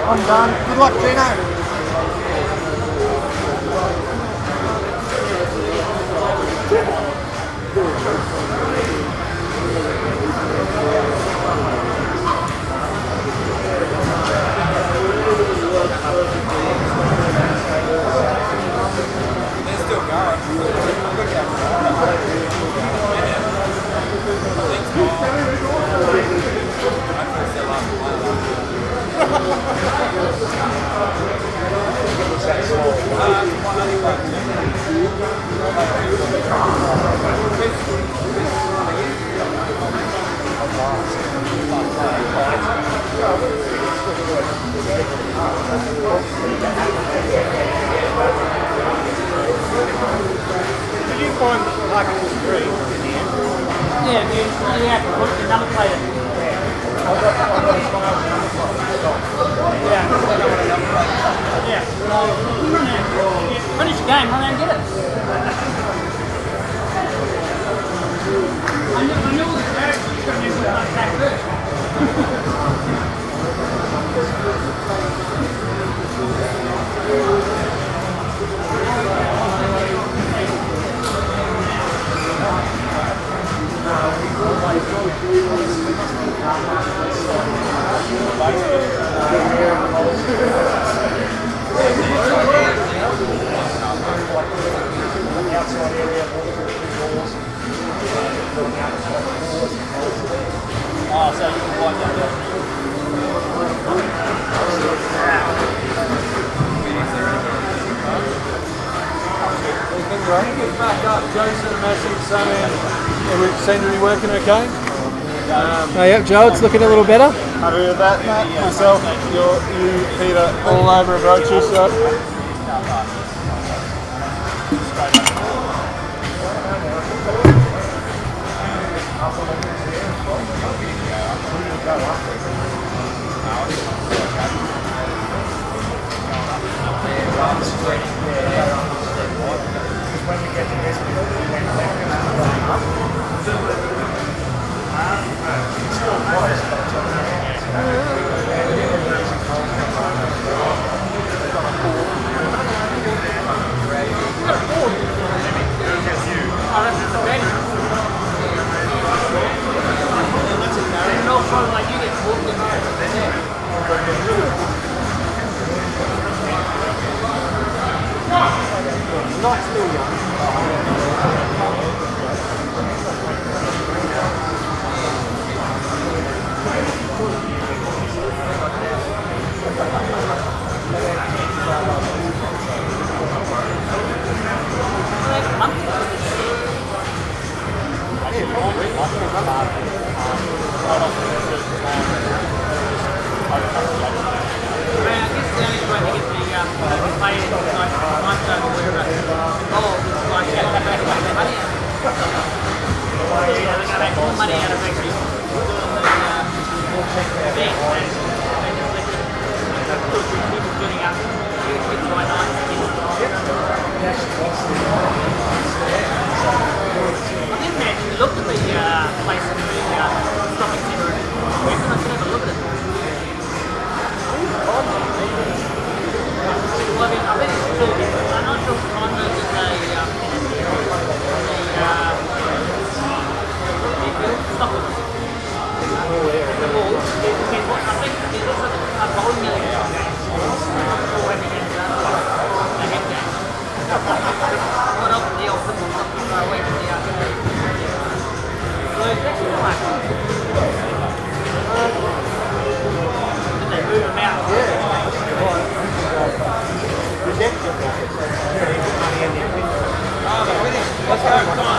I'm done. Good luck, Gino. Did you find like it was free in the end? Yeah, you have to put the number plate in. Yeah. Yeah. You run out. Finish the game, run out and get it. I knew all the characters you couldn't even attack first. Oh, so you can wind that down. Get back up, Jason, Massive, Sam, every scenery working okay? Oh, yep, Joe, it's looking a little better. Happy with that, Matt? Myself, you, Peter, all over about you, so. Not still young. Looked at the place in the shopping centre and went and I could have a look at it. Well, I bet it's true. I'm not sure if condos is the balls. I think there's also a bowling alley. What else the old football club away from the arcade? So it's actually like did they move them out? Oh, they're finished. Let's go, come on.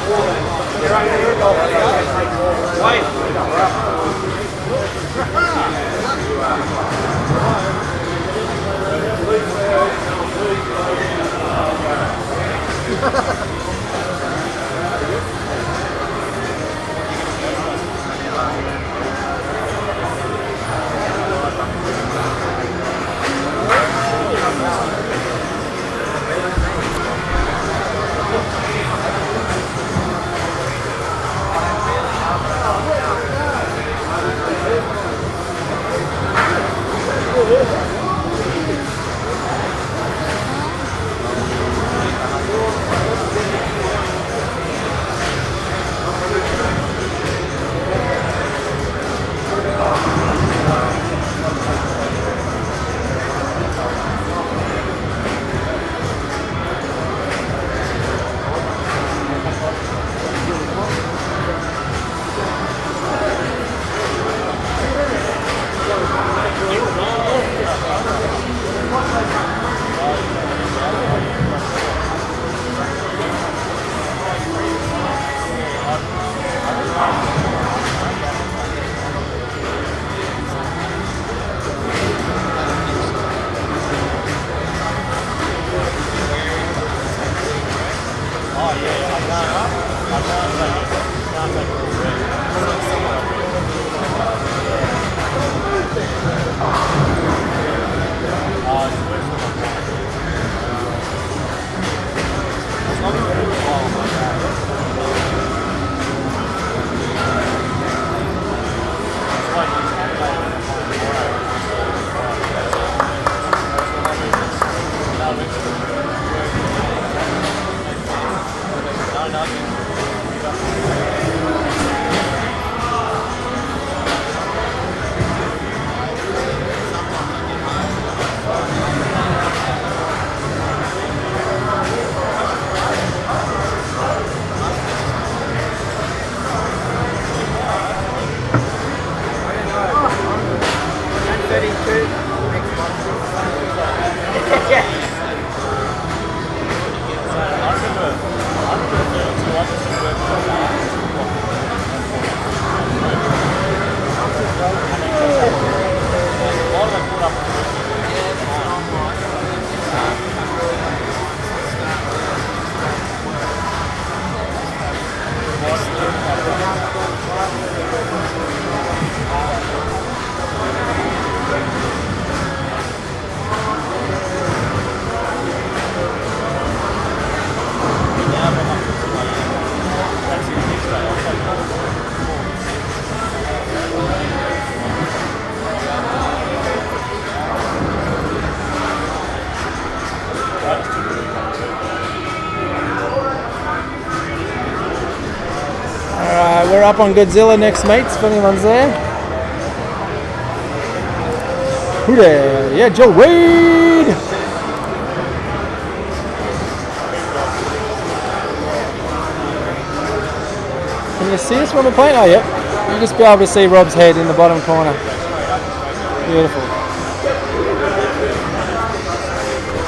We're up on Godzilla next, mates, if anyone's there. Who there? Yeah, Joe Wade! Can you see us when we're playing? Oh, yep. You'll just be able to see Rob's head in the bottom corner. Beautiful.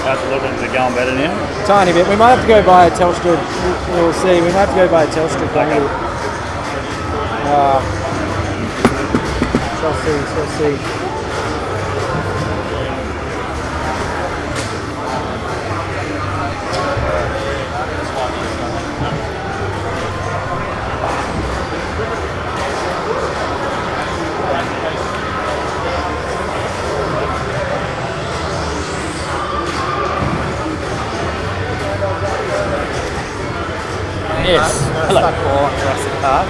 How's it looking? Is it going better now? Tiny bit. We might have to go buy a Telstra. We'll see. We might have to go buy a Telstra. Okay. Shall see. Yes. Hello. Jurassic Park.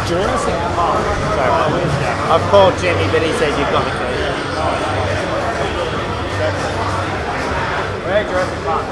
Jurassic Park. Sorry. I've called Jimmy, but he says you've got the key. Where's Jurassic Park?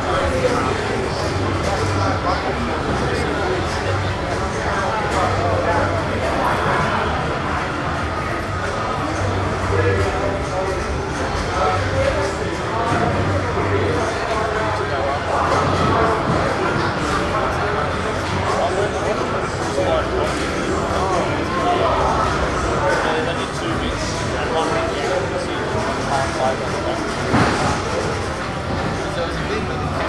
So it's a big one.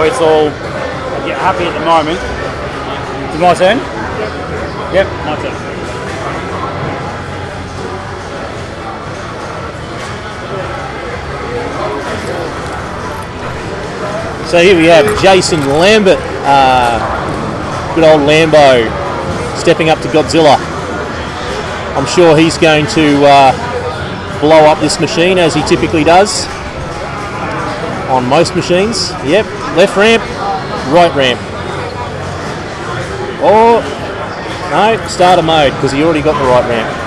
it's all happy at the moment. Is it my turn? Yep, my turn. So here we have Jason Lambert, good old Lambo, stepping up to Godzilla. I'm sure he's going to blow up this machine as he typically does on most machines. Yep, left ramp, right ramp. Or, no, starter mode, because he already got the right ramp.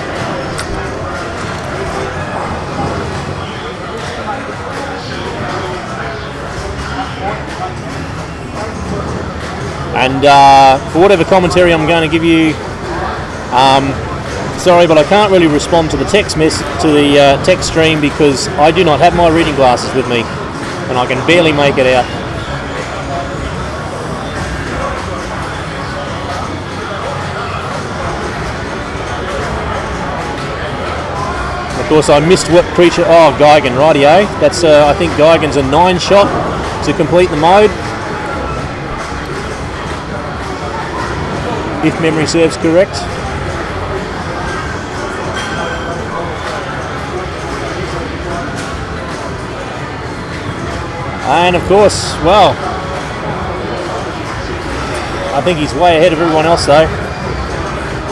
And for whatever commentary I'm going to give you, sorry, but I can't really respond to the text stream because I do not have my reading glasses with me, and I can barely make it out. Of course, I missed what creature. Oh, Geigen, rightio. That's I think Geigen's a 9-shot to complete the mode, if memory serves correct. And of course, well, I think he's way ahead of everyone else though.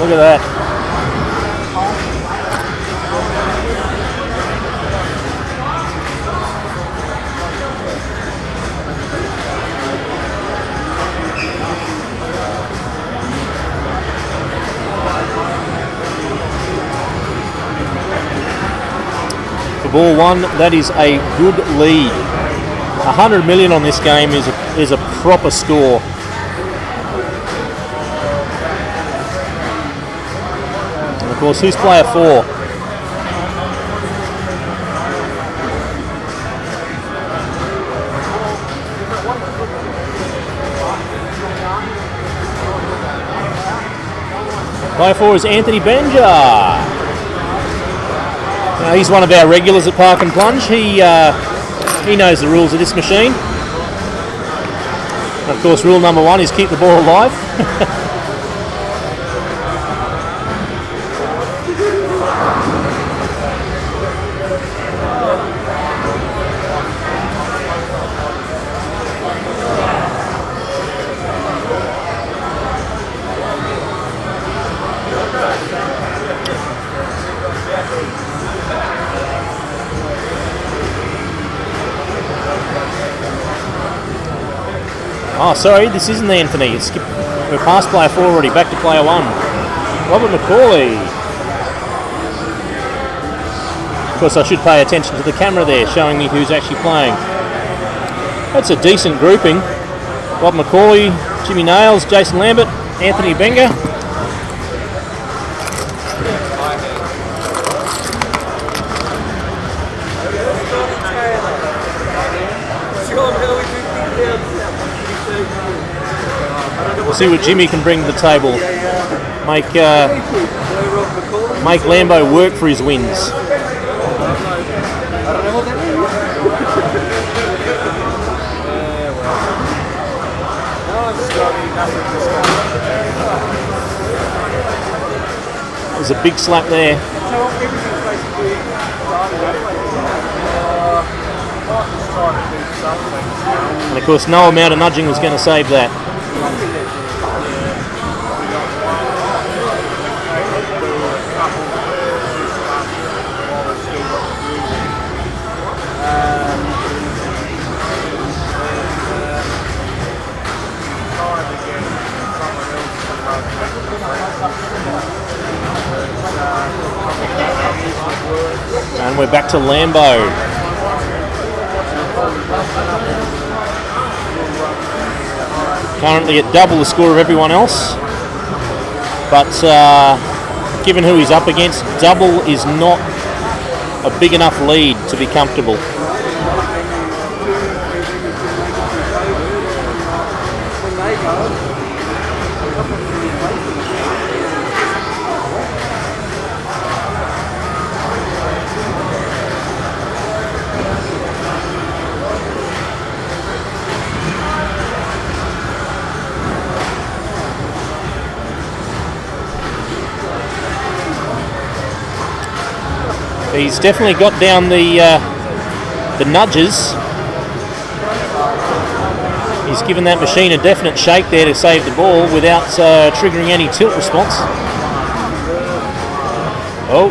Look at that. For ball one, that is a good lead. 100 million on this game is a proper score. And of course, who's player 4? Player 4 is Anthony Benja. He's one of our regulars at Park and Plunge. He knows the rules of this machine. And of course, rule number 1 is keep the ball alive. Oh, sorry, this isn't Anthony. We're past player 4 already, back to player 1. Robert McCauley. Of course, I should pay attention to the camera there, showing me who's actually playing. That's a decent grouping. Rob McCauley, Jimmy Nails, Jason Lambert, Anthony Benga. We'll see what Jimmy can bring to the table. Make Lambo work for his wins. There's a big slap there. And of course, no amount of nudging was going to save that. And we're back to Lambo. Currently at double the score of everyone else. But given who he's up against, double is not a big enough lead to be comfortable. He's definitely got down the nudges. He's given that machine a definite shake there to save the ball without triggering any tilt response. Oh.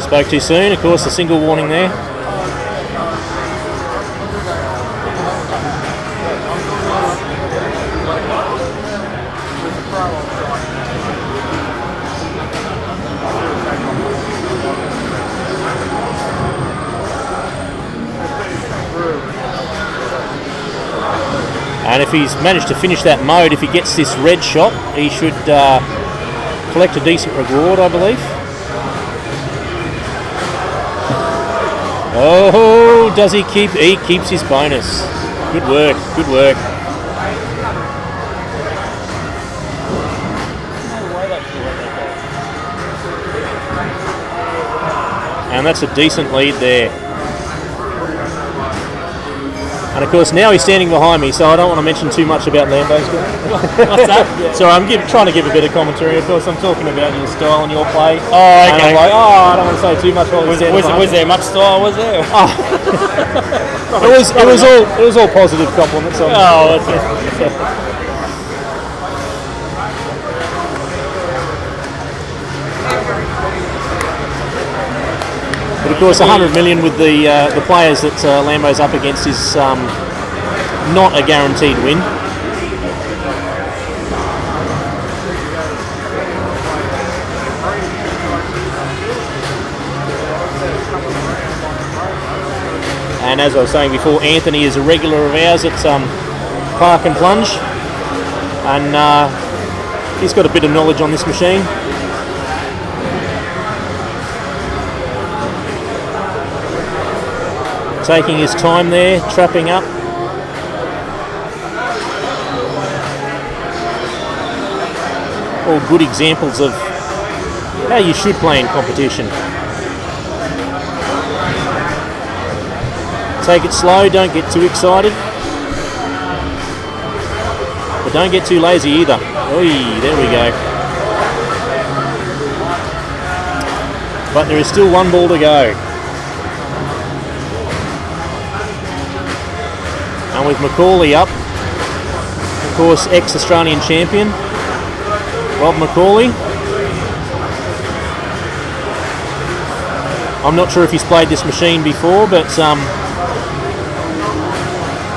Spoke too soon, of course, a single warning there. And if he's managed to finish that mode, if he gets this red shot, he should collect a decent reward, I believe. Oh, does he keep? He keeps his bonus. Good work, good work. And that's a decent lead there. And of course now he's standing behind me, so I don't want to mention too much about Lambo's game. What's that? So I'm trying to give a bit of commentary. Of course, I'm talking about your style and your play. Oh, okay. And I'm like, I don't want to say too much. While Was there much style? Was there? It was all positive compliments. Oh, that's it. But of course, 100 million with the players that Lambo's up against is not a guaranteed win. And as I was saying before, Anthony is a regular of ours at Park and Plunge, and he's got a bit of knowledge on this machine. Taking his time there, trapping up. All good examples of how you should play in competition. Take it slow, don't get too excited. But don't get too lazy either. Oy, there we go. But there is still one ball to go. And with Macaulay up, of course, ex-Australian champion, Rob Macaulay. I'm not sure if he's played this machine before, but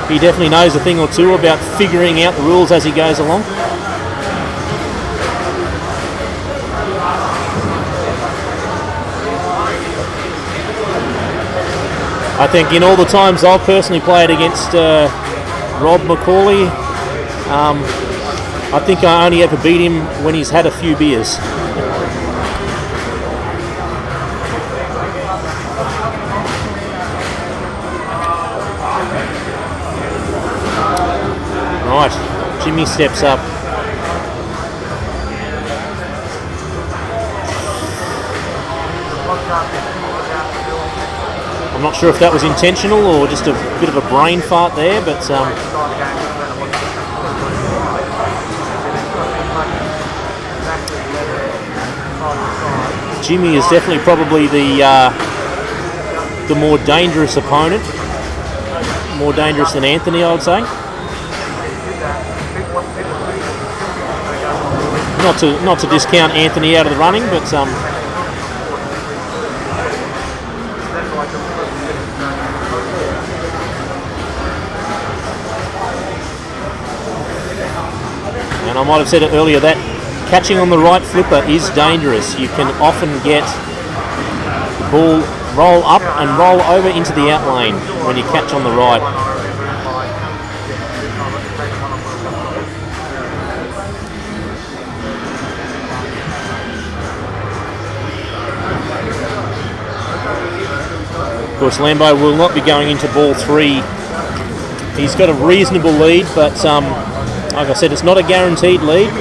he definitely knows a thing or two about figuring out the rules as he goes along. I think in all the times I've personally played against Rob Macaulay, I think I only ever beat him when he's had a few beers. Right, Jimmy steps up. I'm not sure if that was intentional or just a bit of a brain fart there, but Jimmy is definitely probably the more dangerous opponent, more dangerous than Anthony, I would say. Not to discount Anthony out of the running, but and I might have said it earlier, that catching on the right flipper is dangerous. You can often get the ball roll up and roll over into the out lane when you catch on the right. Of course, Lambo will not be going into ball 3. He's got a reasonable lead, but like I said, it's not a guaranteed lead.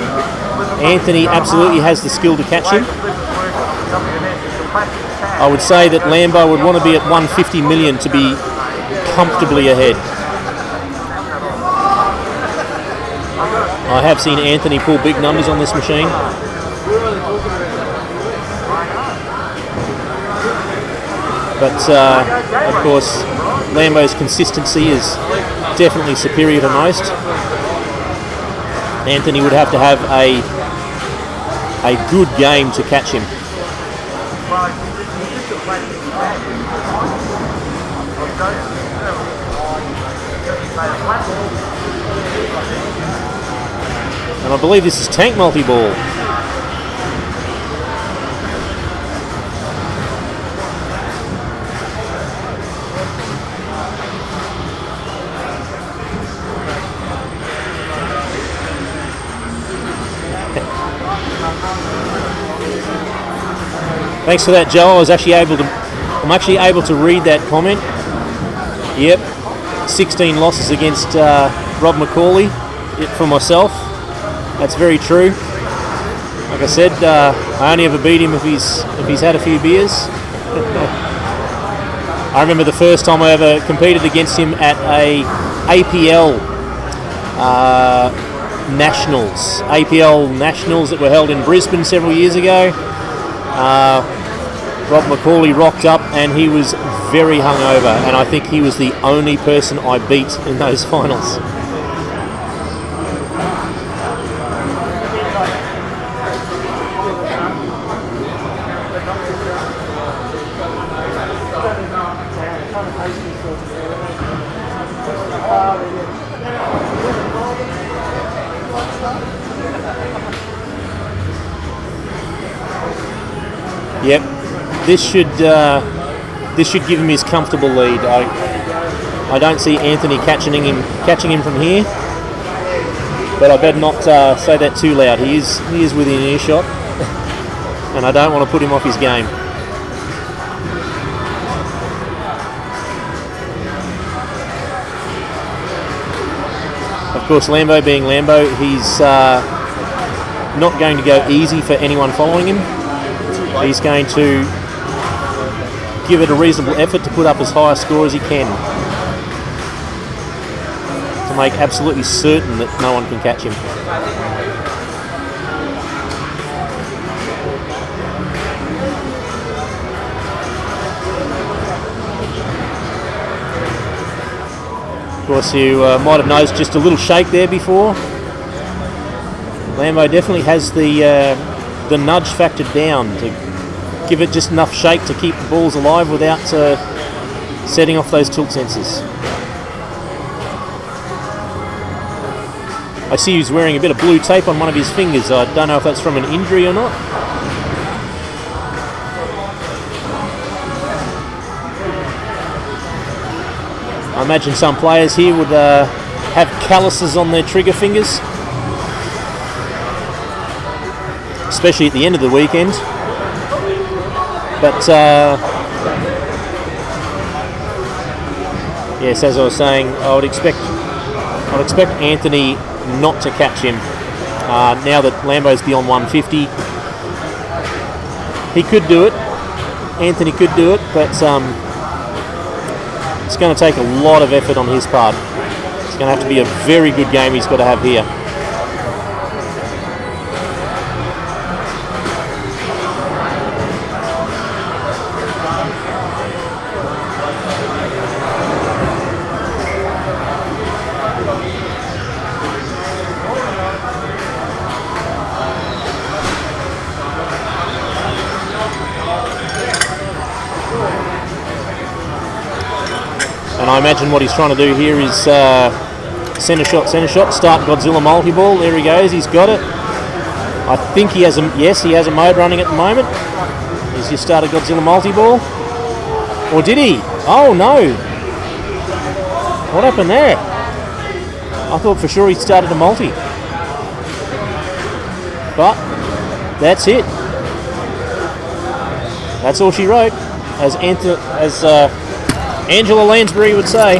Anthony absolutely has the skill to catch him. I would say that Lambo would want to be at 150 million to be comfortably ahead. I have seen Anthony pull big numbers on this machine. But of course, Lambo's consistency is definitely superior to most. Anthony would have to have a good game to catch him. And I believe this is tank multi-ball. Thanks for that, Joe. I'm actually able to read that comment. Yep, 16 losses against Rob McCauley for myself. That's very true. Like I said, I only ever beat him if he's had a few beers. I remember the first time I ever competed against him at a APL Nationals that were held in Brisbane several years ago. Rob McCauley rocked up and he was very hungover, and I think he was the only person I beat in those finals. Yep, this should give him his comfortable lead. I don't see Anthony catching him from here, but I better not say that too loud. He is within earshot, and I don't want to put him off his game. Of course, Lambo being Lambo, he's not going to go easy for anyone following him. He's going to give it a reasonable effort to put up as high a score as he can, to make absolutely certain that no one can catch him. Of course, you might have noticed just a little shake there before. Lambo definitely has the nudge factored down to give it just enough shake to keep the balls alive without setting off those tilt sensors. I see he's wearing a bit of blue tape on one of his fingers. I don't know if that's from an injury or not. I imagine some players here would have calluses on their trigger fingers, especially at the end of the weekend. But yes, as I was saying, I'd expect Anthony not to catch him. Now that Lambo's beyond 150, he could do it. Anthony could do it, but it's going to take a lot of effort on his part. It's going to have to be a very good game he's got to have here. And I imagine what he's trying to do here is centre shot, start Godzilla multi-ball. There he goes, he's got it. I think he has a mode running at the moment. He's just started Godzilla multi-ball. Or did he? Oh no! What happened there? I thought for sure he started a multi. But that's it. That's all she wrote, as Angela Lansbury would say.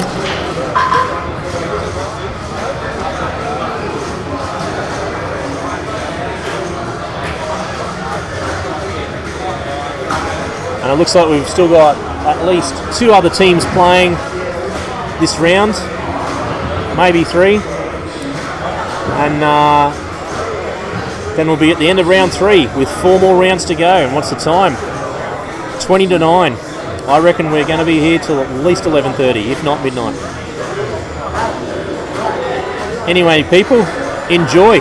And it looks like we've still got at least 2 other teams playing this round, maybe 3. And then we'll be at the end of round 3 with 4 more rounds to go. And what's the time? 20 to 9. I reckon we're going to be here till at least 11:30, if not midnight. Anyway, people, enjoy.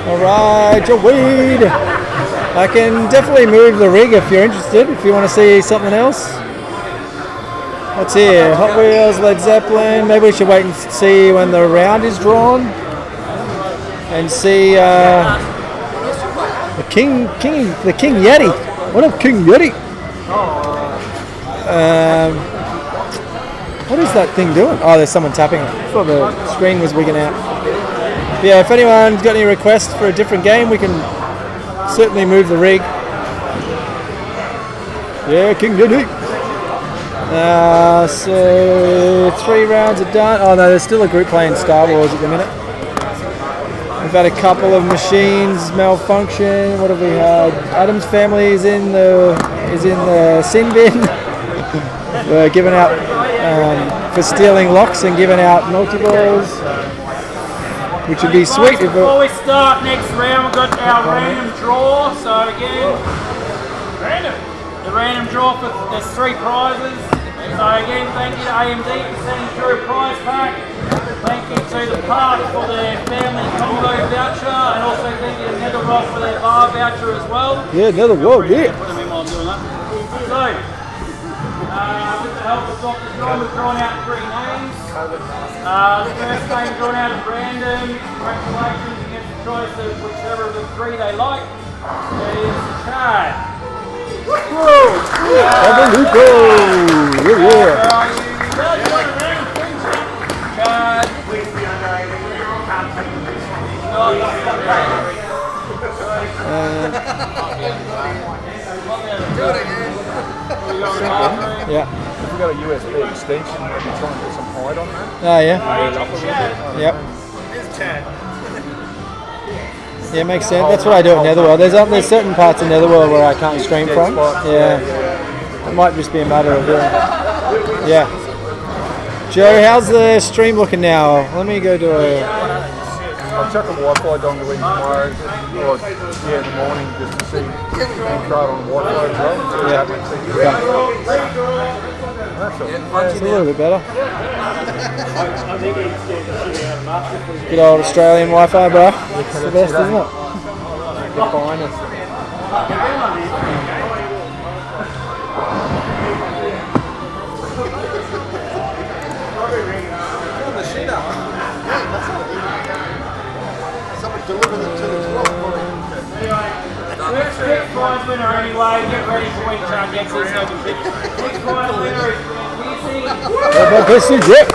Alright, your weed. I can definitely move the rig if you're interested, if you want to see something else. What's here? Hot Wheels, Led Zeppelin. Maybe we should wait and see when the round is drawn and see the King Yeti. What up, King Yeti? What is that thing doing? Oh, there's someone tapping it. I thought the screen was wigging out. But yeah, if anyone's got any requests for a different game, we can certainly move the rig. Yeah, King Yeti. So 3 rounds are done. Oh no, there's still a group playing Star Wars at the minute. We've had a couple of machines malfunction. What have we had? Adam's family is in the sin bin. We're giving out for stealing locks and giving out multi-balls. which would be sweet if Before it, we start next round, we've got our random draw. So again, the random draw for there's 3 prizes. So again, thank you to AMD for sending through a prize pack. Thank you to the park for their family combo voucher, and also thank you to Netherrock for their bar voucher as well. yeah, another world, yeah. Put them in while I'm doing that. So, with the help of Dr. John, we've drawn out 3 names. The first name drawn out at random. Congratulations, you get the choice of whichever of the 3 they like. It is Chad. Abeluco! Yeah, yeah. Where are you? Chad. Yeah. If we've got a USB extension, maybe try and put some hide on that. Oh, yeah. Yep. Yeah, makes sense. That's what I do at Netherworld. There's certain parts of Netherworld where I can't stream from. Yeah. It might just be a matter of yeah. Joe, how's the stream looking now? Let me go to a. I'll chuck a Wi-Fi dongle in tomorrow, or in the morning, just to see and try it on Wi-Fi as well. So Yeah. That's all. It's a little bit better. Good old Australian Wi-Fi, bro. It's the best, isn't it? The finest. Next prize winner anyway, get ready for when Chad gets his open pitch. Next prize winner is How about this, Jack?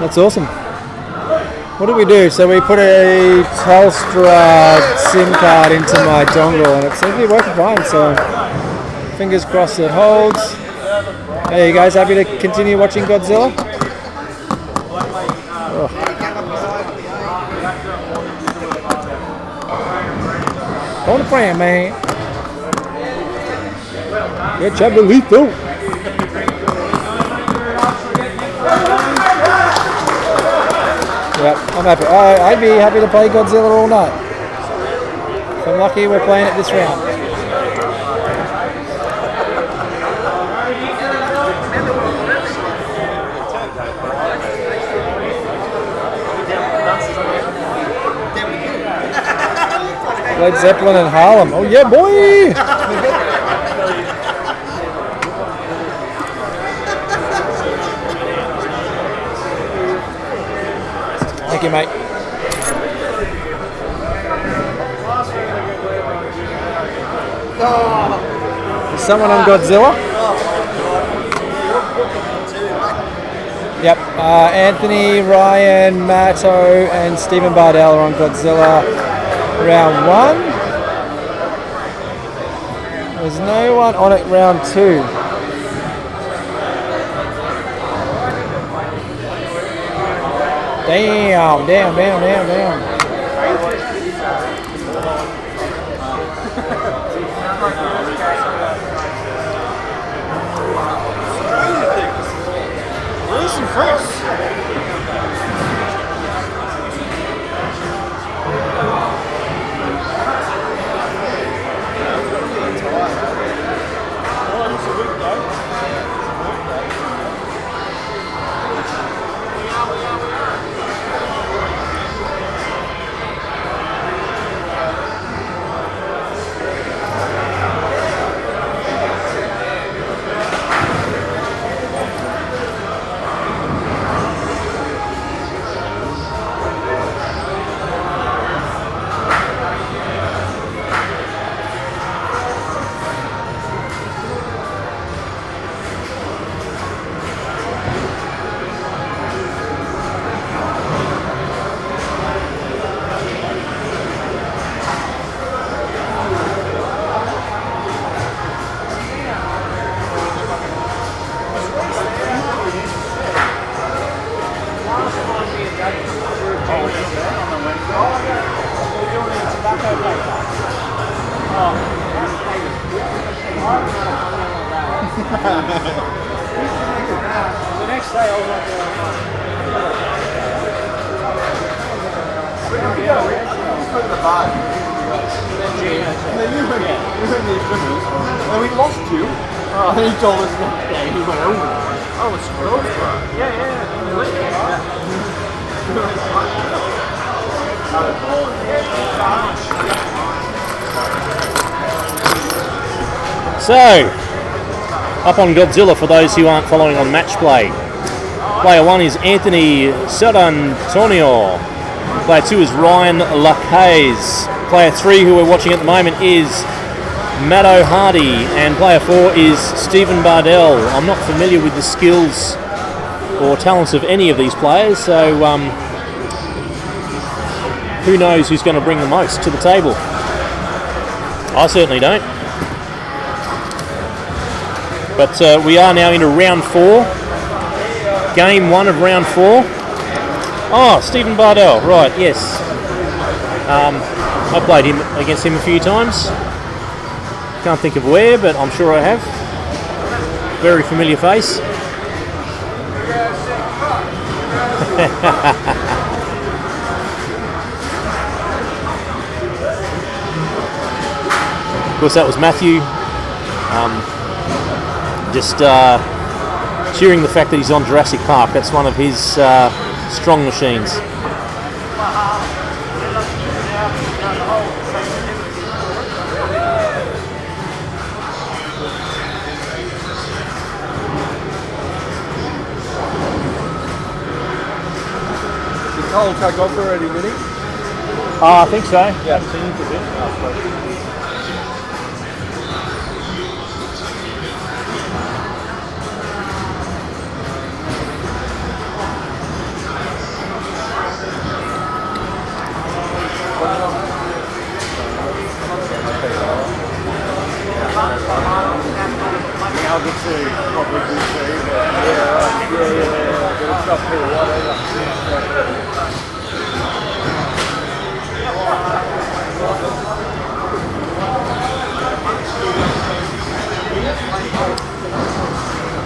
That's awesome. What do we do? So we put a Telstra SIM card into my dongle and it seems to be working fine, so fingers crossed it holds. Hey, you guys happy to continue watching Godzilla? Oh. On the frame, man. Get Chabelito. Yep, I'm happy. I'd be happy to play Godzilla all night. If I'm lucky, we're playing it this round. Led Zeppelin and Harlem. Oh yeah, boy! Thank you, mate. Is someone on Godzilla? Yep. Anthony, Ryan, Matto, and Stephen Bardell are on Godzilla round 1. There's no one on it round 2. Damn. The next day I was like, And we lost you. And he told us next day. He went over. Oh, it's close, bro. So, up on Godzilla for those who aren't following on match play. Player 1 is Anthony Serrantonio. Player 2 is Ryan Lacaze. Player 3, who we're watching at the moment, is Matto Hardy. And player 4 is Stephen Bardell. I'm not familiar with the skills or talents of any of these players, so who knows who's going to bring the most to the table. I certainly don't. But we are now into round 4. Game 1 of round 4. Oh, Stephen Bardell, right, yes. I played against him a few times. Can't think of where, but I'm sure I have. Very familiar face. Of course, that was Matthew. Just cheering the fact that he's on Jurassic Park. That's one of his strong machines. Did Cole take off already, did he? I think so. Yeah. I'll get to probably do too, but yeah. But it's up here, whatever.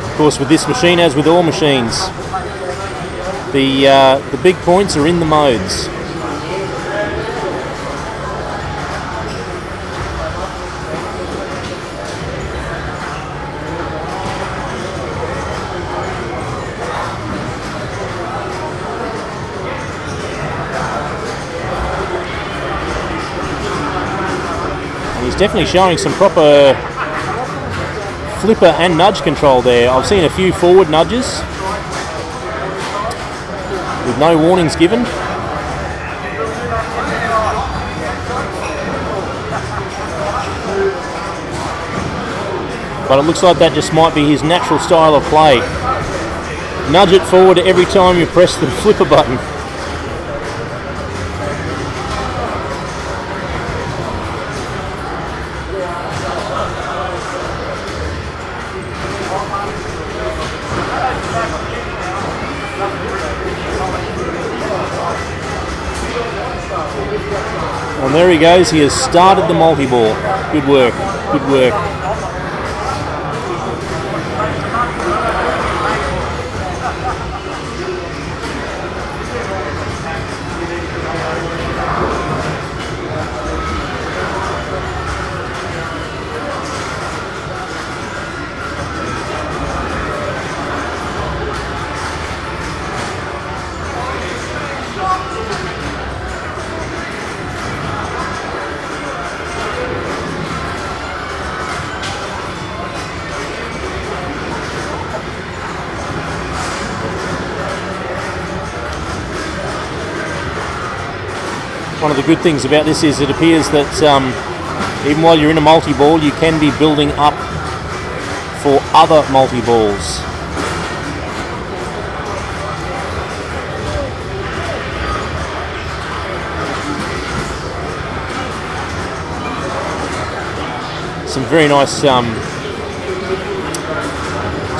Of course, with this machine, as with all machines, the big points are in the modes. Definitely showing some proper flipper and nudge control there. I've seen a few forward nudges with no warnings given. But it looks like that just might be his natural style of play. Nudge it forward every time you press the flipper button. And there he goes, he has started the multi-ball. Good work, good work. One of the good things about this is it appears that even while you're in a multi-ball, you can be building up for other multi-balls. Some very nice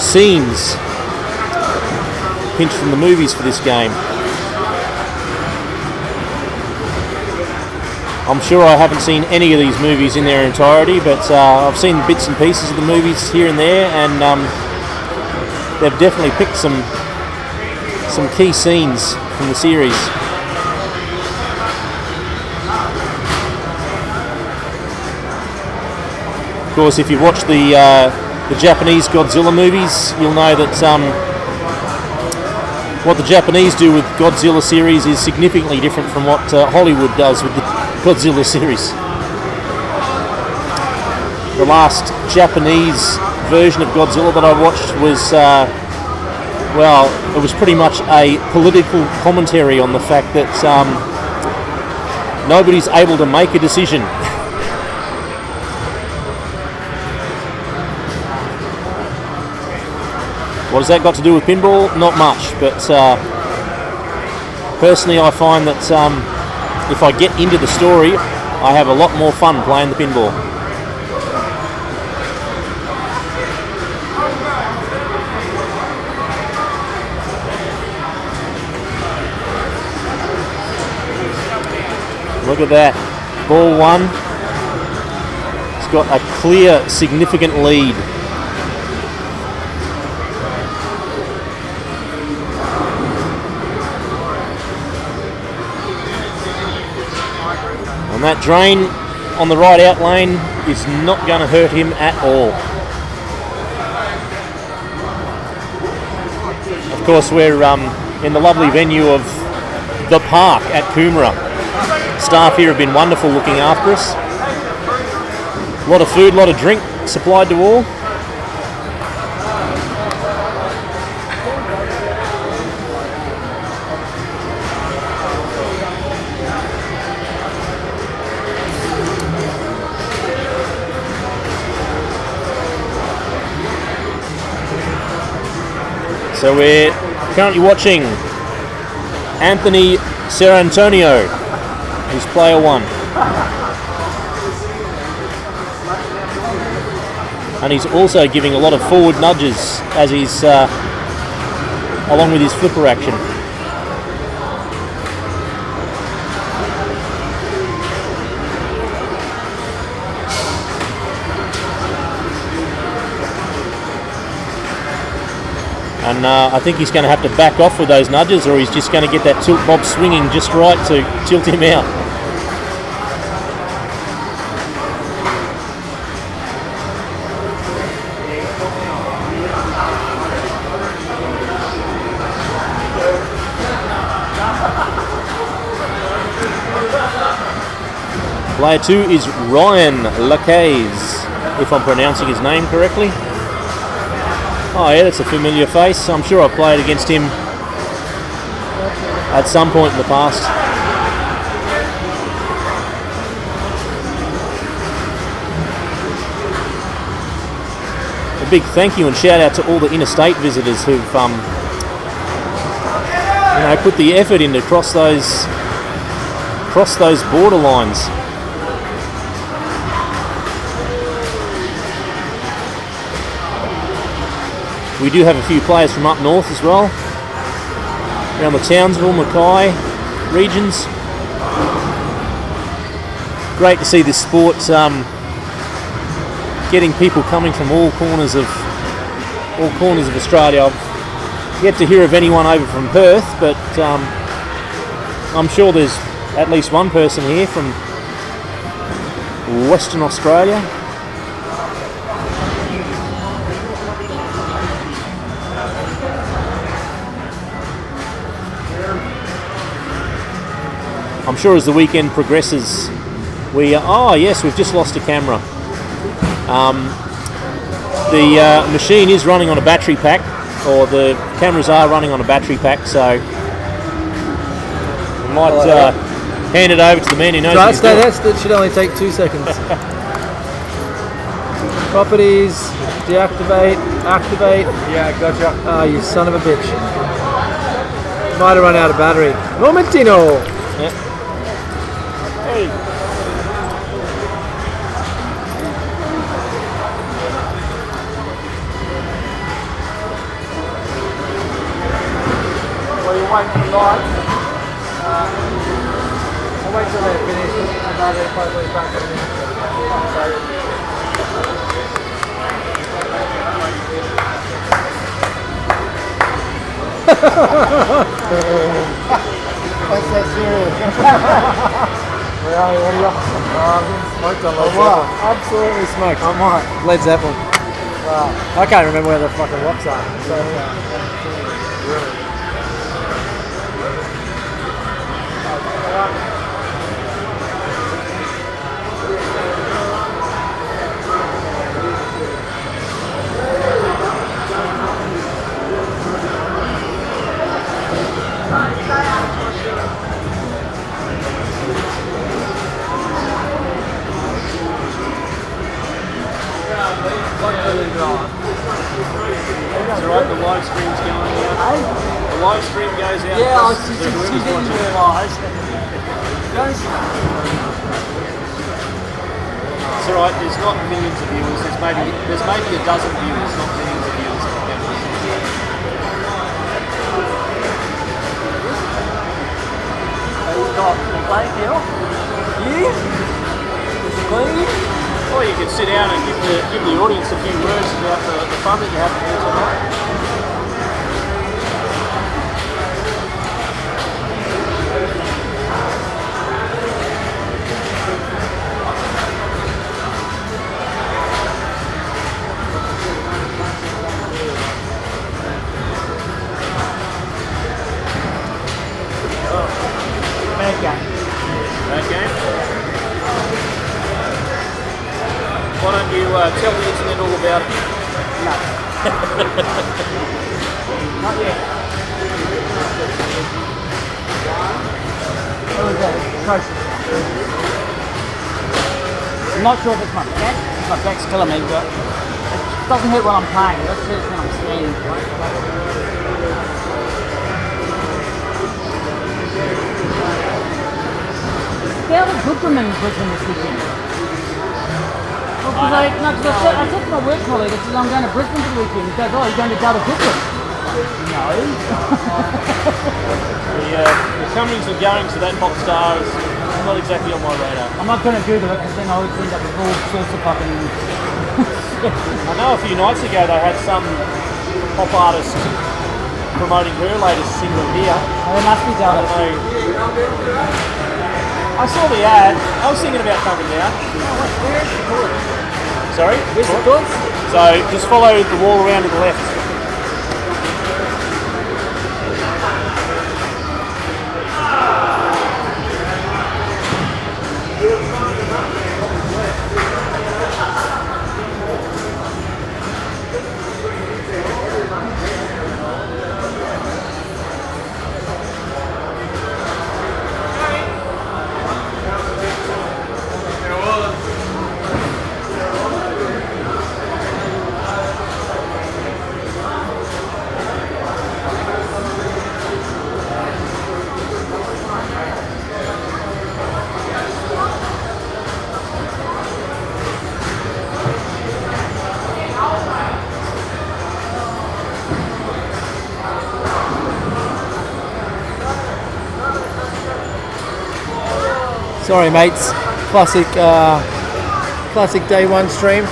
scenes pinched from the movies for this game. I'm sure I haven't seen any of these movies in their entirety, but I've seen bits and pieces of the movies here and there, and they've definitely picked some key scenes from the series. Of course, if you've watched the Japanese Godzilla movies, you'll know that what the Japanese do with Godzilla series is significantly different from what Hollywood does with the Godzilla series. The last Japanese version of Godzilla that I watched was, it was pretty much a political commentary on the fact that nobody's able to make a decision. What has that got to do with pinball? Not much, but personally I find that if I get into the story, I have a lot more fun playing the pinball. Look at that, ball one. It's got a clear, significant lead. And that drain on the right out lane is not going to hurt him at all. Of course, we're in the lovely venue of the park at Coomera. Staff here have been wonderful looking after us. A lot of food, a lot of drink supplied to all. So we're currently watching Anthony Serantonio, who's player one. And he's also giving a lot of forward nudges as he's along with his flipper action. And I think he's going to have to back off with those nudges, or he's just going to get that tilt bob swinging just right to tilt him out. Player two is Ryan Lacaze, if I'm pronouncing his name correctly. Oh yeah, that's a familiar face. I'm sure I've played against him at some point in the past. A big thank you and shout out to all the interstate visitors who've put the effort in to cross those border lines. We do have a few players from up north as well, around the Townsville, Mackay regions. Great to see this sport getting people coming from all corners of Australia. I've yet to hear of anyone over from Perth, but I'm sure there's at least one person here from Western Australia. I'm sure as the weekend progresses, we've just lost a camera. The machine is running on a battery pack, or the cameras are running on a battery pack, so we might hand it over to the man who knows what he's doing. That should only take 2 seconds. Properties, deactivate, activate. Yeah, gotcha. Ah, you son of a bitch. Might have run out of battery. Momentino! Yeah. Hey. Well, you wait for the lights. I'll wait until they finish, and then they probably back in. That's so serious. What are you up to? Smoked on Led What? Zeppelin. Absolutely smoked. I might. Led Zeppelin. Wow. I can't remember where the fucking rocks are. So, That's right, the live stream's going out. The live stream goes out. Yeah, I was So just whoever's didn't watching- realise. It's alright, there's not millions of viewers, there's maybe a dozen viewers, not millions of viewers. You've got the play deal. You? The screen? Or you can sit down and give the audience a few words about the fun that you have here tonight. Bad game. That game. Why don't you tell the internet all about it? No. Not yet. What was that? Atrocious. I'm not sure if it's my back. My back's killing me, but it doesn't hurt when I'm playing. It just hurts when I'm standing. How the Brooklyn in Brisbane this weekend? Well, cause I said to my work colleague, I said, I'm going to Brisbane for the weekend. He goes, oh, you're going to go to Brooklyn? No. The comings and goings of that pop star is not exactly on my radar. I'm not going to Google it because then I would end up with all sorts of fucking... I know a few nights ago they had some pop artist promoting her latest single here. Oh, there must be I Dallas. don't know. I saw the ad. I was thinking about coming down. Sorry? Where's the goods? So just follow the wall around to the left. sorry, mates. Classic day one stream.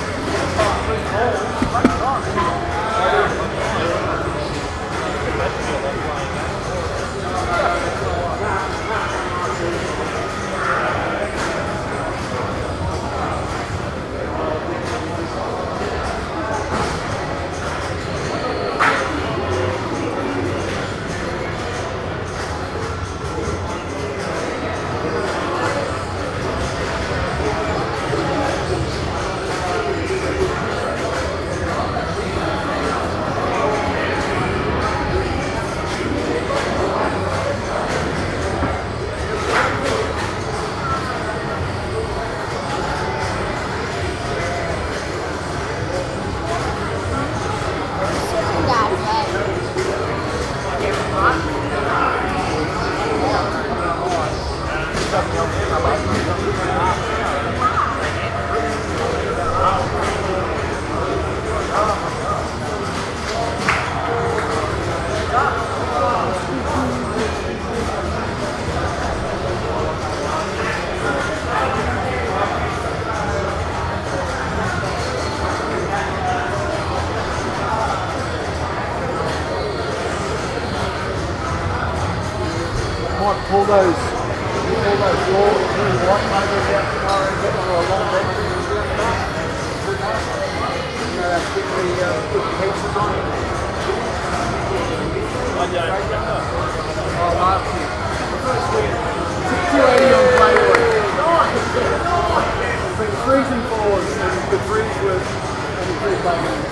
pull those raw white tigers out tomorrow and get them on a long bench and do them back. You know, that put the pieces on. Oh, last year. The first week. 280 on Playboy. It's been freezing forwards and the freeze was only 3 minutes.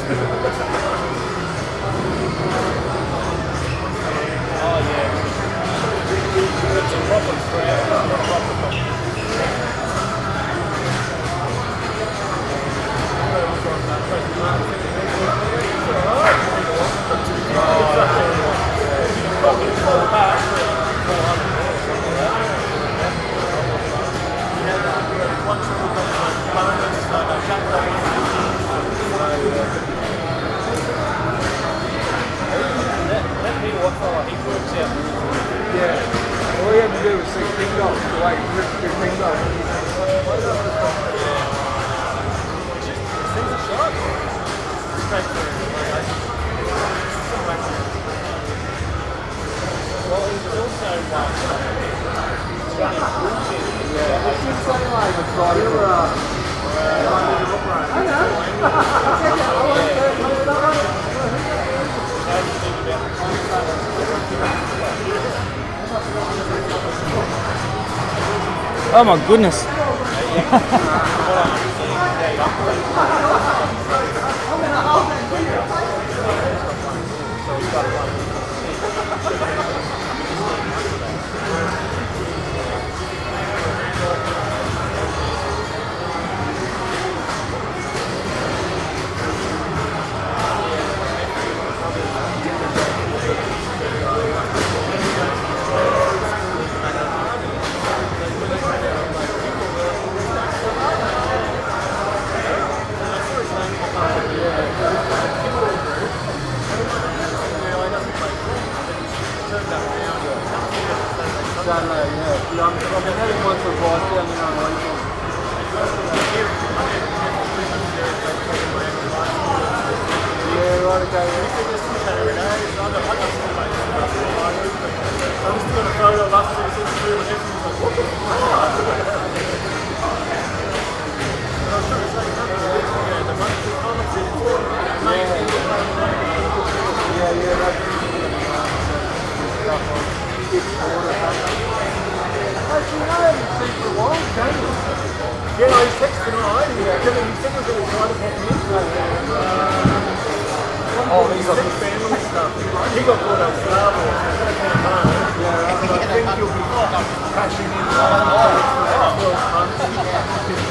Oh yeah. It's a proper crowd. Yeah. All you have to do is see ping off the way you rip your ping off. Well, he's also Yeah, it's just something like a driver. I Oh my goodness. Saturday, yeah. I've been having once or twice down there on the weekend. Yeah, right, okay. I'm just doing a photo of us sitting through and everything's like, what the Yeah, no, he's texting tonight. He said he was going to try to pop me in. He's like family stuff. He got caught up Star Wars. I think you'll be cashing in.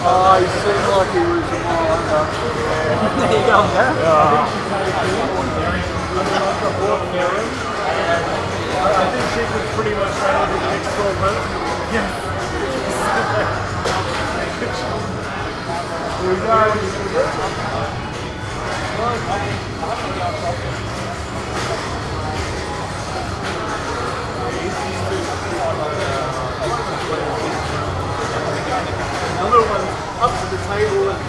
Oh, he seemed like he was a mile under. There you go, yeah. I think she was pretty much ready for the next 12 months. Yeah. Here we go. Another one up to the table and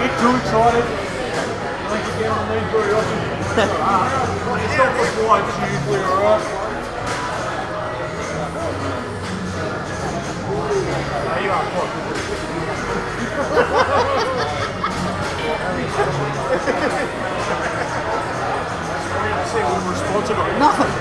get too excited. I think you get on these very often. It's not for flights usually, alright? There you are, quite good. What are you going to say? We're responsible. Nothing.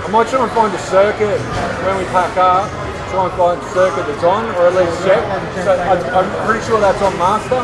I might try and find a circuit when we pack up, try and find a circuit that's on, or at least check. So I'm pretty sure that's on master.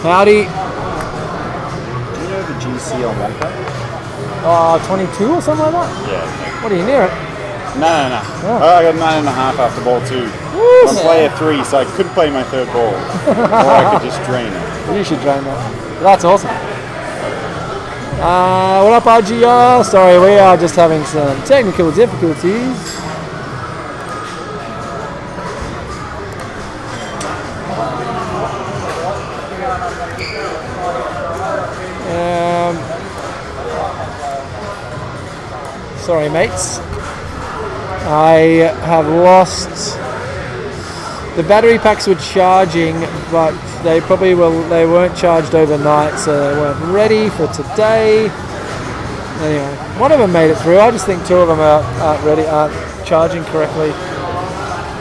Howdy. Do you know the GC on Wonka? 22 or something like that? Yeah. What are you near it? No. I got 9.5 after ball 2. I'm player 3, so I could play my third ball. Or I could just drain it. You should drain that. That's awesome. What up, RGR? Sorry, we are just having some technical difficulties. Sorry, mates. I have lost. The battery packs were charging, but they weren't charged overnight, so they weren't ready for today. Anyway, one of them made it through. I just think two of them aren't charging correctly.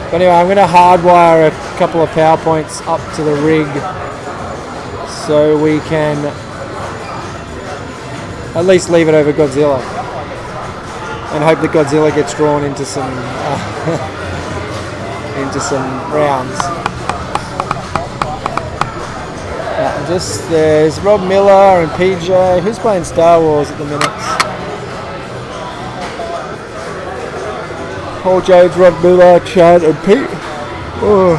But anyway, I'm going to hardwire a couple of power points up to the rig so we can at least leave it over Godzilla and hope that Godzilla gets drawn into some rounds. Just there's Rob Miller and PJ. Who's playing Star Wars at the minute? Paul Jones, Rob Miller, Chad, and Pete. Oh,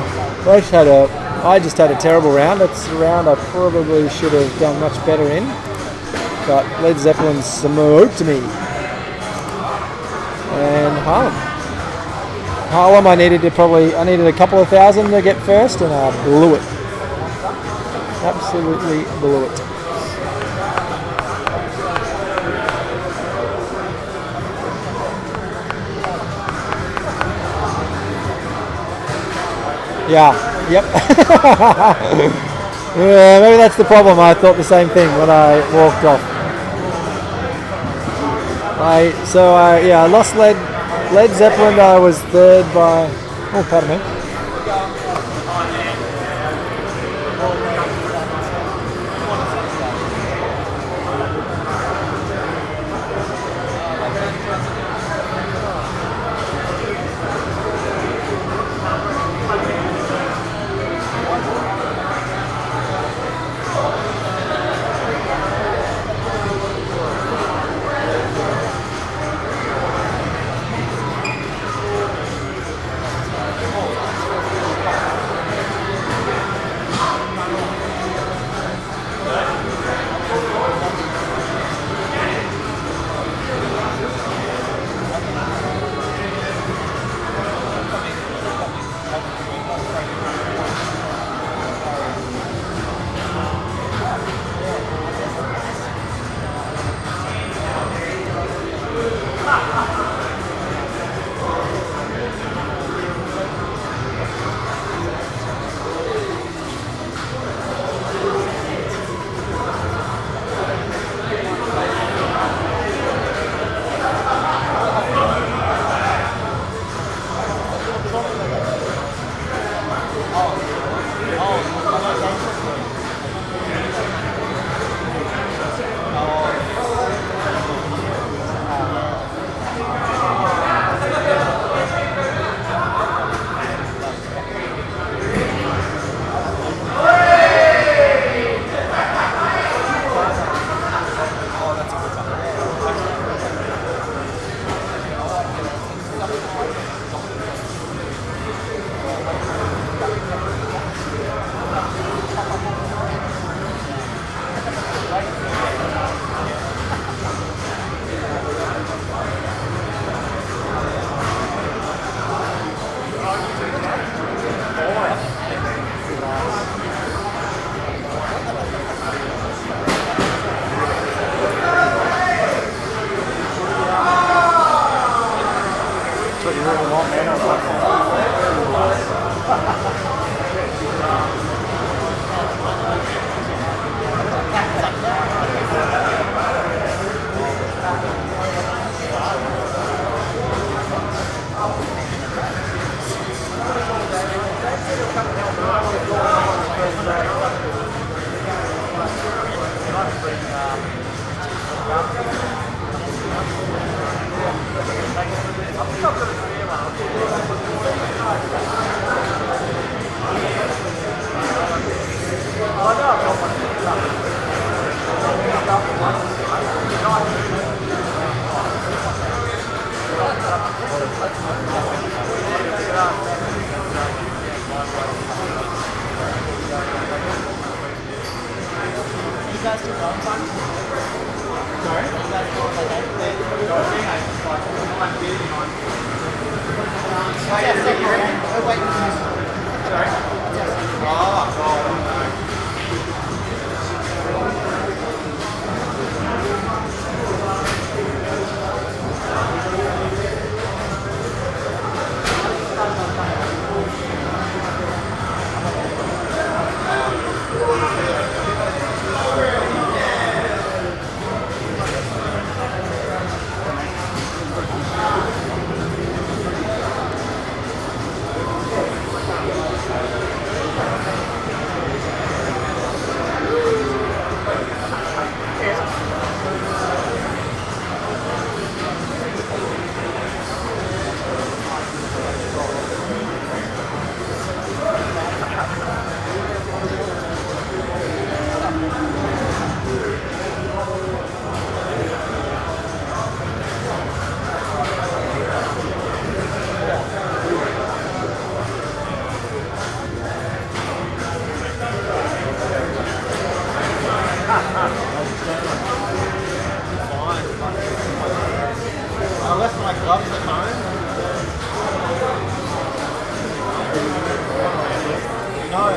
I just had a terrible round. It's a round I probably should have done much better in. But Led Zeppelin's smoke to me. And Harlem, I needed a couple of thousand to get first, and I blew it. Absolutely blew it. Yeah, yep. Yeah, maybe that's the problem. I thought the same thing when I walked off. I lost Led Zeppelin. I was third by. Oh, pardon me.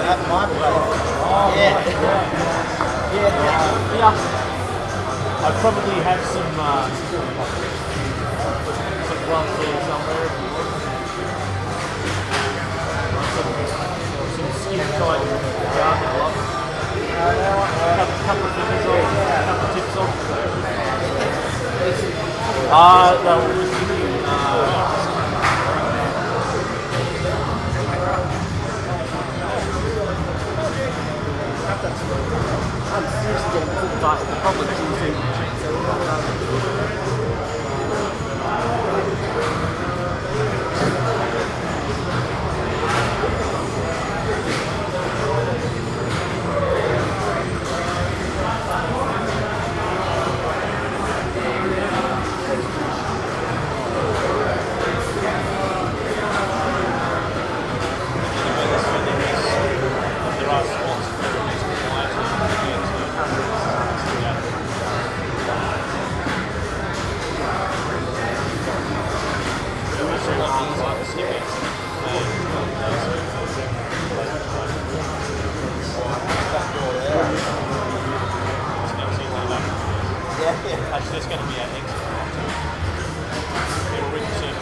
at my place. Yeah. I'd probably have some gloves there somewhere. Some skin tight gardening gloves. Couple of fingers on, couple of tips on. They were just thinking, I'm seriously getting full diet. The problem is That's just going to be our next one. It'll reconsider.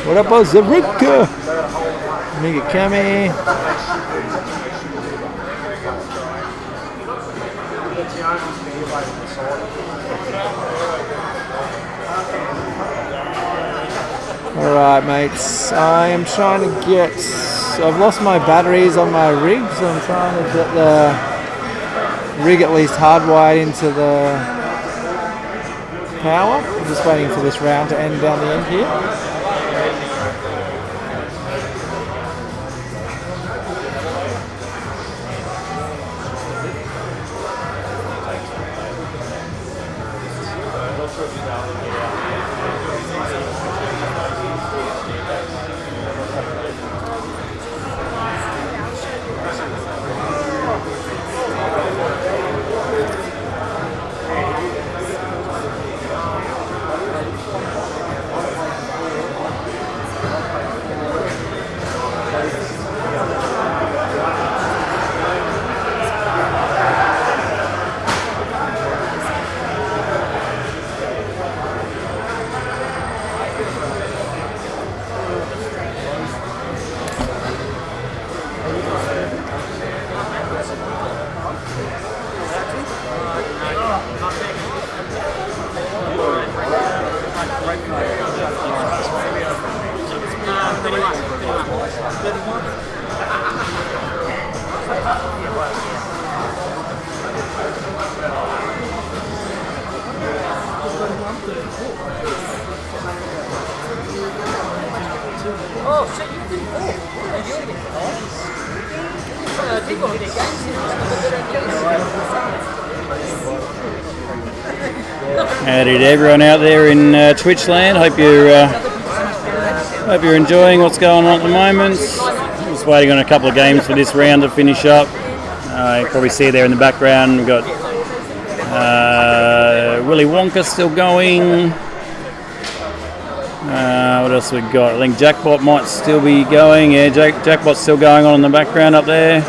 What about the Ridka? Mega Cami. Alright mates, I am trying to get, I've lost my batteries on my rig, so I'm trying to get the rig at least hardwired into the power. I'm just waiting for this round to end down the end here. Howdy to everyone out there in Twitch land. Hope you're enjoying what's going on at the moment. Just waiting on a couple of games for this round to finish up. You probably see there in the background we've got Willy Wonka still going. What else we got? I think Jackpot might still be going. Yeah, Jackpot's still going on in the background up there.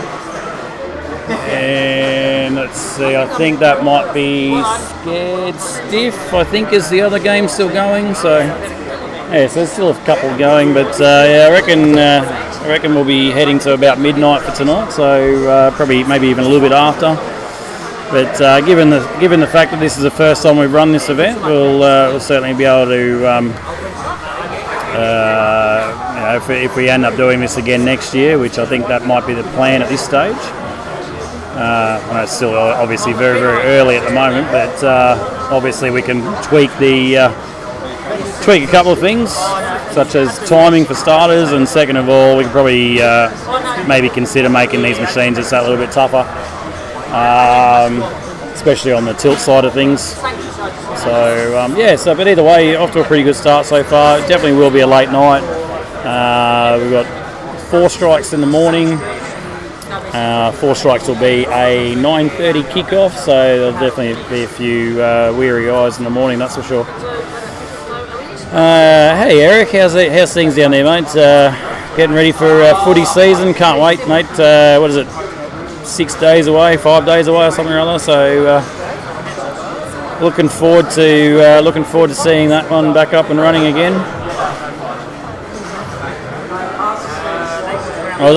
And let's see, I think that might be Scared Stiff, I think is the other game still going. So yeah, so there's still a couple going, but yeah, I reckon we'll be heading to about midnight for tonight. So probably maybe even a little bit after. But given the fact that this is the first time we've run this event, we'll certainly be able to. If we end up doing this again next year, which I think that might be the plan at this stage. I know it's still obviously very, very early at the moment, but obviously we can tweak a couple of things, such as timing for starters, and second of all, we could probably maybe consider making these machines just that little bit tougher, especially on the tilt side of things. So but either way, off to a pretty good start so far. It definitely will be a late night. We've got 4 strikes in the morning. Four Strikes will be a 9:30 kickoff, so there'll definitely be a few weary eyes in the morning, that's for sure. Hey Eric, how's things down there, mate? Getting ready for footy season? Can't wait, mate. What is it? 6 days away, 5 days away, or something or other. So looking forward to seeing that one back up and running again. I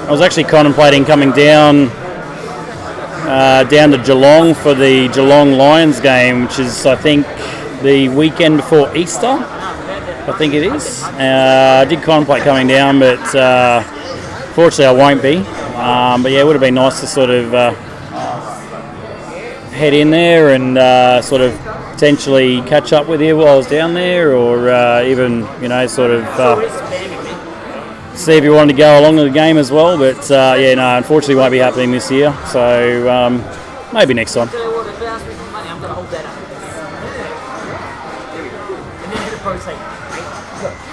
was actually contemplating coming down to Geelong for the Geelong Lions game, which is I think the weekend before Easter. I think it is. I did contemplate coming down, but fortunately I won't be. But yeah, it would have been nice to sort of head in there and sort of potentially catch up with you while I was down there, or even sort of see if you wanted to go along to the game as well. But yeah, no, unfortunately won't be happening this year. So maybe next time.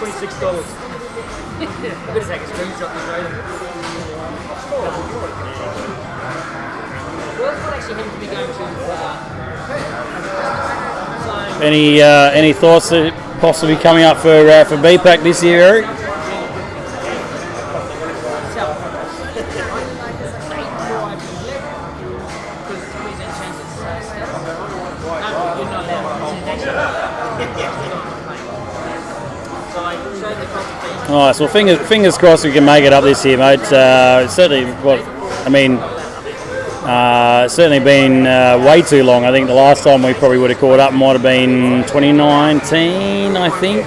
$26. I'm going to take a screenshot and show them. Well, what actually happened to be going to... Any thoughts that possibly coming up for BPAC this year, Eric? Nice. Well, fingers crossed we can make it up this year, mate. It's certainly certainly been way too long. I think the last time we probably would have caught up might have been 2019, I think.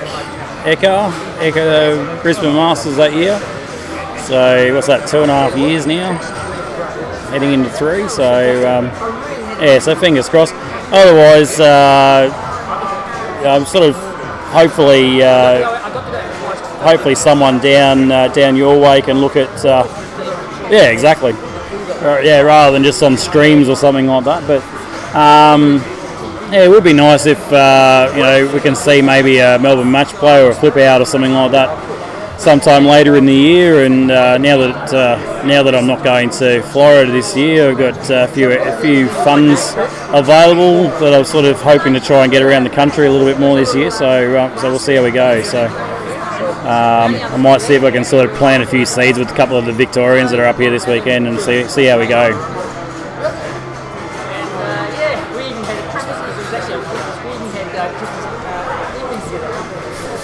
Echo Brisbane Masters that year. So what's that? 2.5 years now, heading into 3. So yeah. So fingers crossed. Otherwise, I'm sort of hopefully someone down your way can look at yeah, exactly, yeah, rather than just on streams or something like that. But yeah, it would be nice if we can see maybe a Melbourne match play or a flip out or something like that sometime later in the year. And now that I'm not going to Florida this year, I've got a few funds available that I was sort of hoping to try and get around the country a little bit more this year. So we'll see how we go. So I might see if I can sort of plant a few seeds with a couple of the Victorians that are up here this weekend and see how we go.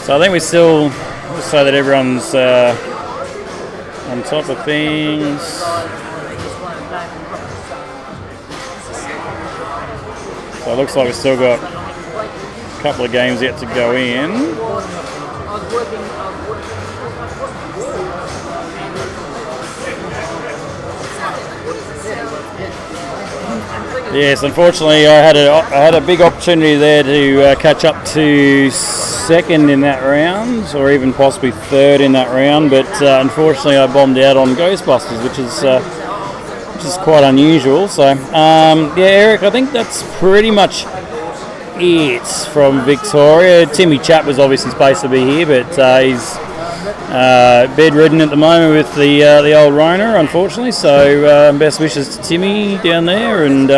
So I think we still, so that everyone's on top of things. So it looks like we've still got a couple of games yet to go in. Yes, unfortunately, I had a big opportunity there to catch up to second in that round, or even possibly third in that round. But unfortunately, I bombed out on Ghostbusters, which is quite unusual. So yeah, Eric, I think that's pretty much it from Victoria. Timmy Chap was obviously supposed to be here, but he's bedridden at the moment with the old Rona, unfortunately. So best wishes to Timmy down there, and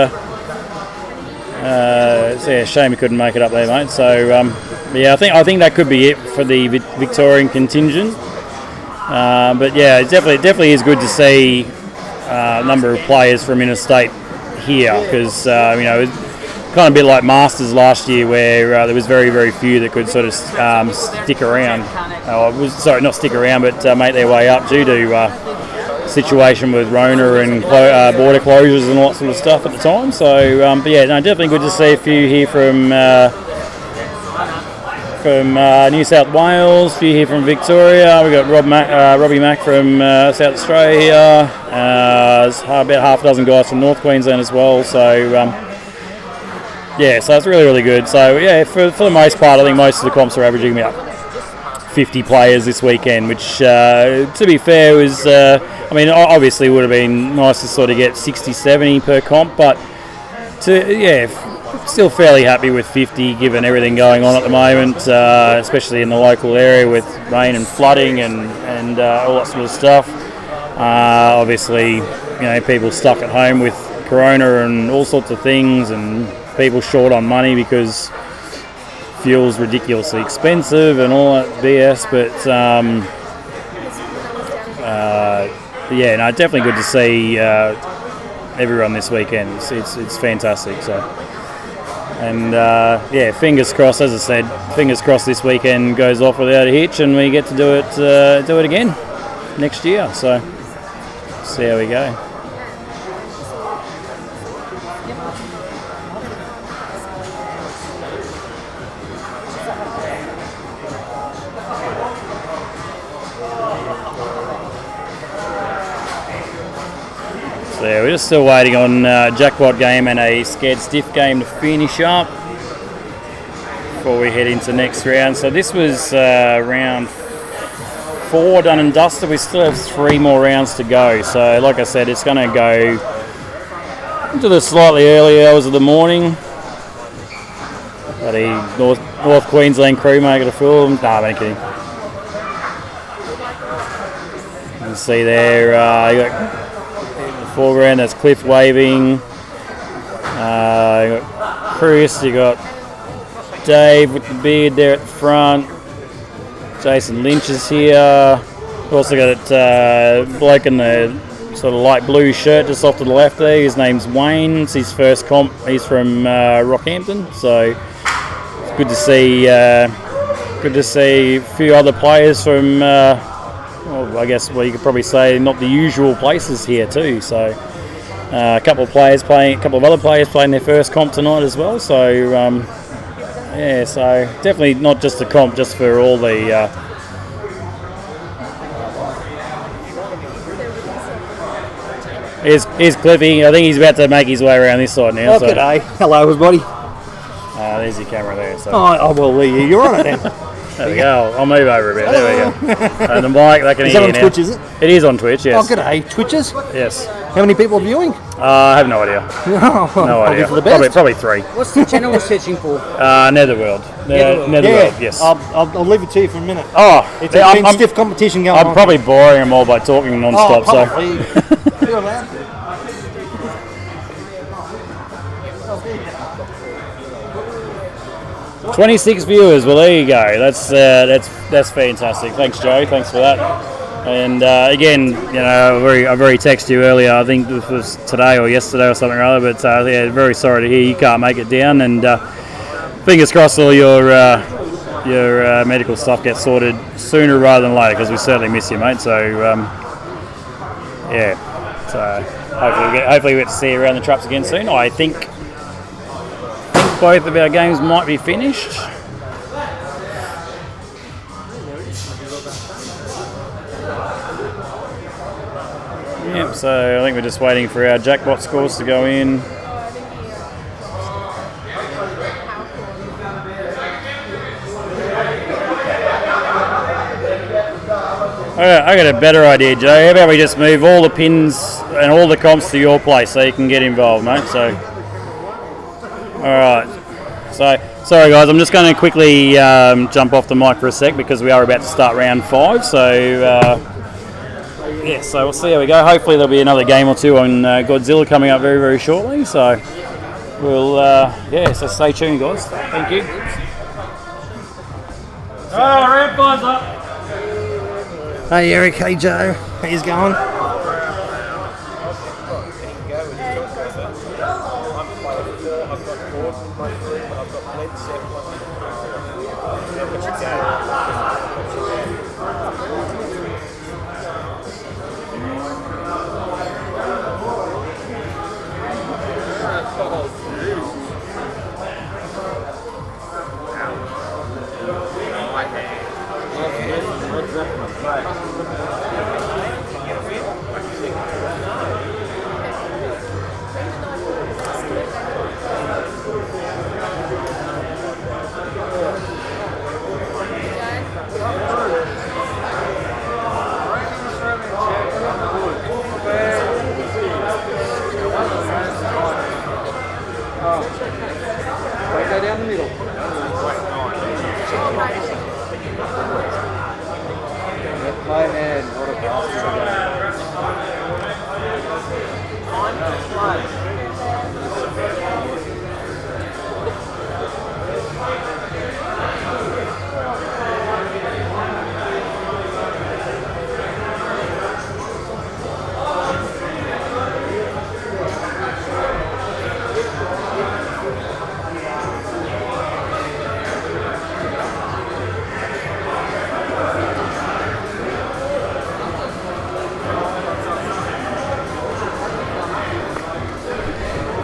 so yeah, shame he couldn't make it up there, mate. So yeah, I think that could be it for the Victorian contingent. But yeah, it definitely is good to see a number of players from interstate here, because kind of a bit like Masters last year, where there was very, very few that could sort of stick around. Not stick around, but make their way up due to situation with Rona and border closures and all that sort of stuff at the time. So, but yeah, no, definitely good to see a few here from New South Wales, a few here from Victoria. We've got Robbie Mack from South Australia. There's about half a dozen guys from North Queensland as well. So. Yeah, so it's really, really good. So yeah, for the most part, I think most of the comps are averaging about 50 players this weekend, which, to be fair, was obviously would have been nice to sort of get 60, 70 per comp, but still fairly happy with 50 given everything going on at the moment, especially in the local area with rain and flooding and all that sort of stuff. Obviously, people stuck at home with Corona and all sorts of things, and people short on money because fuel's ridiculously expensive and all that BS. But definitely good to see everyone this weekend. It's fantastic. So, and fingers crossed. As I said, fingers crossed this weekend goes off without a hitch, and we get to do it again next year. So, see how we go. So we're just still waiting on jackpot game and a scared stiff game to finish up before we head into next round. So this was round 4 done and dusted. We still have 3 more rounds to go. So like I said, it's going to go into the slightly early hours of the morning. The North Queensland crew making a fool. No, I'm only kidding. You can see there, you got foreground, that's Cliff waving. You got Chris, you got Dave with the beard there at the front. Jason Lynch is here. We've also got a bloke in the sort of light blue shirt just off to the left there. His name's Wayne. It's his first comp. He's from Rockhampton, so it's good to see. Good to see a few other players from. I guess you could probably say not the usual places here too. So a couple of other players playing their first comp tonight as well. So so definitely not just a comp, just for all the. Here's Cliffy. I think he's about to make his way around this side now. Oh, g'day. Hello, everybody. There's your camera there. So. You're on it then. There we go. I'll move over a bit. There we go. And the mic, they can Is hear that on now. Twitch, is it? It is on Twitch, yes. Oh, g'day. Twitchers? Yes. How many people are viewing? I have no idea. No idea. For the best. Probably 3. What's the channel we're searching for? Netherworld. Netherworld, yes. I'll leave it to you for a minute. Oh, It's a stiff competition going on. I'm probably boring them all by talking non-stop. Probably. You're allowed to. 26 viewers. Well, there you go. That's fantastic. Thanks, Joe. Thanks for that. And again, I've already texted you earlier. I think this was today or yesterday or something or other. But very sorry to hear you can't make it down. And fingers crossed all your medical stuff gets sorted sooner rather than later, because we certainly miss you, mate. So So hopefully we get to see you around the traps again soon. I think both of our games might be finished. Yep, so I think we're just waiting for our jackpot scores to go in. I got a better idea, Joe. How about we just move all the pins and all the comps to your place so you can get involved, mate. So, all right. So, sorry guys, I'm just going to quickly jump off the mic for a sec because we are about to start round 5. So, so we'll see how we go. Hopefully there'll be another game or two on Godzilla coming up very, very shortly. So, we'll, so stay tuned, guys. Thank you. Round 5's up. Hey Eric, hey Joe, how's it going? Go down the middle. Oh man, what a bastard.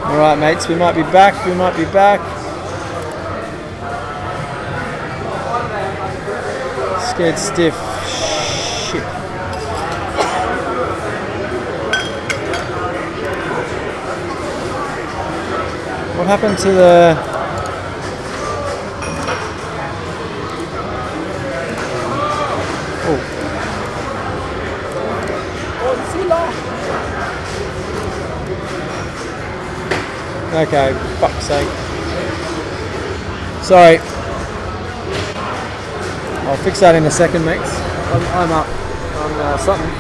Alright mates, we might be back. Scared stiff. Shit. What happened to the... Oh. Okay, fuck's sake. Sorry. I'll fix that in a second, mates. I'm up on something.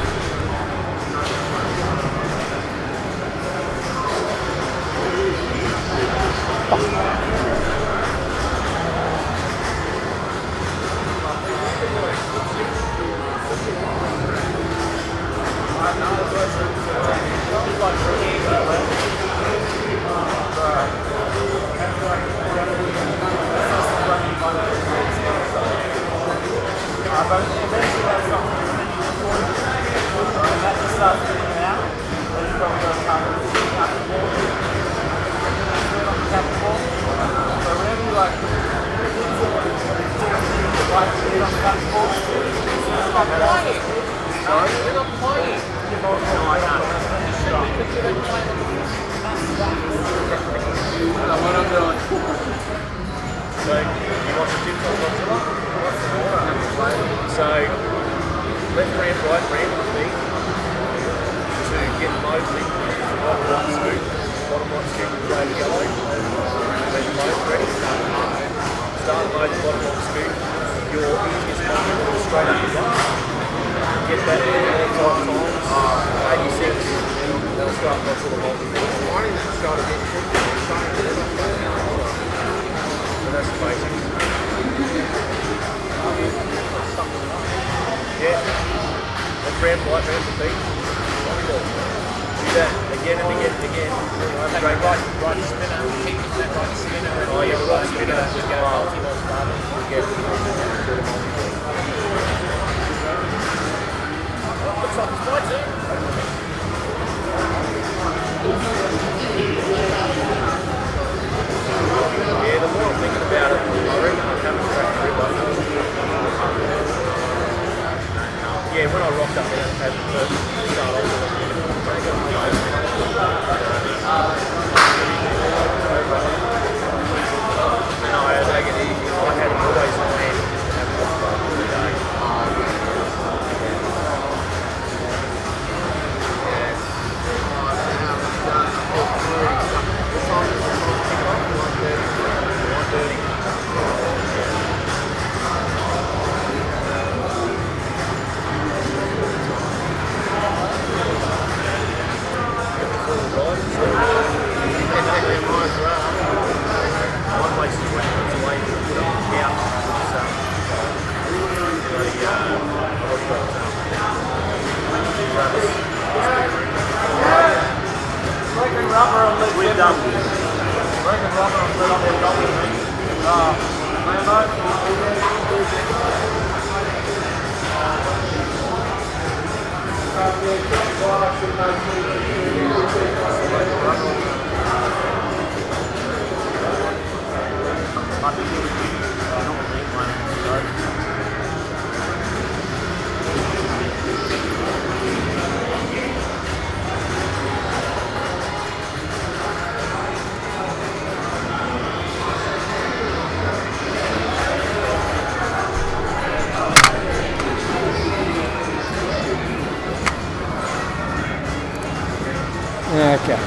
So, left ramp, right ramp would be to get mostly bottom right scoop. Bottom right scoop would go yellow. Then mode ready. Start mode, bottom right scoop. Your easiest movement will straight up the bus. Get that in 5 times. 80 cents. They'll start that sort of multi-thing. So that's the basics. Yeah, that's ramp right, ramp the feet. Do that again and again and again. Right spinner, keep that right spinner. Oh yeah, the right spinner. Just go multi-ball starter. Get looks like it's my turn. Yeah, the more I'm thinking about it, I reckon I'm coming straight through. Yeah, when I rocked up there at the first start off, no, I take it easy. I had always planned to have a lot of day. One place is 20 minutes away, put up the couch, we're done. Okay.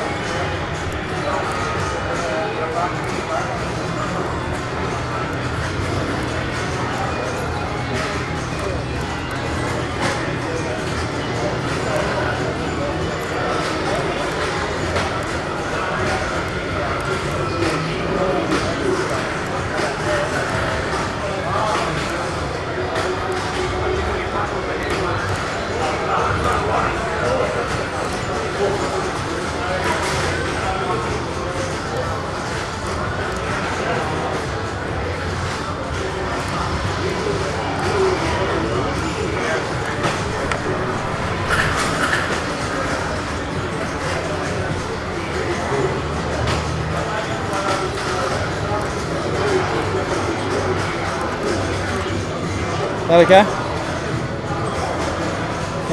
That okay?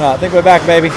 Alright, I think we're back, baby.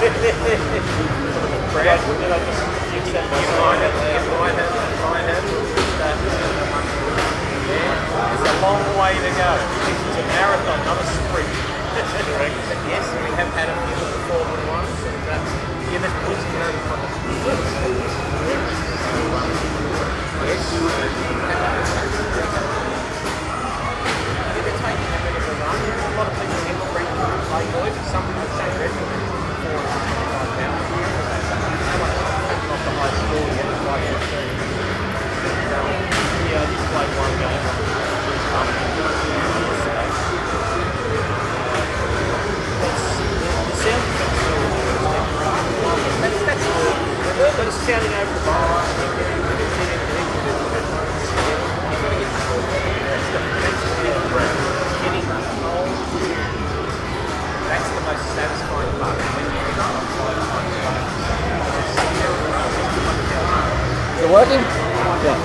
It's a long way to go. It's a marathon, not a sprint. Correct. But yes, we have had a few of the Formula Ones, and yeah, that puts you over from the yes. They're taking a bit of a run. A lot of people in the free play boys, but some people say record for 5 now. No one's taken off the high score yet, 5-15. Yeah, I just played one game. But it's sounding over the bar. That's the most satisfying part. Is it working? Yeah.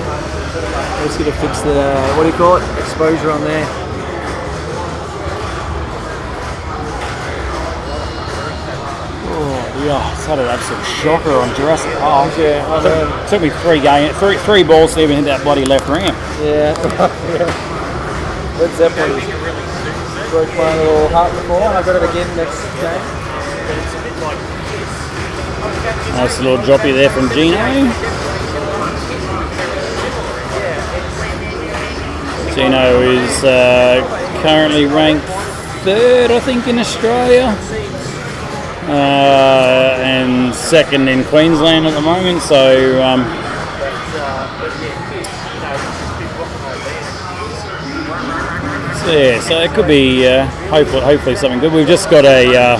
Just gonna fix the what do you call it? Exposure on there. Yeah, it's had an absolute shocker on Jurassic Park. Yeah, it took me three balls to even hit that bloody left ramp. Yeah. Led Zeppelin broke my little heart before, and I got it again next game. Nice little droppy there from Gino. Gino is currently ranked 3rd, I think, in Australia. And 2nd in Queensland at the moment, so so it could be hopefully something good. We've just got a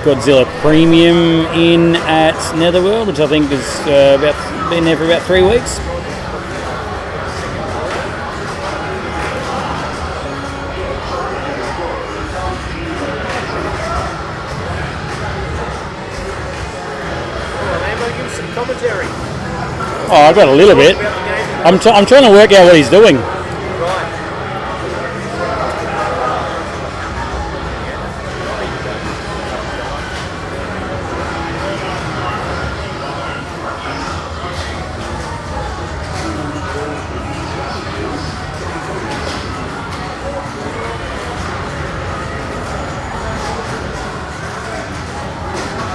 Godzilla Premium in at Netherworld, which I think has been there for about 3 weeks. Oh, I've got a little bit. I'm trying to work out what he's doing.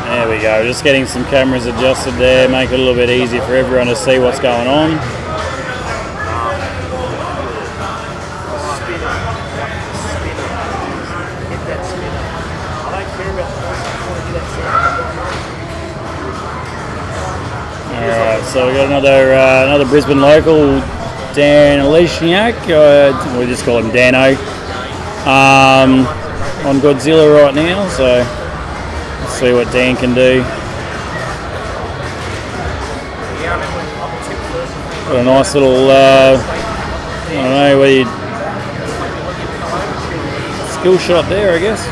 There we go, just getting some cameras adjusted there, make it a little bit easier for everyone to see what's going on. Alright, so we got another Brisbane local, Dan Alishniak, we just call him Dano, on Godzilla right now, so see what Dan can do. Got a nice little, I don't know, where you skill shot there, I guess.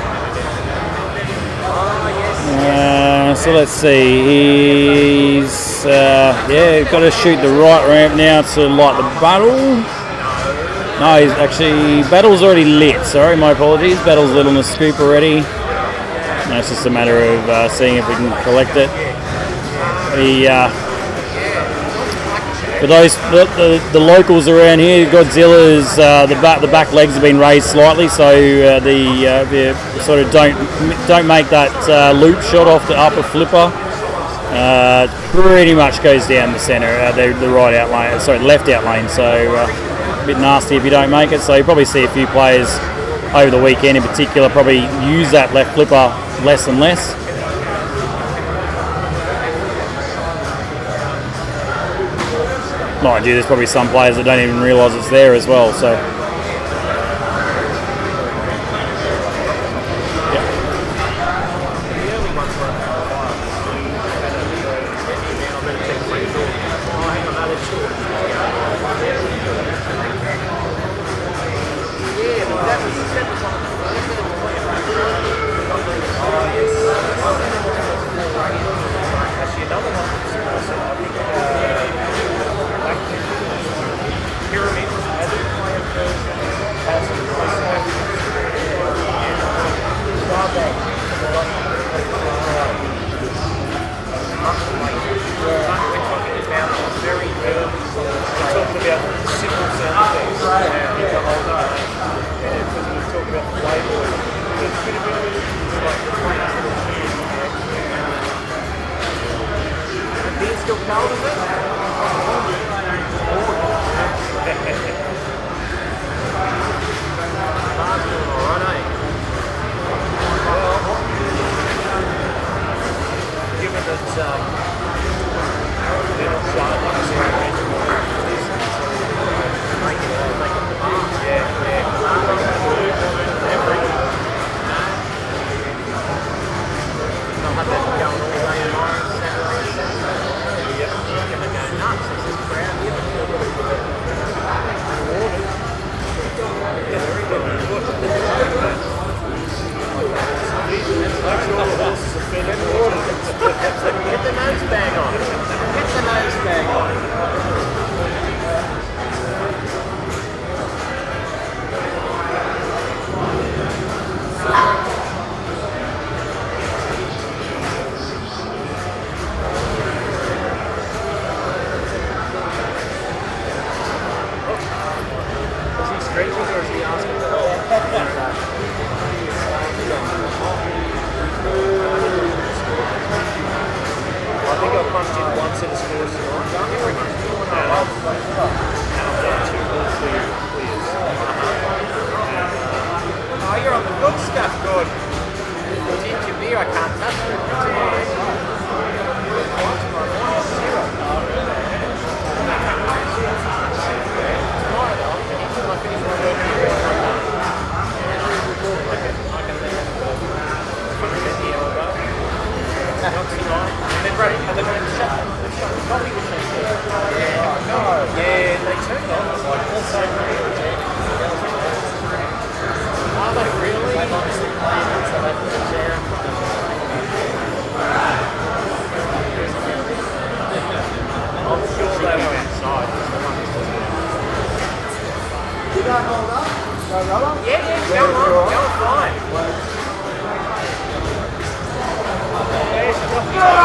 So let's see. He's got to shoot the right ramp now to light the battle. No, he's actually battle's already lit. Sorry, my apologies. Battle's lit on the scoop already. No, it's just a matter of seeing if we can collect it. For those the locals around here, Godzilla's the back legs have been raised slightly, so sort of don't make that loop shot off the upper flipper. Pretty much goes down the centre, the right out lane, sorry, left out lane. So a bit nasty if you don't make it. So you probably see a few players over the weekend in particular probably use that left flipper less and less. Mind you, there's probably some players that don't even realise it's there as well. So. they're not starting like I said, make it demand. I'll have that going all day tomorrow, Saturday, Sunday. Yep. It's going to go nuts. This is crowd here. Yeah, very good. Get the nose bag on. Get the nose bag on. Is he stretching or is he asking for help? I think I punched in one set of scores tonight. And I've done 2 all clears. Oh, you're on the good stuff, good. Ginger beer, I can't touch it. Yeah, they turned it off. It's like full time. Are they really? They've obviously played it, so they put it down. I'm sure they were outside. You don't hold up? Go rubber? Yeah, go on. Go on, fine. There's Tommy.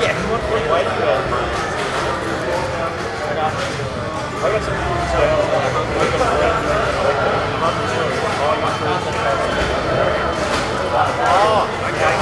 Yeah, what way to go? I got some oh, okay.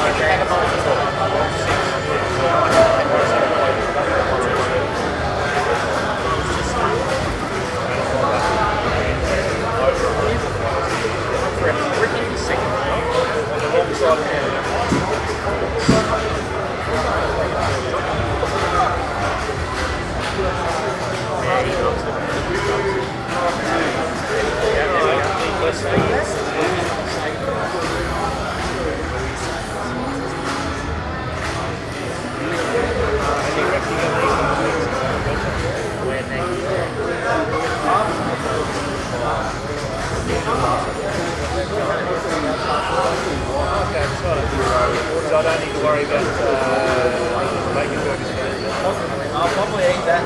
So I don't need to worry about making burgers. I'll probably eat that.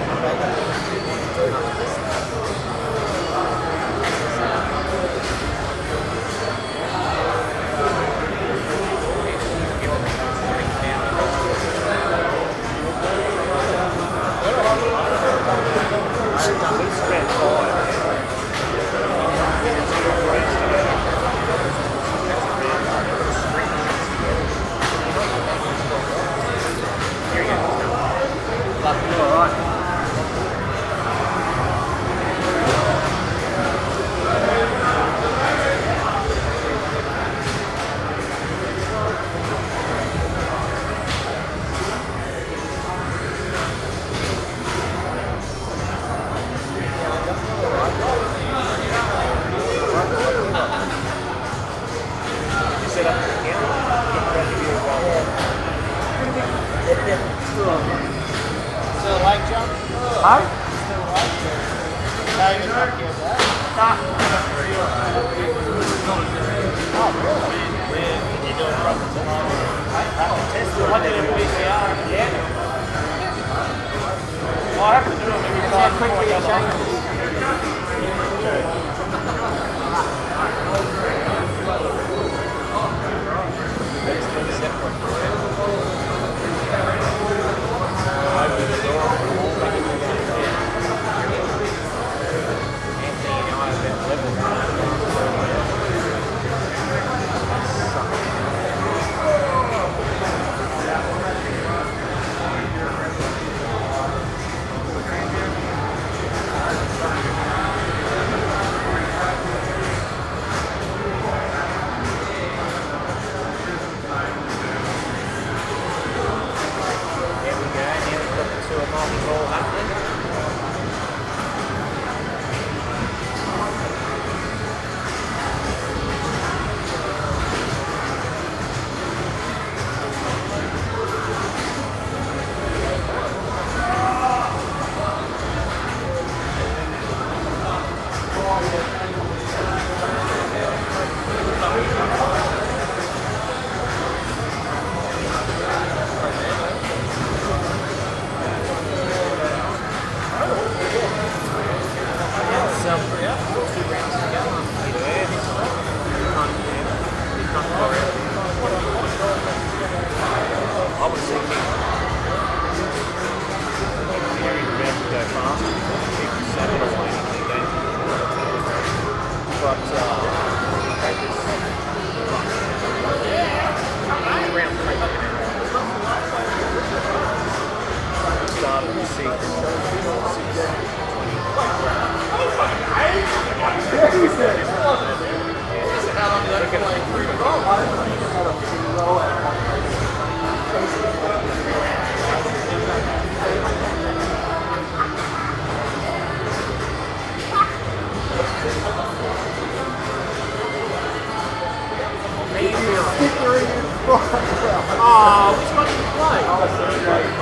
Oh, which one did you play? I was third grade.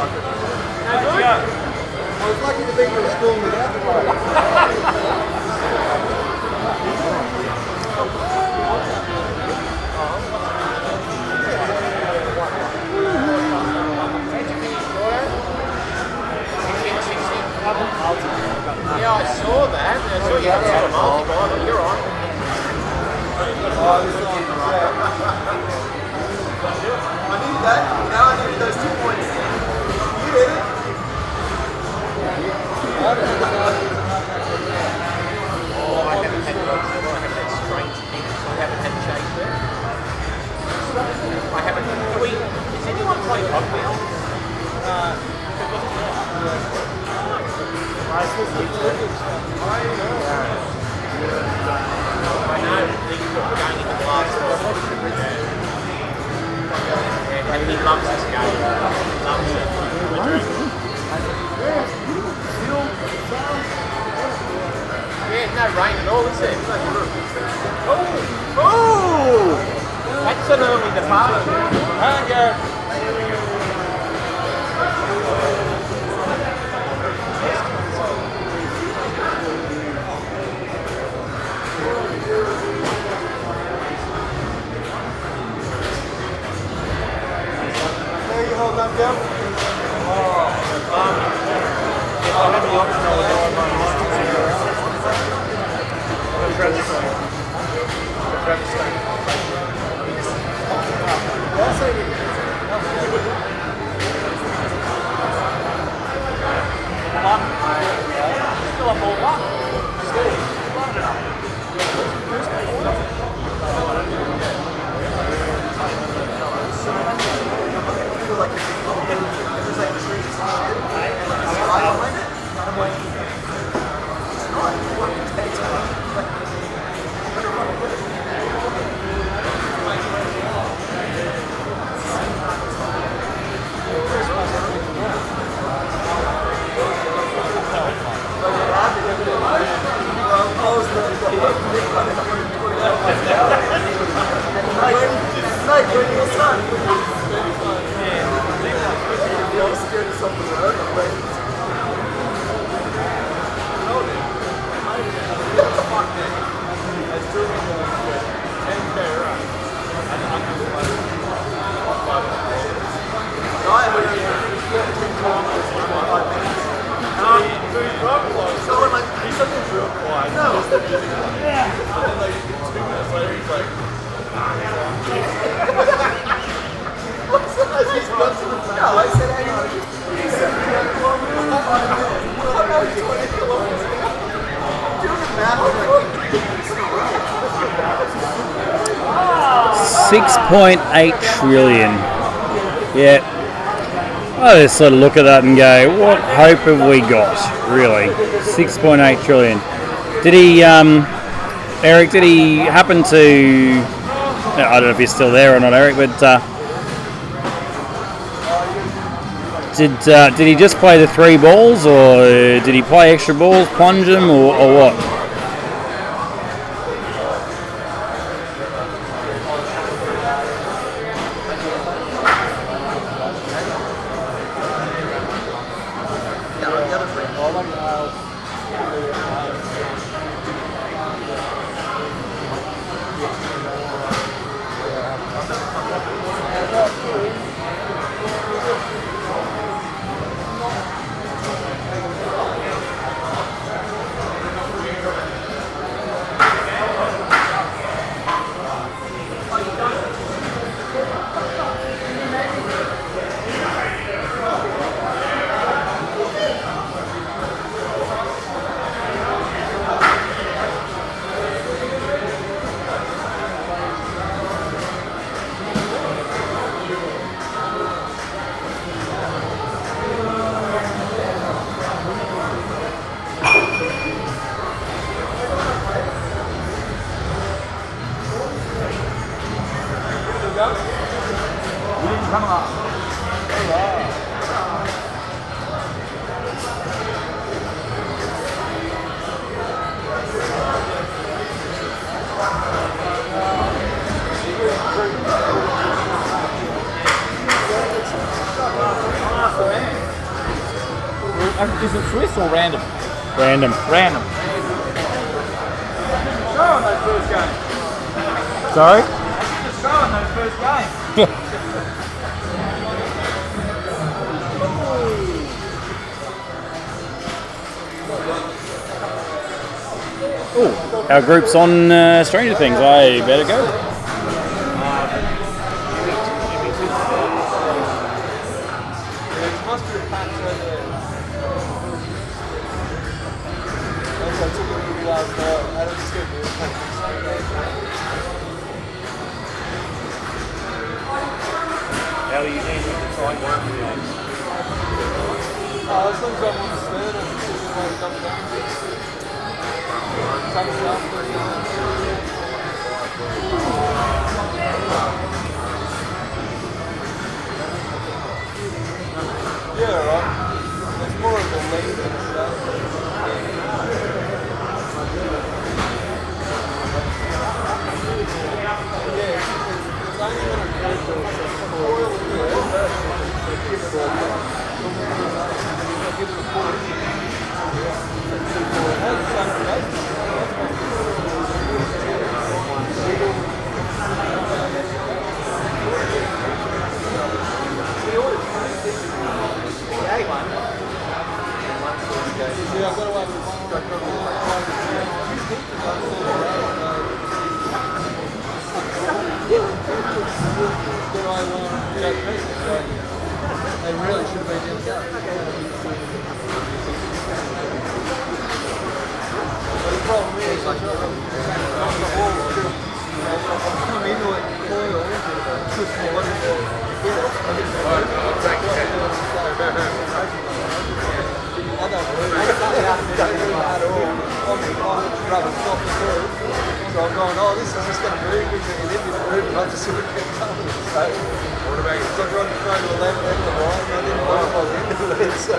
No good? I was lucky to be to a school without the ball. Yeah, I saw that. I saw you had a multi-buy, but you're on. I needed that. Now I needed those 2 points. You did it. Oh, I haven't had strange things. I haven't had shake there. I haven't. Does anyone play rugby? I know these people are going into the last one. And he loves this game. He loves it. Yeah, no rain at all, is there? Oh! That's an early departure. There you hold up, Jeff. If I had the option, I would go on my mind. I'd rather stay. I'd rather stay. Still up all up. $6.8 trillion. Yeah. I just sort of look at that and go, what hope have we got, really? 6.8 trillion. Did he, Eric, did he happen to, I don't know if he's still there or not, Eric, but did he just play the 3 balls, or did he play extra balls, plunge them, or what? Is it Swiss or random? Random. Random. Show on those first games. Sorry? Just show on those first games. Our group's on Stranger Things. I better go. How are you doing with the tight one? As long as I'm on the stand, I'm just going to double down. Yeah, right. There's more of a length and stuff. Yeah, it's only when I'm going to oil and give it all back. Give it a push. It has the same taste. Yeah, I've got to have they really should have been in the go. But the problem is, I'm into it, coil, twist my body to get it. I don't at all. I'm rubbing soft through. So I'm going, oh, this is just going to move me to the limit move, and I just sort of kept going. So, what about you? So I tried to throw to the left and the right, and I didn't know if I was into it, so.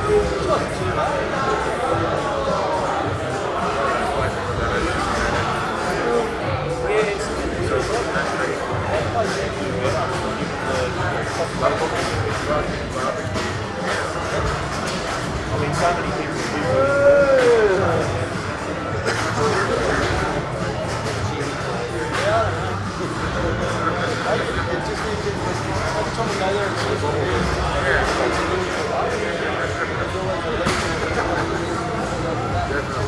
It wasn't too bad. I mean, so many people do. Every time we go there, it's just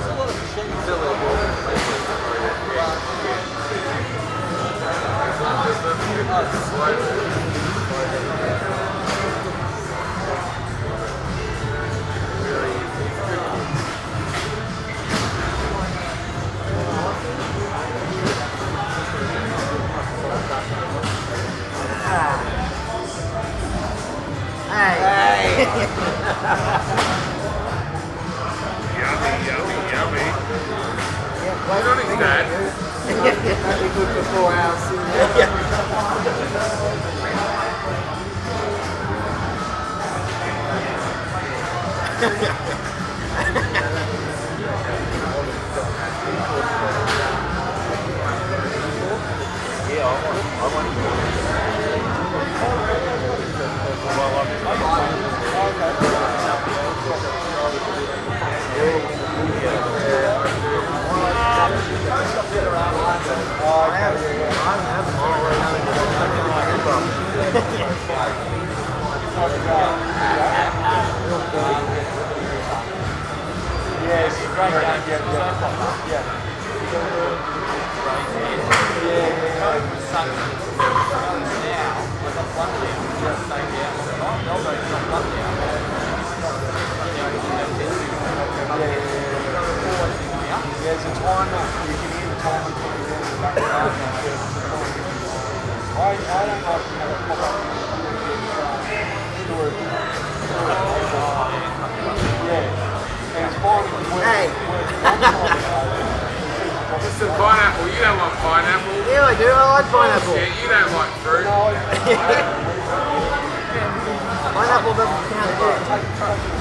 a lot of machines Yummy. Why don't eat that? That'd be good for 4 There's a timer. You can hear the timer coming down the back of the car. I don't like to have it pop up. Yeah. And it's fine if you Just some pineapple. You don't want pineapple. Yeah, I do. I like pineapple. Yeah, you don't like fruit. Pineapple doesn't count.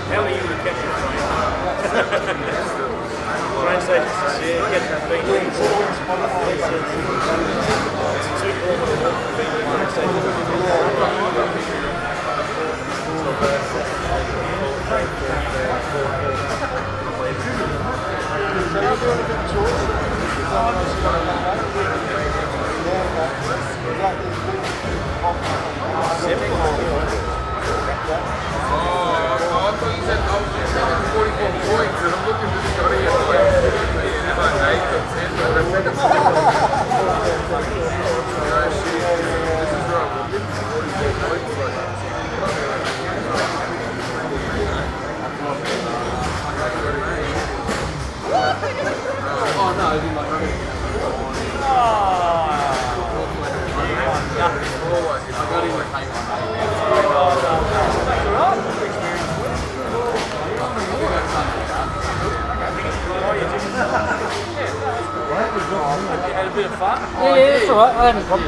How are you with catching train stations? Yeah, get that thing. It's too Yeah, it's alright, I haven't got it.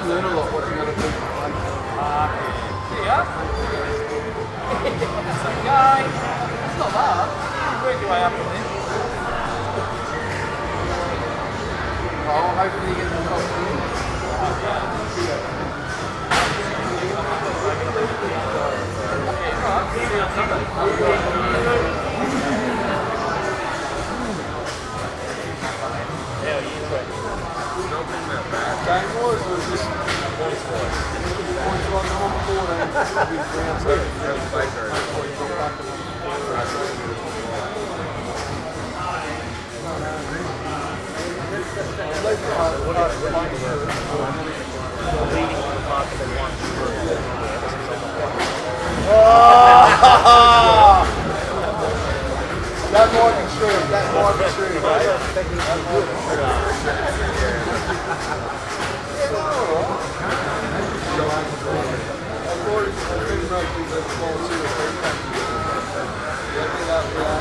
Learn a lot watching other people. That's okay. It's not hard. You work your way up from there. That might be true. That might be true, mate. Yeah, no, all right. I've already been rugby for 2 or 3 practices. Yeah, get up there,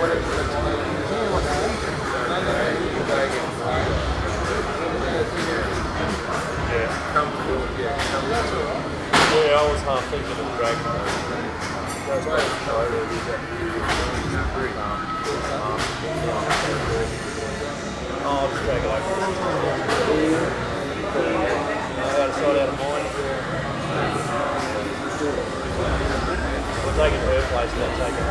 whatever the time is. That's all right. Yeah, I was half thinking of dragging those I'll just drag it over. Out of sight, out of mind. We're taking her place, not taking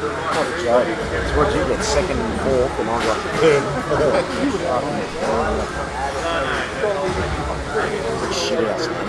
Not a joke. It's what you get second and fourth, and I got third. Shit house, man.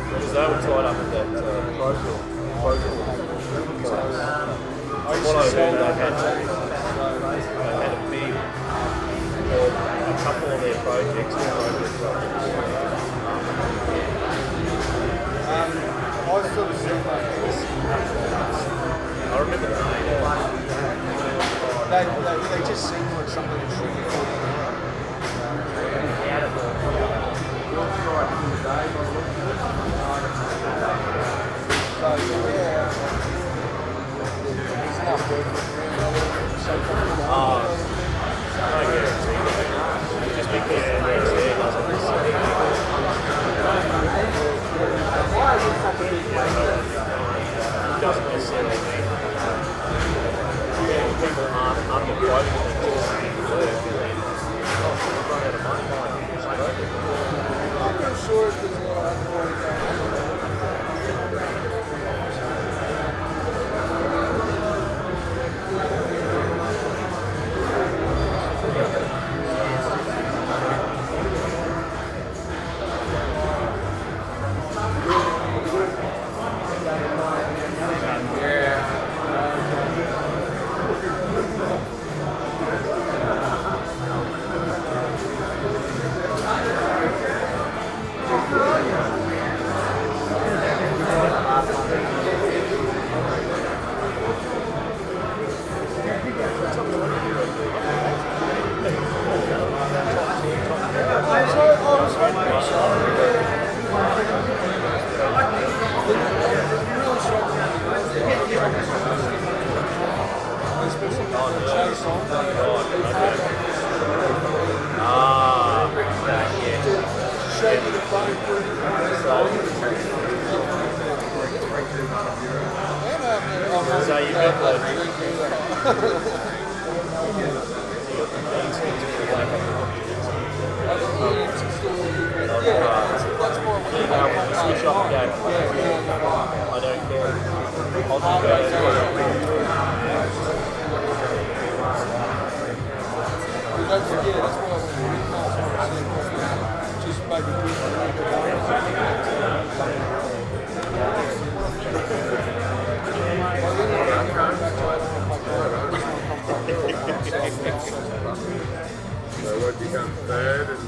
Because they were tied up with that protocol. What I heard, they had a big, a couple of their projects. I sort of said like this. I remember the name. They just seem like something that's really cool. So yeah, it's not good. I guarantee just because they're there doesn't necessarily mean people aren't underquoting things. Switch off the game. I don't care. I'll just So what becomes third and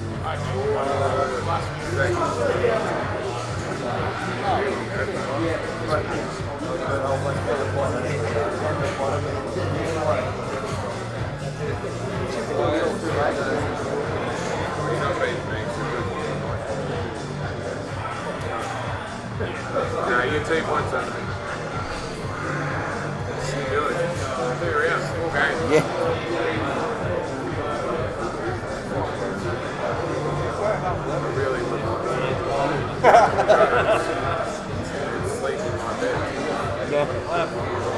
no, you're 2 points under me. Really? 2 rounds, full game. Yeah. Really would not. Sleep in my bed. Yeah.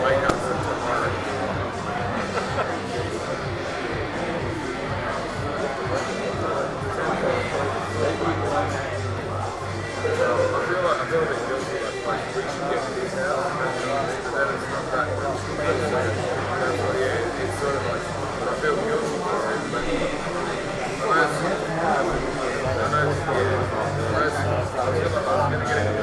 Wake up for tomorrow. I feel a bit guilty, like we should get to this house, but then it's not that much. It's sort of like, I feel guilty for it, but whereas, I feel like I'm going to get into the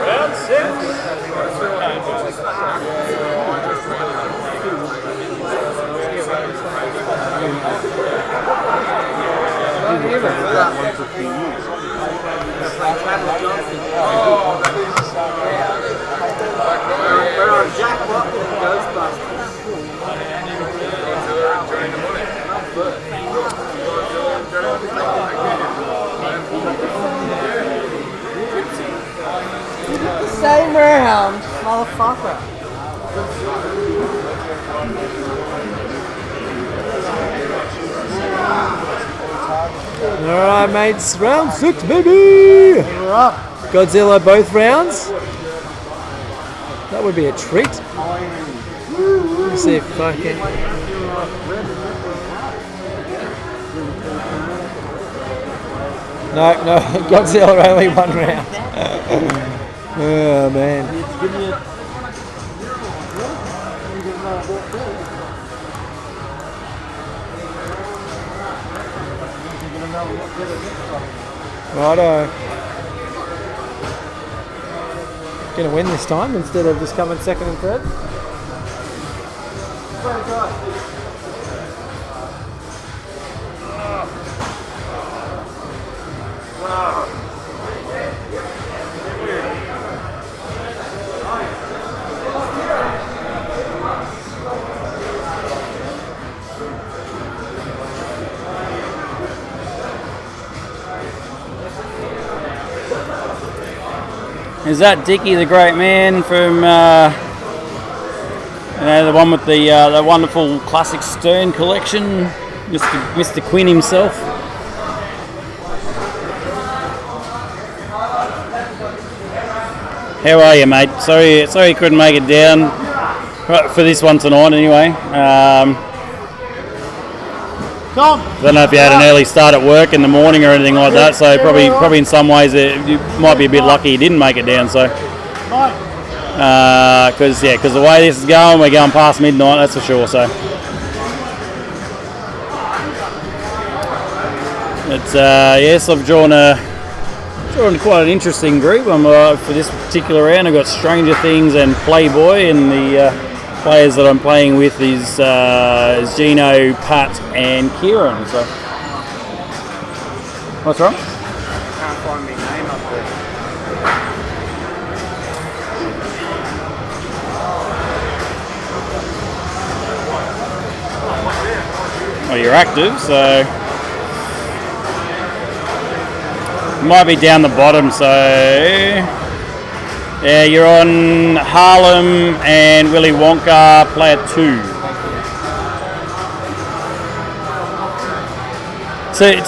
round 6. We're on Jackpot with Ghostbusters. The same round, motherfucker. Alright, mates, round 6, baby! Godzilla both rounds. That would be a treat. Let's see if I can. No, Godzilla only one round. Oh man. Righto. Gonna win this time instead of just coming second and third. Is that Dickie the Great Man from the one with the wonderful classic Stern collection, Mr. Quinn himself? How are you, mate? Sorry you couldn't make it down for this one tonight. Anyway, don't know if you had an early start at work in the morning or anything like that. So probably in some ways you might be a bit lucky you didn't make it down. So because the way this is going, we're going past midnight. That's for sure. So it's yes, I've drawn quite an interesting group. For this particular round, I've got Stranger Things and Playboy, and the players that I'm playing with is Gino, Pat, and Kieran. So, what's wrong? Can't find my name up there. Well, you're active, so you might be down the bottom. So. Yeah, you're on Harlem and Willy Wonka, player 2.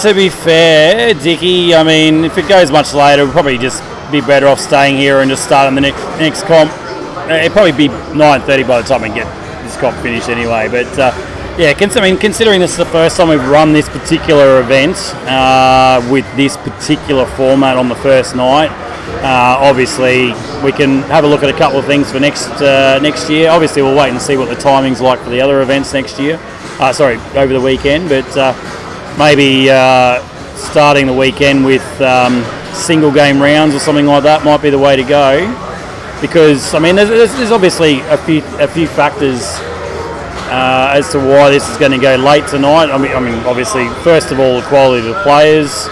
To be fair, Dickie, I mean, if it goes much later, we'll probably just be better off staying here and just starting the next comp. It'll probably be 9:30 by the time we get this comp finished anyway. But considering this is the first time we've run this particular event with this particular format on the first night, obviously we can have a look at a couple of things for next year. Obviously we'll wait and see what the timing's like for the other events next year. Over the weekend, but maybe starting the weekend with single game rounds or something like that might be the way to go. Because I mean, there's obviously a few factors as to why this is going to go late tonight. I mean, obviously, first of all, the quality of the players.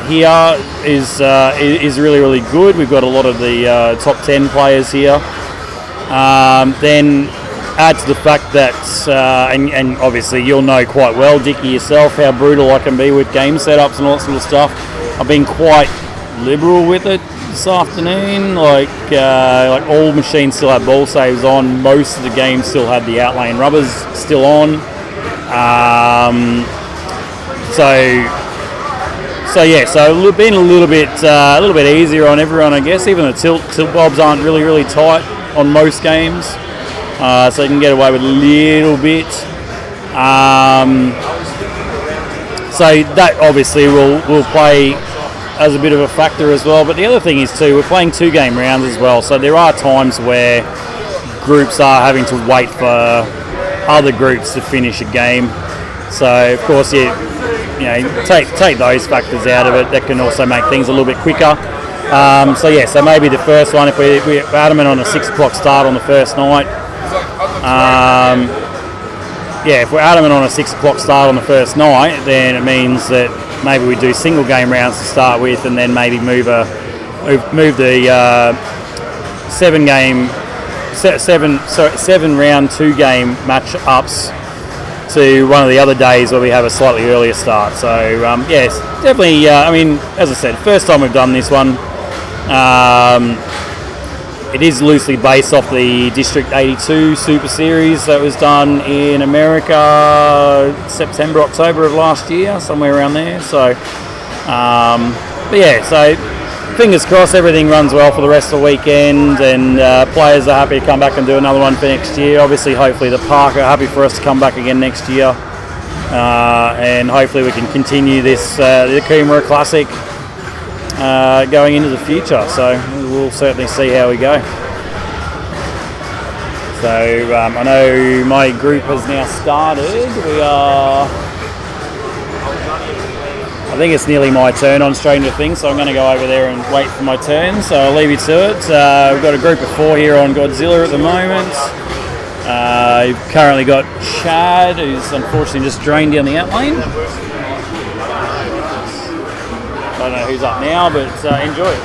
Here is really, really good. We've got a lot of the top 10 players here. Then add to the fact that, and obviously you'll know quite well, Dickie, yourself, how brutal I can be with game setups and all that sort of stuff. I've been quite liberal with it this afternoon. Like all machines still had ball saves on. Most of the games still had the outlane rubbers still on. So been a little bit easier on everyone, I guess. Even the tilt bobs aren't really tight on most games, so you can get away with a little bit. So that obviously will play as a bit of a factor as well. But the other thing is too, we're playing 2 game rounds as well. So there are times where groups are having to wait for other groups to finish a game. So of course take those factors out of it. That can also make things a little bit quicker. So maybe the first one, if we're adamant on a 6 o'clock start on the first night. If we're adamant on a 6 o'clock start on the first night, then it means that maybe we do single game rounds to start with, and then maybe move the 7 round 2 game match ups to one of the other days where we have a slightly earlier start. So yes, definitely. I mean, as I said, first time we've done this one. It is loosely based off the District 82 Super Series that was done in America September, October of last year, somewhere around there. So, so fingers crossed everything runs well for the rest of the weekend, and players are happy to come back and do another one for next year. Obviously, hopefully the park are happy for us to come back again next year, and hopefully we can continue this the Coomera Classic going into the future. So we'll certainly see how we go. So I know my group has now started. We are, I think it's nearly my turn on Stranger Things, so I'm going to go over there and wait for my turn. So I'll leave you to it. We've got a group of 4 here on Godzilla at the moment. You've currently got Chad, who's unfortunately just drained down the outlane. I don't know who's up now, but enjoy it.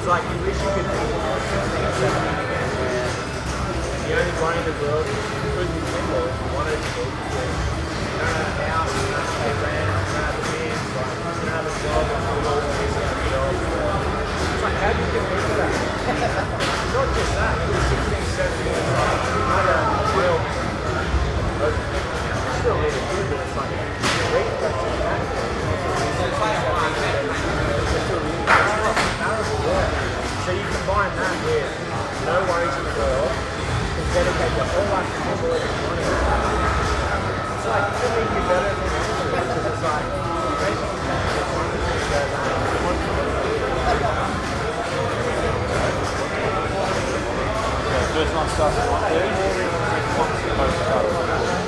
It's like you wish you could be the only one in the world who couldn't be football if you wanted to be. You don't have a house, you don't pay rent, you don't have a kids, like, you don't have a job, and you're all busy at a job. It's like, how do you get rid of that? Not just that, it was 16, 17 years old. I don't know, it's still really good, but it's like, you're reading that to that. So you combine that with no worries in the world, you can dedicate your whole life to football if you want to. It's like, it could make you better than anything, because it's like, you basically have to fun and go First one starts at 1:30. Second one's supposed to start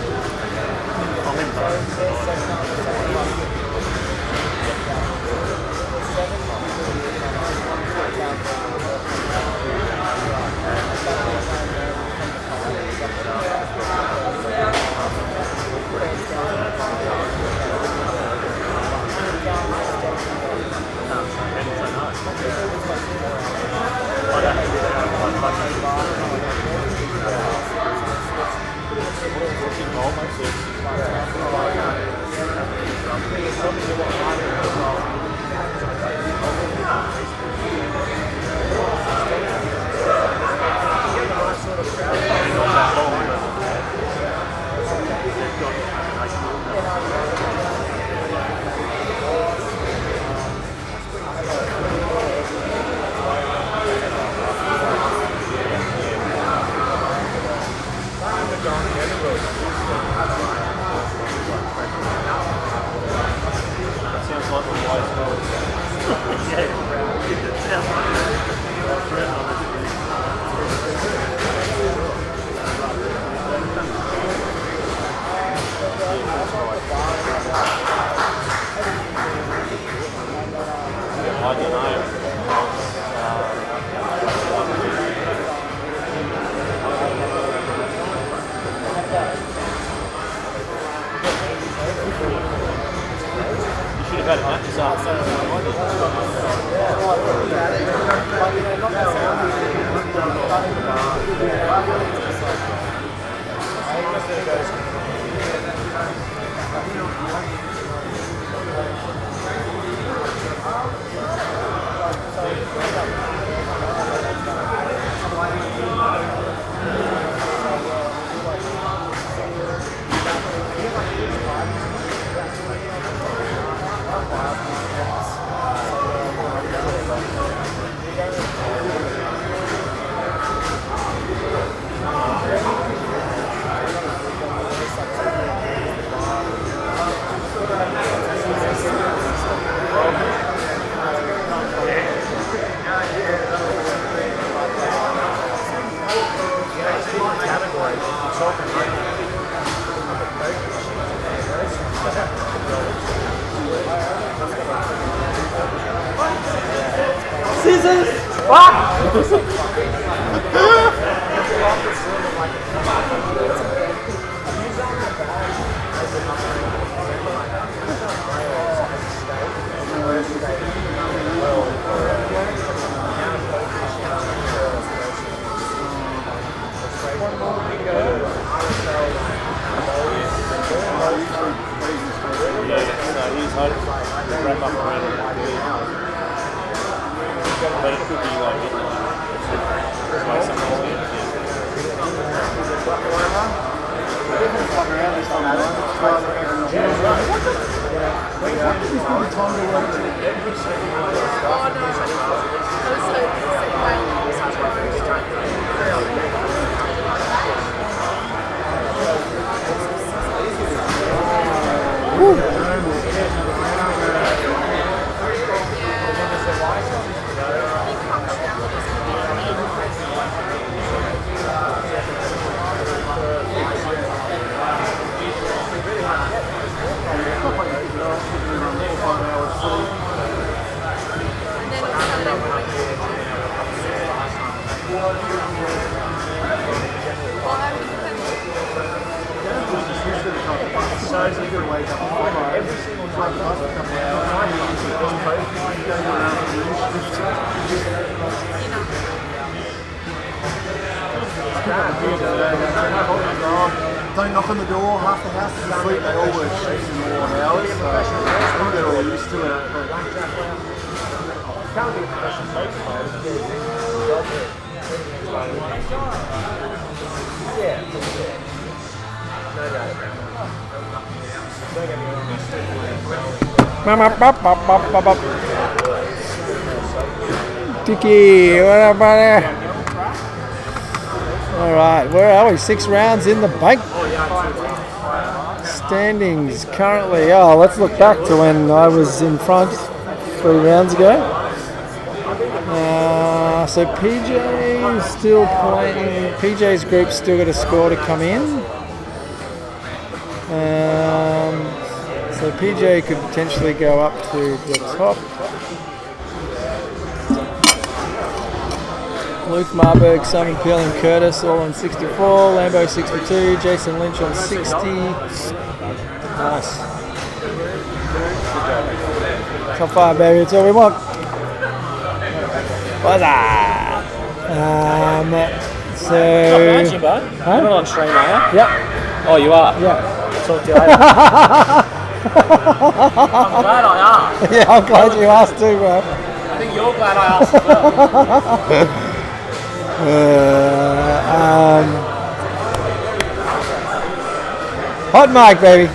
Don't knock on the door, half the house is asleep, they all work shifts in the long hours, so I think they're all used to it. Can't be a professional poker player. Yeah. No doubt about it. Don't get me wrong. Dicky, what up, buddy? All right, where are we? 6 rounds in the bank. Standings currently. Oh, let's look back to when I was in front 3 rounds ago. So PJ still playing. PJ's group's still got a score to come in. So PJ could potentially go up to the top. Luke Marburg, Simon Peel and Curtis all on 64, Lambo 62, Jason Lynch on 60. Nice. Top 5, baby, it's all we want. What's that? So... Jimbo. Huh? You're not on stream, are you? Yep. Oh, you are? Yeah. Talk to you later. I'm glad I asked. Yeah, I'm glad you asked too, bro. I think you're glad I asked as well. Hot mic, baby.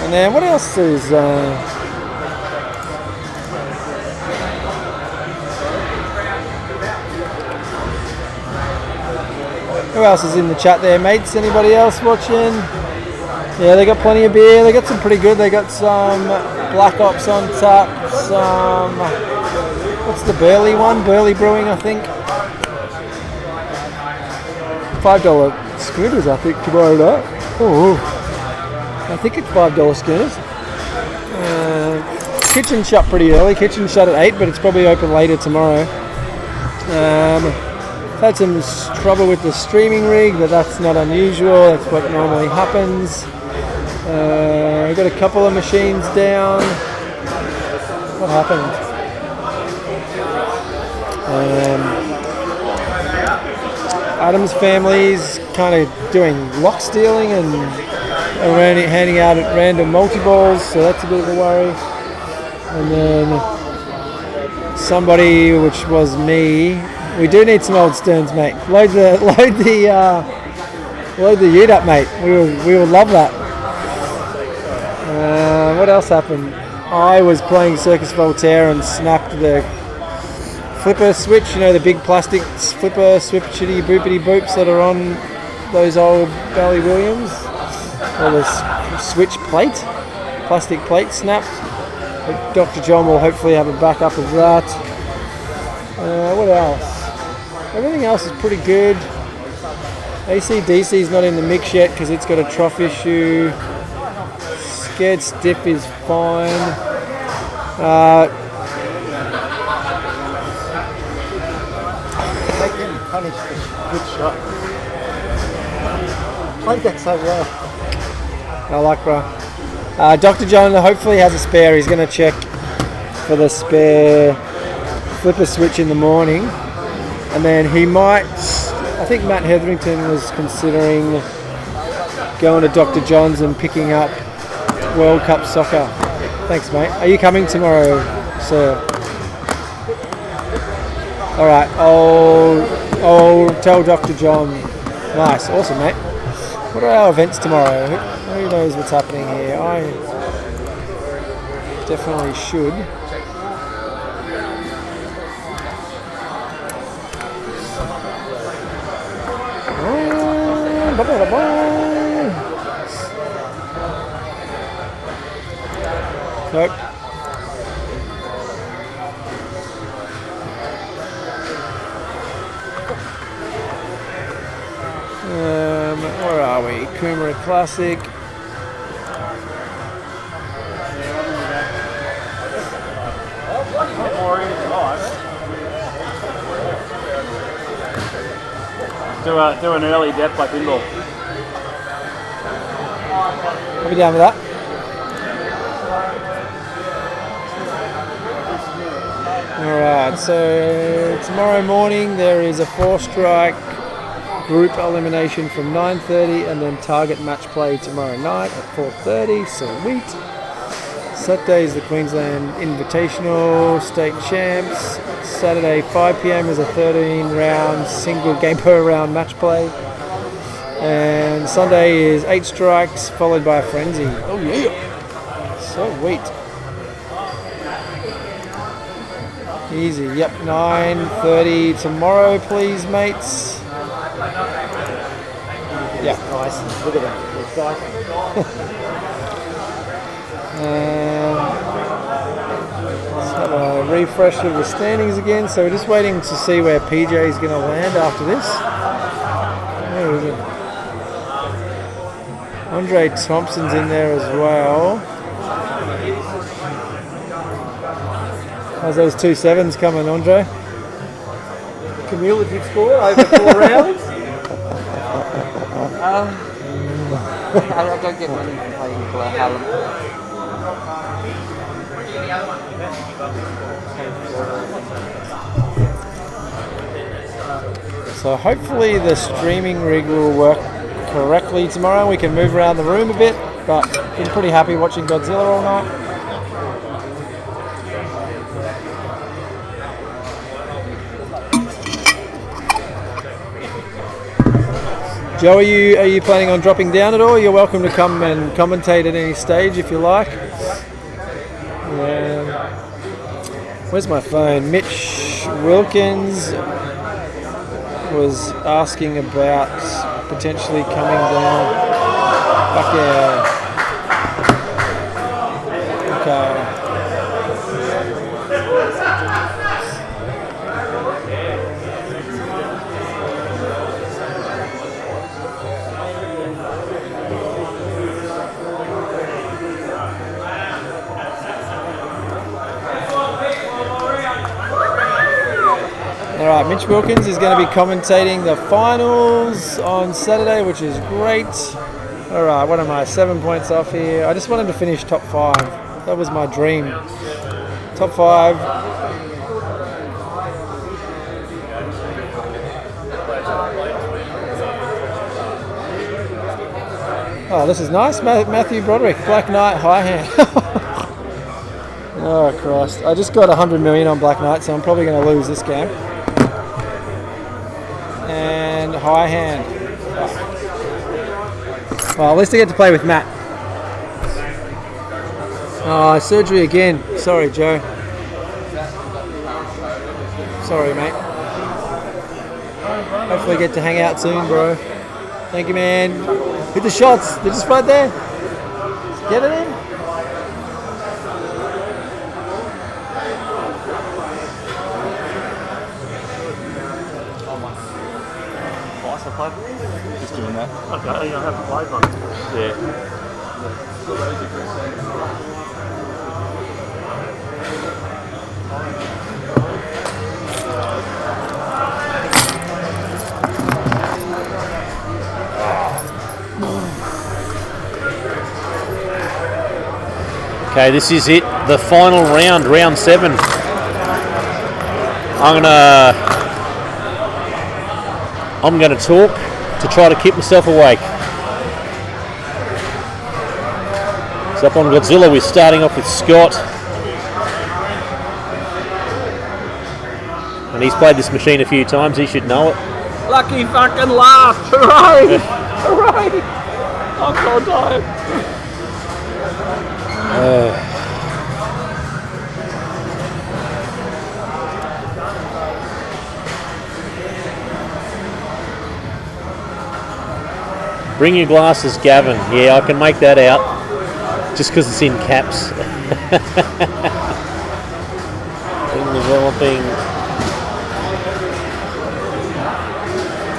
And then what else is? Who else is in the chat there, mates? Anybody else watching? Yeah, they got plenty of beer. They got some pretty good. They got some Black Ops on tap. Some, what's the Burley one? Burley Brewing, I think. $5 schooners, I think, tomorrow night. Oh, I think it's $5 schooners. Kitchen shut pretty early. Kitchen shut at 8, but it's probably open later tomorrow. Had some trouble with the streaming rig, but that's not unusual. That's what normally happens. I got a couple of machines down. What happened? Adam's family's kind of doing lock stealing and handing out at random multi-balls, so that's a bit of a worry. And then somebody, which was me, we do need some old Sterns, mate. Load the ute up, mate. We would love that. What else happened? I was playing Circus Voltaire and snapped the flipper switch, you know, the big plastic flipper switchity boopity boops that are on those old Bally Williams. Or the switch plate, plastic plate snapped. But Dr. John will hopefully have a backup of that. What else? Everything else is pretty good. AC/DC's not in the mix yet because it's got a trough issue. Scared Stiff is fine. Make them punish for good shot. Played that so well. I like, bro. Dr. John hopefully has a spare. He's going to check for the spare flipper switch in the morning. And then he might, I think Matt Hetherington was considering going to Dr. John's and picking up World Cup soccer. Thanks, mate. Are you coming tomorrow, sir? All right, I'll tell Dr. John. Nice, awesome, mate. What are our events tomorrow? Who knows what's happening here? I definitely should. Nope. Where are we? Coomera Classic. Do an early depth by pinball. I'll be down with that. Alright, so tomorrow morning there is a 4-strike group elimination from 9:30 and then target match play tomorrow night at 4:30, sweet. Saturday is the Queensland Invitational State Champs. Saturday 5 p.m. is a 13-round single game per round match play. And Sunday is 8 strikes followed by a frenzy. Oh yeah! Sweet. Easy, yep, 9:30 tomorrow, please, mates. Yeah, nice. Look at that. Let's have a refresh of the standings again. So we're just waiting to see where PJ is going to land after this. There we go. Andre Thompson's in there as well. How's those 2 7s coming, Andre? Cumulative score over 4 rounds. I don't get money from playing Harlem. So hopefully the streaming rig will work correctly tomorrow. We can move around the room a bit, but been pretty happy watching Godzilla all night. Joe, are you planning on dropping down at all? You're welcome to come and commentate at any stage if you like. Where's my phone? Mitch Wilkins was asking about potentially coming down. Fuck yeah. Okay. Alright, Mitch Wilkins is going to be commentating the finals on Saturday, which is great. Alright, what am I? 7 points off here. I just wanted to finish top 5. That was my dream. Top 5. Oh, this is nice. Matthew Broderick, Black Knight, high hand. Oh, Christ. I just got 100 million on Black Knight, so I'm probably going to lose this game. And high hand. Well, at least I get to play with Matt. Oh, surgery again. Sorry, Joe. Sorry, mate. Hopefully get to hang out soon, bro. Thank you, man. Hit the shots. They're just right there. Get it in. Just doing that. Okay, I haven't played one. Yeah. Okay, this is it. The final round, round 7. I'm gonna talk to try to keep myself awake. So up on Godzilla, we're starting off with Scott. And he's played this machine a few times, he should know it. Lucky fucking laugh! Hooray! Hooray! I'm so tired. Bring your glasses, Gavin. Yeah, I can make that out. Just because it's in caps. In developing.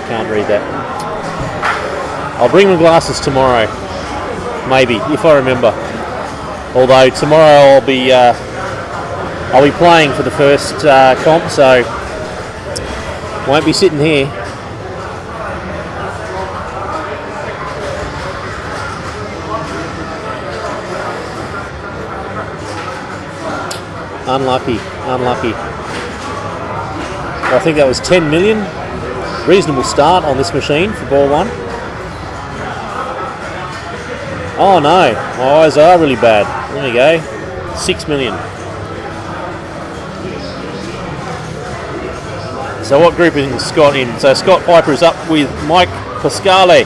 Can't read that. I'll bring my glasses tomorrow. Maybe, if I remember. Although tomorrow I'll be playing for the first comp, so won't be sitting here. Unlucky. I think that was 10 million. Reasonable start on this machine for ball 1. Oh no, my eyes are really bad. There we go. 6 million. So what group is Scott in? So Scott Piper is up with Mike Pascale,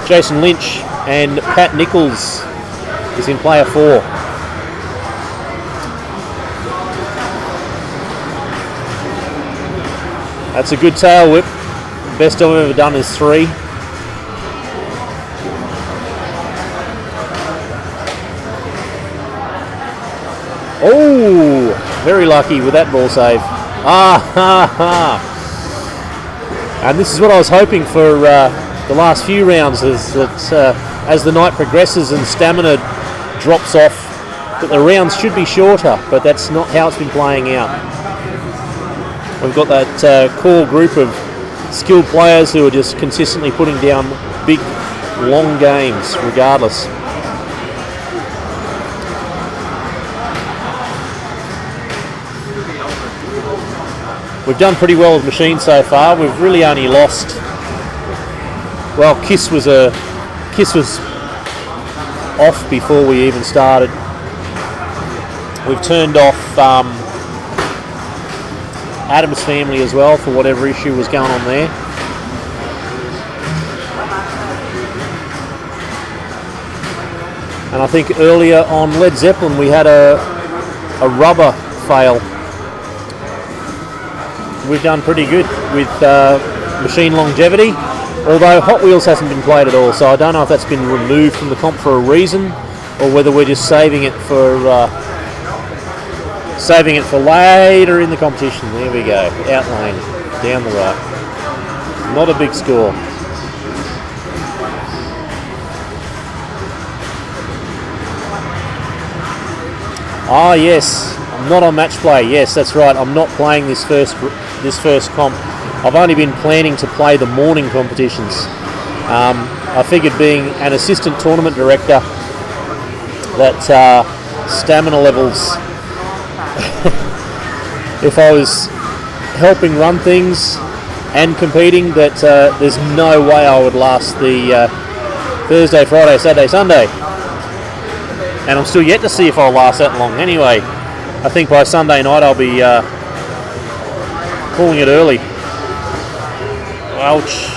Jason Lynch, and Pat Nichols is in player 4. That's a good tail whip. Best I've ever done is 3. Oh, very lucky with that ball save. And this is what I was hoping for the last few rounds, is that as the night progresses and stamina drops off, that the rounds should be shorter, but that's not how it's been playing out. We've got that core group of skilled players who are just consistently putting down big, long games regardless. We've done pretty well with machines so far. We've really only lost. Well, Kiss was off before we even started. We've turned off Adam's family as well for whatever issue was going on there. And I think earlier on Led Zeppelin we had a rubber fail. We've done pretty good with machine longevity, although Hot Wheels hasn't been played at all, so I don't know if that's been removed from the comp for a reason, or whether we're just saving it for later in the competition. There we go, out lane, down the right. Not a big score. Ah yes, I'm not on match play. Yes, that's right. I'm not playing this first comp. I've only been planning to play the morning competitions. I figured, being an assistant tournament director, that stamina levels, if I was helping run things and competing, that there's no way I would last the Thursday, Friday, Saturday, Sunday. And I'm still yet to see if I'll last that long. Anyway, I think by Sunday night I'll be calling it early. Ouch.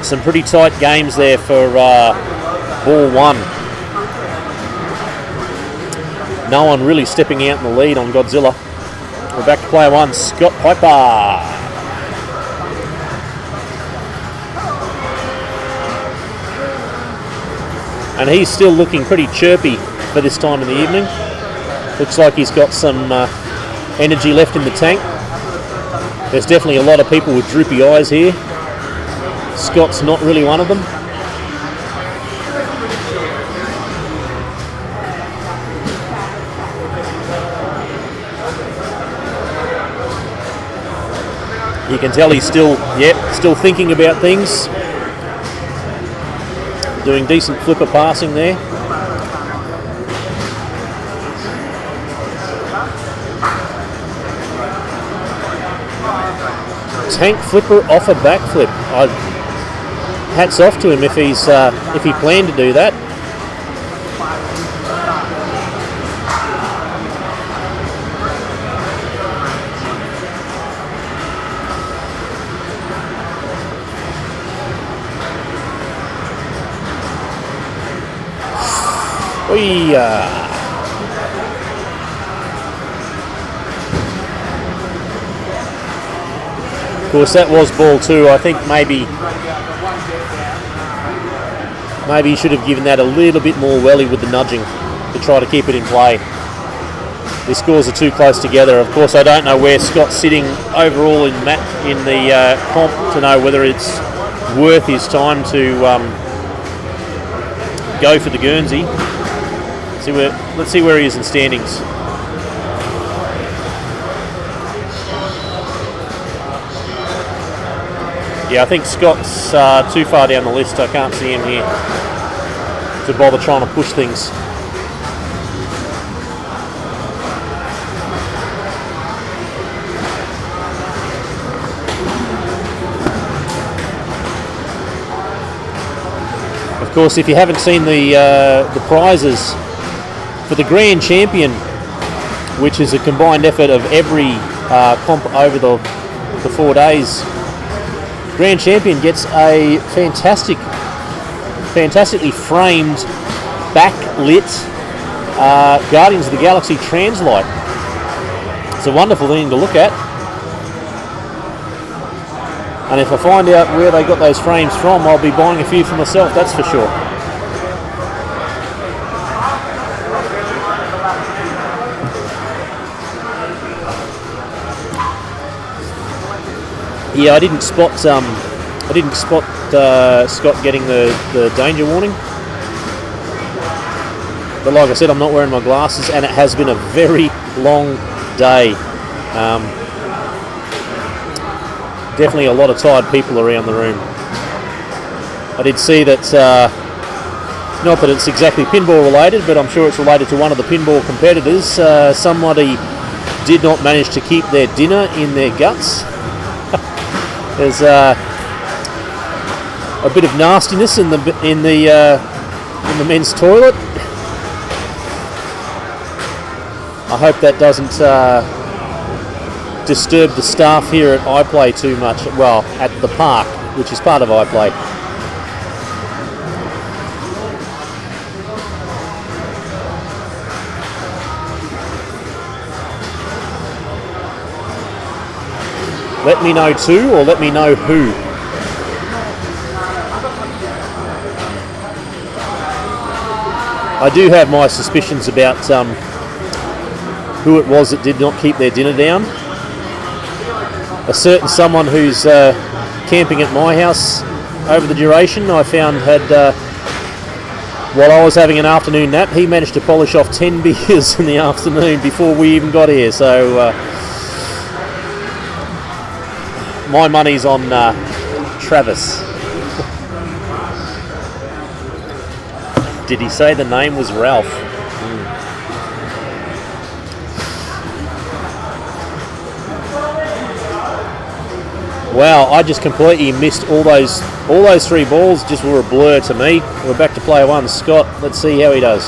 Some pretty tight games there for ball 1. No one really stepping out in the lead on Godzilla. We're back to player 1, Scott Piper. And he's still looking pretty chirpy for this time in the evening. Looks like he's got some energy left in the tank. There's definitely a lot of people with droopy eyes here. Scott's not really one of them. You can tell he's still thinking about things. Doing decent flipper passing there. Tank flipper off a backflip. Hats off to him if he planned to do that. Of course, that was ball 2. I think maybe you should have given that a little bit more welly with the nudging to try to keep it in play. The scores are too close together. Of course, I don't know where Scott's sitting overall in the comp to know whether it's worth his time to go for the Guernsey. Let's see where he is in standings. Yeah, I think Scott's too far down the list. I can't see him here to bother trying to push things. Of course, if you haven't seen the prizes for the Grand Champion, which is a combined effort of every comp over the 4 days, Grand Champion gets a fantastically framed, backlit Guardians of the Galaxy Translight. It's a wonderful thing to look at. And if I find out where they got those frames from, I'll be buying a few for myself, that's for sure. Yeah, I didn't spot Scott getting the danger warning. But like I said, I'm not wearing my glasses, and it has been a very long day. Definitely a lot of tired people around the room. I did see that, not that it's exactly pinball related, but I'm sure it's related to one of the pinball competitors. Somebody did not manage to keep their dinner in their guts. There's a bit of nastiness in the men's toilet. I hope that doesn't disturb the staff here at iPlay too much. Well, at the park, which is part of iPlay. Let me know too, or let me know who. I do have my suspicions about who it was that did not keep their dinner down. A certain someone who's camping at my house over the duration, I found had, while I was having an afternoon nap, he managed to polish off 10 beers in the afternoon before we even got here. So my money's on Travis. Did he say the name was Ralph? Wow, I just completely missed all those 3 balls. Just were a blur to me. We're back to player 1, Scott. Let's see how he does.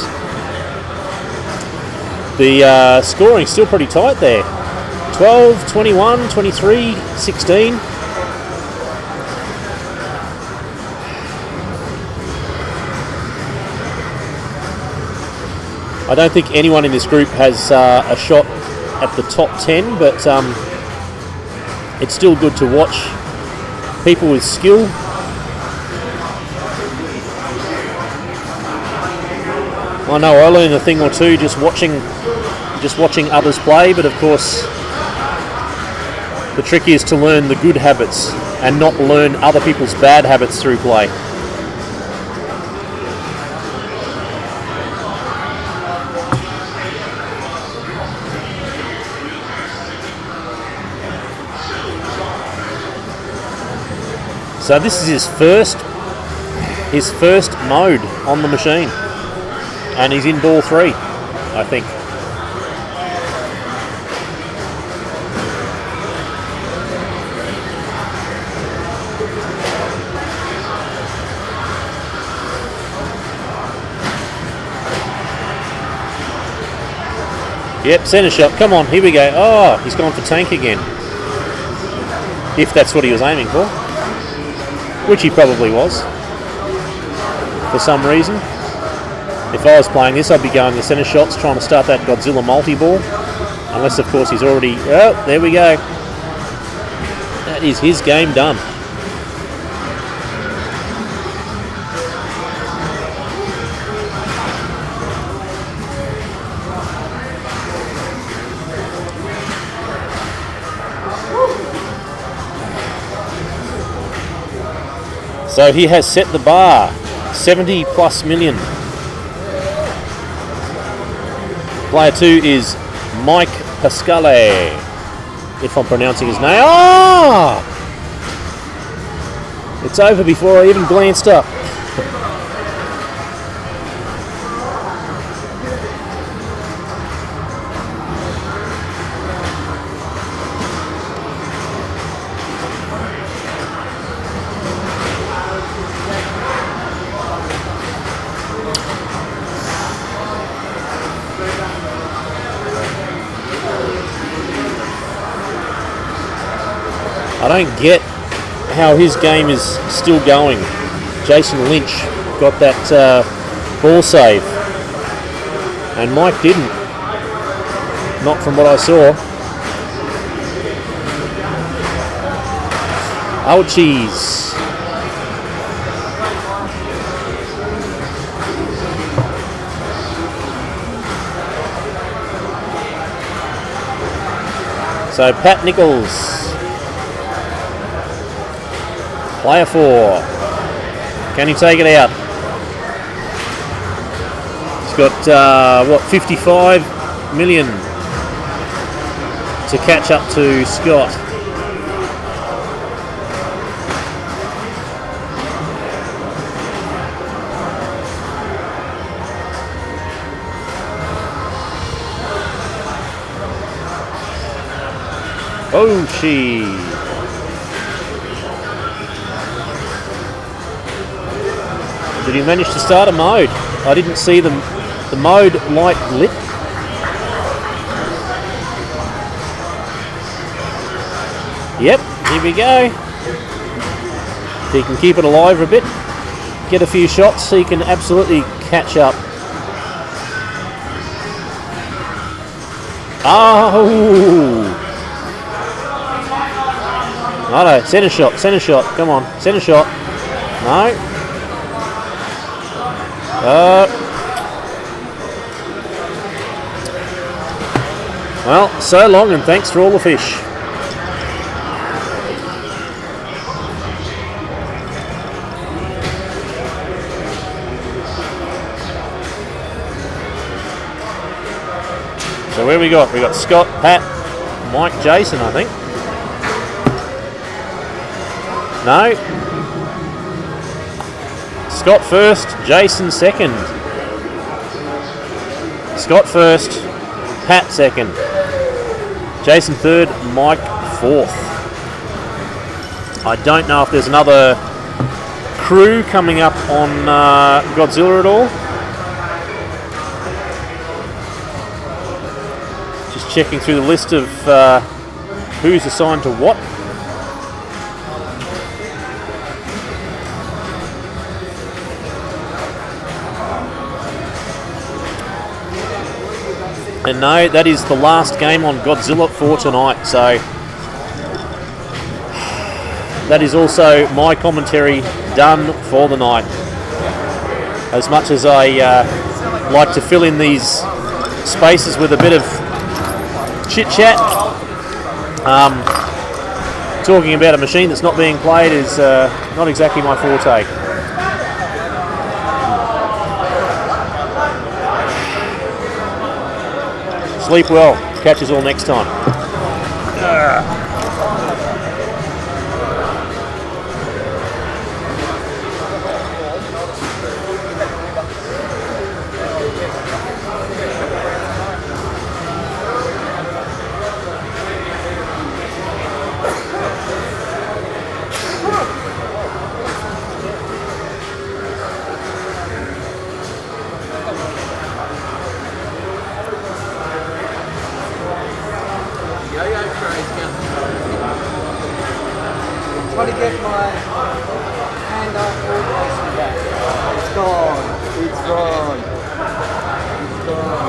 The scoring's still pretty tight there. 12, 21, 23, 16. I don't think anyone in this group has a shot at the top 10, but it's still good to watch people with skill. I know I learned a thing or two just watching others play, but of course the trick is to learn the good habits and not learn other people's bad habits through play. So this is his first mode on the machine, and he's in ball 3, I think. Yep, centre shot. Come on, here we go. Oh, he's gone for tank again. If that's what he was aiming for. Which he probably was, for some reason. If I was playing this, I'd be going the centre shots, trying to start that Godzilla multi-ball. Unless, of course, he's already... Oh, there we go. That is his game done. So he has set the bar, 70 plus million. Player 2 is Mike Pascale, if I'm pronouncing his name. Oh! It's over before I even glanced up. I don't get how his game is still going. Jason Lynch got that ball save, and Mike didn't. Not from what I saw. Ouchies. So Pat Nichols, player 4. Can he take it out? He's got 55 million to catch up to Scott. Oh, she. Did he manage to start a mode? I didn't see the mode light lit. Yep, here we go. If he can keep it alive a bit, get a few shots, he can absolutely catch up. Oh! Oh no, centre shot, come on, centre shot. No. Well, so long and thanks for all the fish. So where we got? We got Scott, Pat, Mike, Jason, I think. No. Scott first, Jason second. Scott first, Pat second. Jason third, Mike fourth. I don't know if there's another crew coming up on Godzilla at all. Just checking through the list of who's assigned to what. And no, that is the last game on Godzilla for tonight, so that is also my commentary done for the night. As much as I like to fill in these spaces with a bit of chit-chat, talking about a machine that's not being played is not exactly my forte. Sleep well. Catch us all next time. Try to get my hand off coordination back. It's gone. It's gone. It's gone.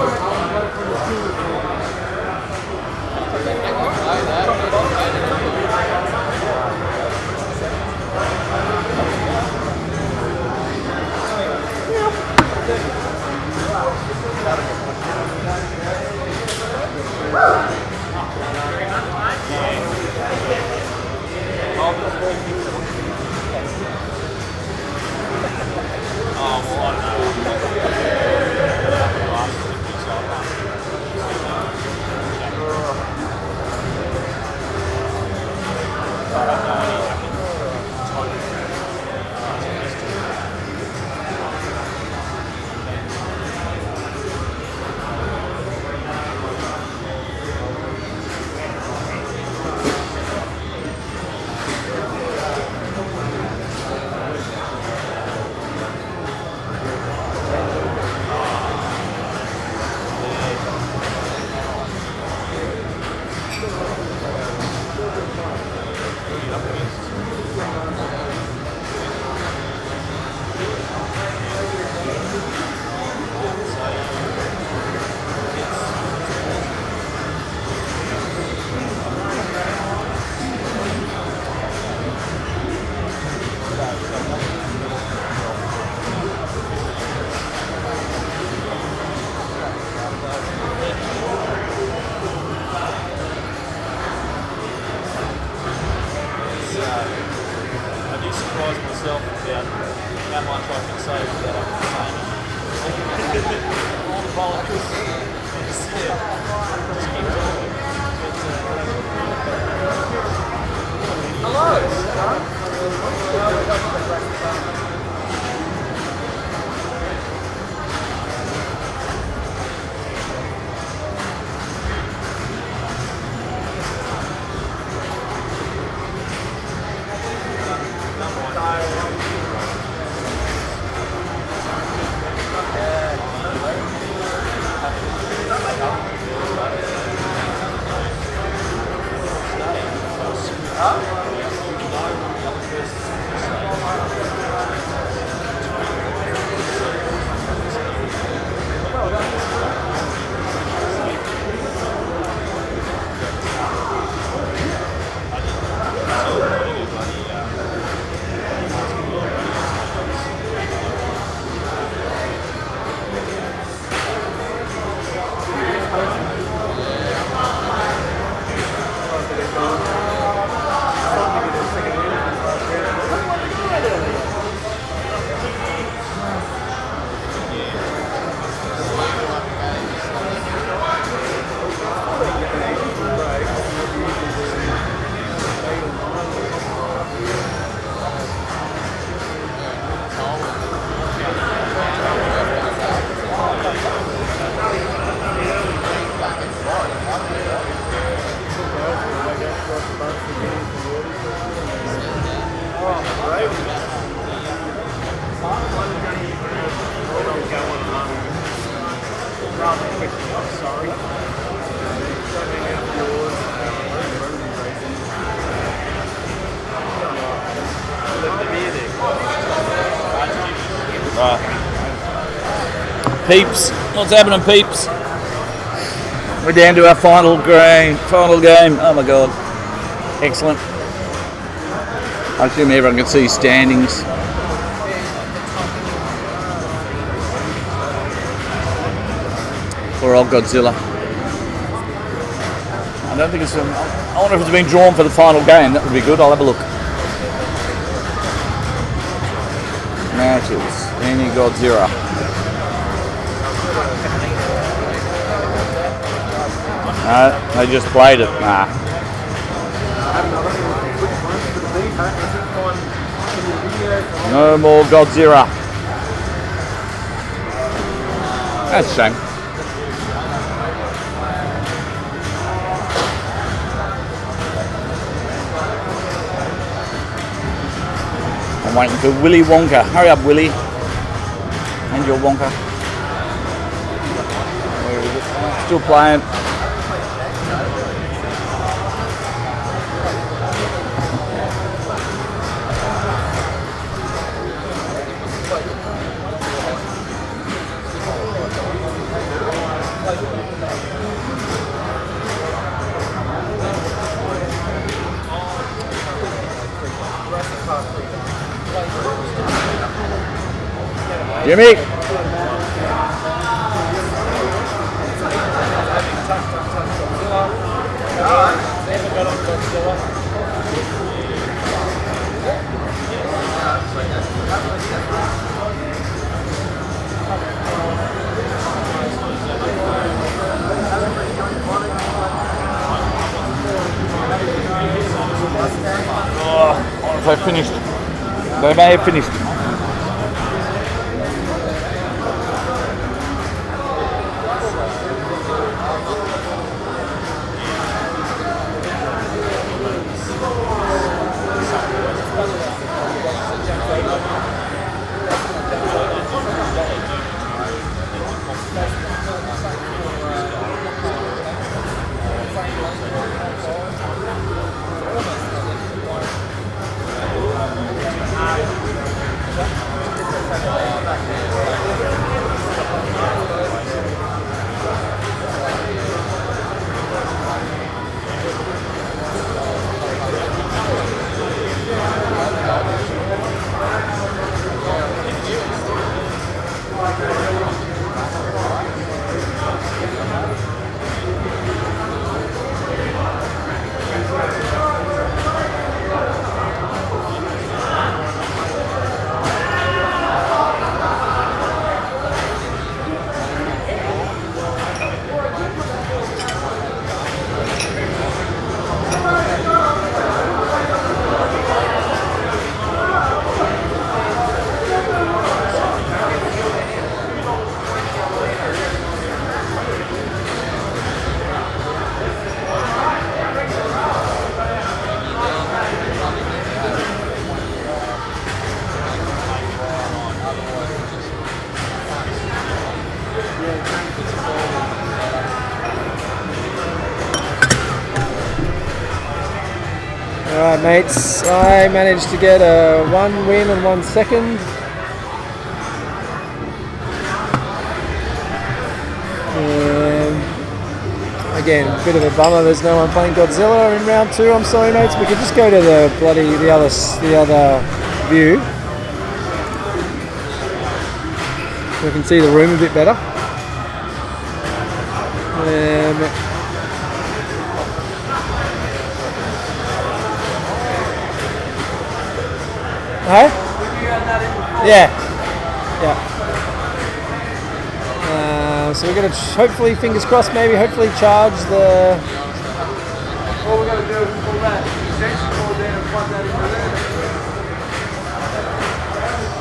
Oh, enough about how much I can say without saying it. All the politics. Just keep talking. Peeps, what's happening, peeps? We're down to our final game. Oh my god, excellent. I assume everyone can see standings. For old Godzilla. I don't think it's. I wonder if it's been drawn for the final game. That would be good. I'll have a look. Matches. Any Godzilla. No, they just played it. Nah. No more Godzilla. That's a shame. I'm waiting for Willy Wonka. Hurry up, Willy. And your Wonka. Where is it? Still playing. Jimmy! Oh, what if I finished? They may have finished. mates. I managed to get a 1 win and 1 second. Again, a bit of a bummer. There's no one playing Godzilla in round 2. I'm sorry, mates. We could just go to the other view. We can see the room a bit better. Hey? Yeah. So we're going to hopefully, fingers crossed, hopefully charge the... All we're going to do is pull that extension cord down and plug that into there.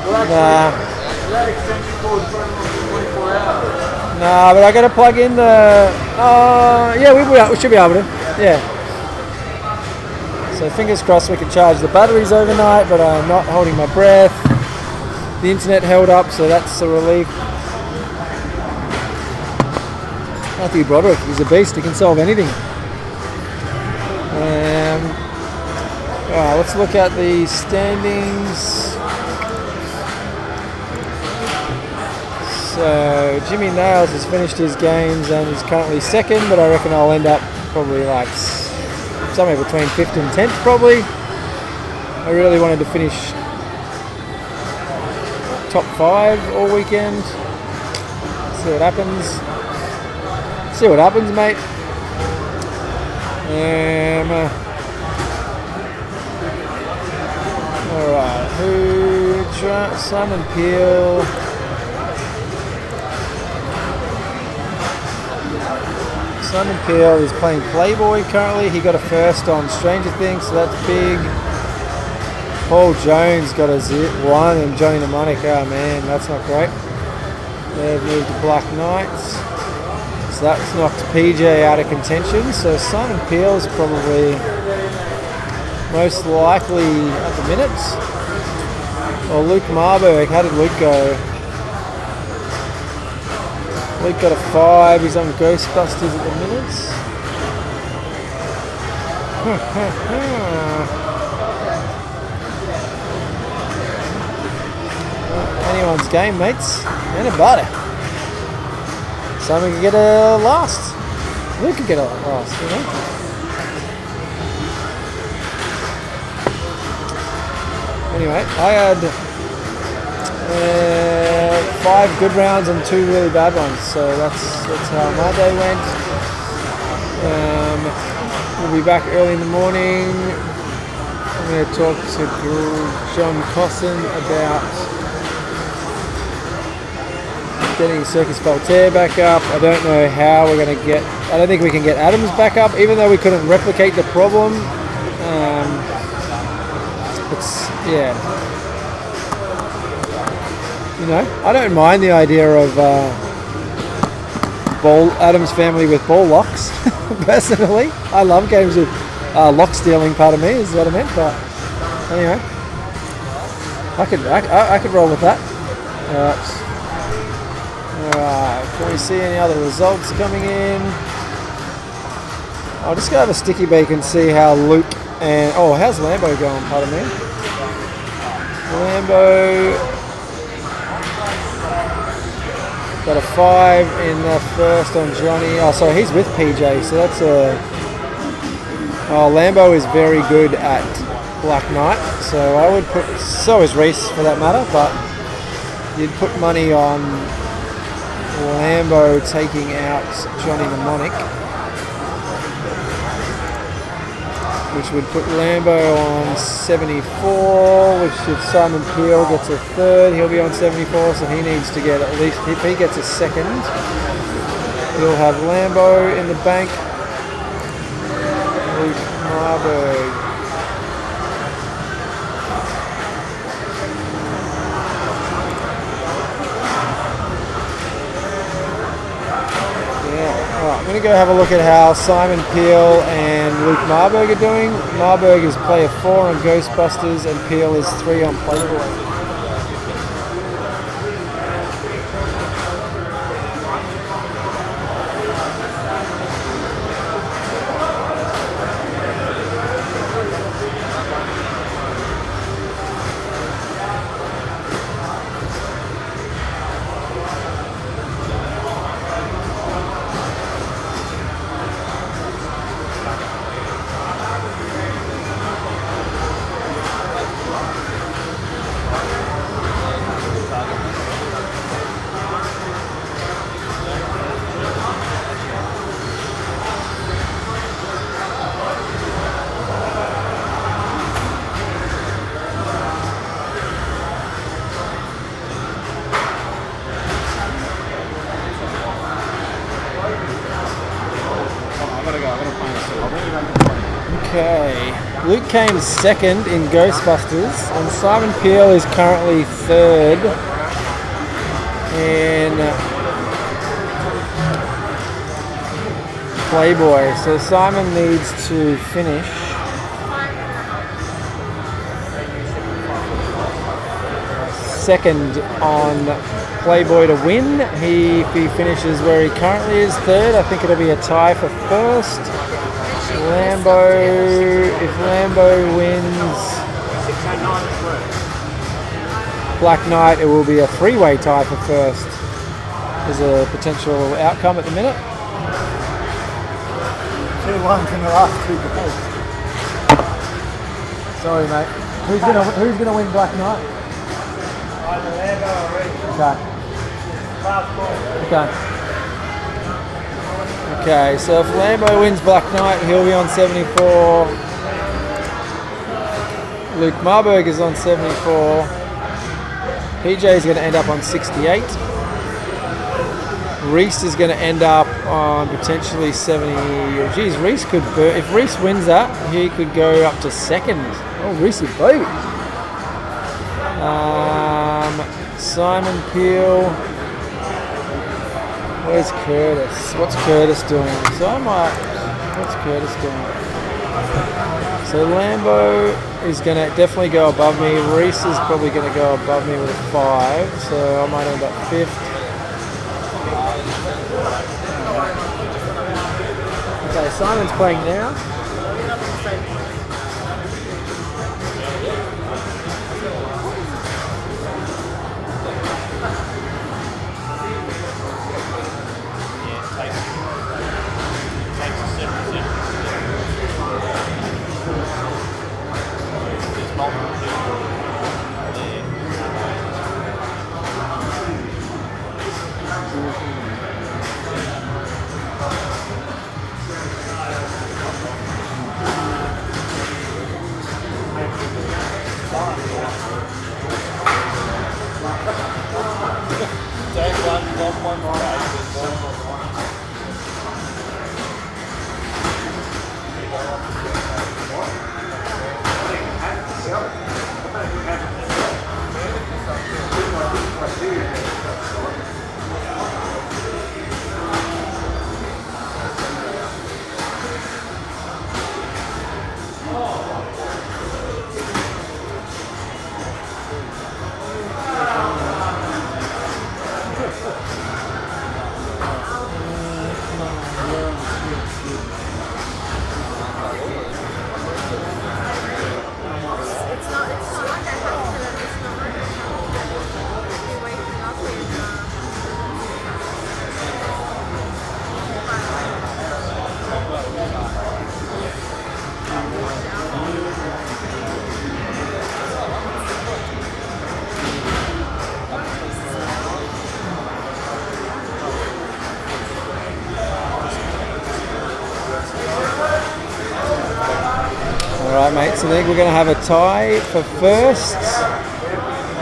Well, actually, that extension cord's running on for 24 hours. Nah, but I got to plug in the... yeah, we should be able to. Yeah. So fingers crossed we can charge the batteries overnight, but I'm not holding my breath. The internet held up, so that's a relief. Matthew Broderick, he's a beast. He can solve anything. Alright, let's look at the standings. So Jimmy Nails has finished his games and is currently second, but I reckon I'll end up probably like somewhere between 5th and 10th probably. I really wanted to finish top 5 all weekend. See what happens. See what happens, mate. Alright, Simon Peel. Simon Peel is playing Playboy currently. He got a first on Stranger Things, so that's big. Paul Jones got a 1 and Johnny Mnemonic. Oh man, that's not great. They've moved to Black Knights. So that's knocked PJ out of contention. So Simon Peel is probably most likely at the minute. Or Luke Marburg. How did Luke go? Luke got a 5. He's on Ghostbusters at the minute. Anyone's game, mates. And about it. Simon can get a last. Luke can get a last, you know. Anyway, I had 5 good rounds and 2 really bad ones, so that's how my day went. We'll be back early in the morning. I'm going to talk to John Cosson about getting Circus Voltaire back up. I don't know how we're going to get... I don't think we can get Adams back up, even though we couldn't replicate the problem. Yeah. You know, I don't mind the idea of Adam's family with ball locks, personally. I love games with lock stealing, part of me is what I meant, but anyway. I could roll with that. Alright, can we see any other results coming in? I'll just go have a sticky beak and see how Luke and... Oh, how's Lambo going, pardon me? Lambo got a 5 in the first on Johnny. Oh, sorry, he's with PJ, so that's a... Oh, Lambo is very good at Black Knight, so I would put... So is Reese, for that matter, but you'd put money on Lambo taking out Johnny Mnemonic, which would put Lambo on 74, which if Simon Peel gets a 3rd, he'll be on 74, so he needs to get at least, if he gets a 2nd, he'll have Lambo in the bank. Luke Marburg. I'm going to go have a look at how Simon Peel and Luke Marburg are doing. Marburg is player 4 on Ghostbusters and Peel is 3 on Playboy. Okay. Luke came second in Ghostbusters, and Simon Peel is currently third in Playboy. So Simon needs to finish second on Playboy to win. If he finishes where he currently is third, I think it'll be a tie for first. If Lambo wins Black Knight, it will be a three-way tie for first. There's a potential outcome at the minute. 2-1 in the last 2 games. Sorry, mate. Who's gonna win Black Knight? Okay. Okay, so if Lambo wins Black Knight, he'll be on 74. Luke Marburg is on 74. PJ is going to end up on 68. Reese is going to end up on potentially 70. Geez, Reese could, if Reese wins that, he could go up to second. Oh, Reese, baby. Simon Peel. Where's Curtis? What's Curtis doing? What's Curtis doing? So Lambo is going to definitely go above me. Reese is probably going to go above me with a 5, so I might end up 5th. Okay, Simon's playing now. Alright mate, so I think we're going to have a tie for first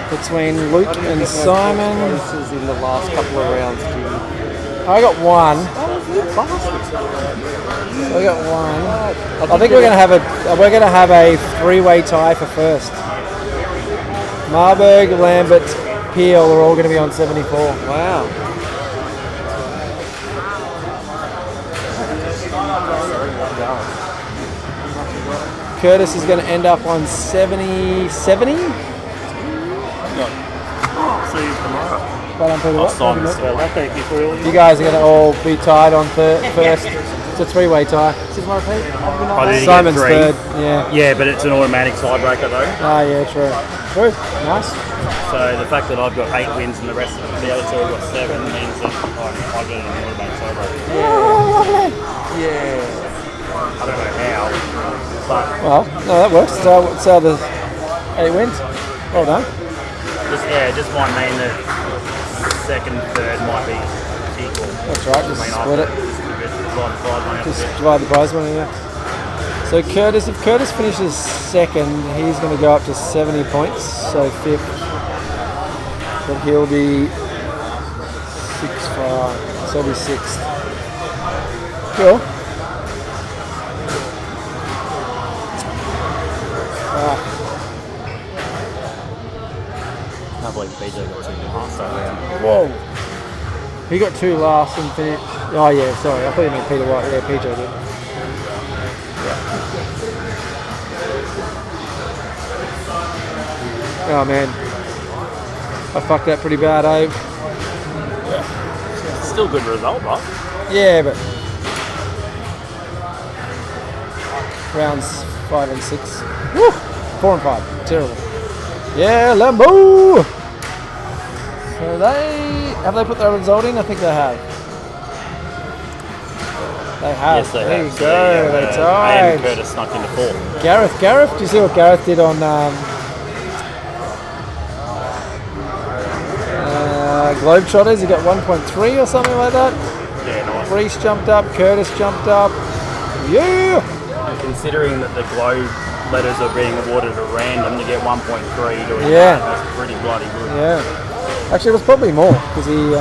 between Luke and Simon. This is in the last couple of rounds, Jimmy. I got one. I got one. I think we're going to have a three-way tie for first. Marburg, Lambert, Peel are all going to be on 74. Wow. Curtis is going to end up on 70. 70? See you tomorrow. Thank you for all You guys are going to all be tied on first. It's a three-way tie. Simon's third. Yeah. Yeah, but it's an automatic tiebreaker though. Ah, yeah, true. True. Nice. So the fact that I've got 8 wins and the rest of the other 2 have got 7 means that I've got an automatic tiebreaker. Yeah. I don't know how, but Well, no, that works. So the 8 wins. Well done. just might mean that second, third might be equal. That's right. Just split it. Just Just divide the prize money. Yeah. So if Curtis finishes second, he's going to go up to 70 points. So 5th, but he'll be 6-5. So he'll be 6th. Cool. believe PJ got 2 last round. Whoa. He got 2 last and finished. Oh yeah, sorry. I thought you meant Peter White. Yeah, PJ did. Oh man. I fucked that pretty bad, Abe. Still good result, right? Yeah, but rounds 5 and 6. Woo! 4 and 5. Terrible. Yeah, Lambo! So have they put their result in? I think they have. They have. Yes, they there have. you So go. they They got, tied. and Curtis snuck into 4. Gareth, do you see what Gareth did on Globetrotters? He got 1.3 or something like that. Yeah, nice. Reese jumped up, Curtis jumped up. Yeah! And considering that the Globe letters are being awarded at random, to get 1.3 to a Yeah. that's pretty bloody good. Yeah. Actually, it was probably more because he.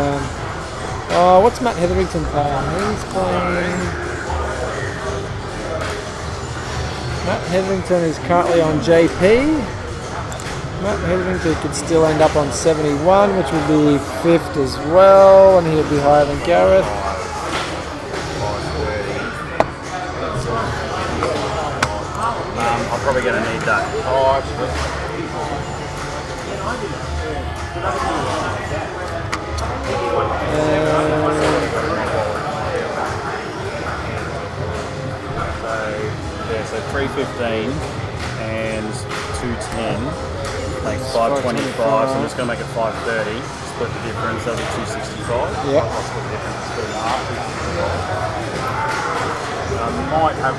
What's Matt Hetherington playing? He's playing. Matt Hetherington is currently on JP. Matt Hetherington could still end up on 71, which would be 5th as well, and he would be higher than Gareth. I'm probably going to need that. So 315 and 210 makes 525. So I'm just going to make it 530. Split the difference, that'll be 265. Yeah. I'll split the difference, 2.5. I might have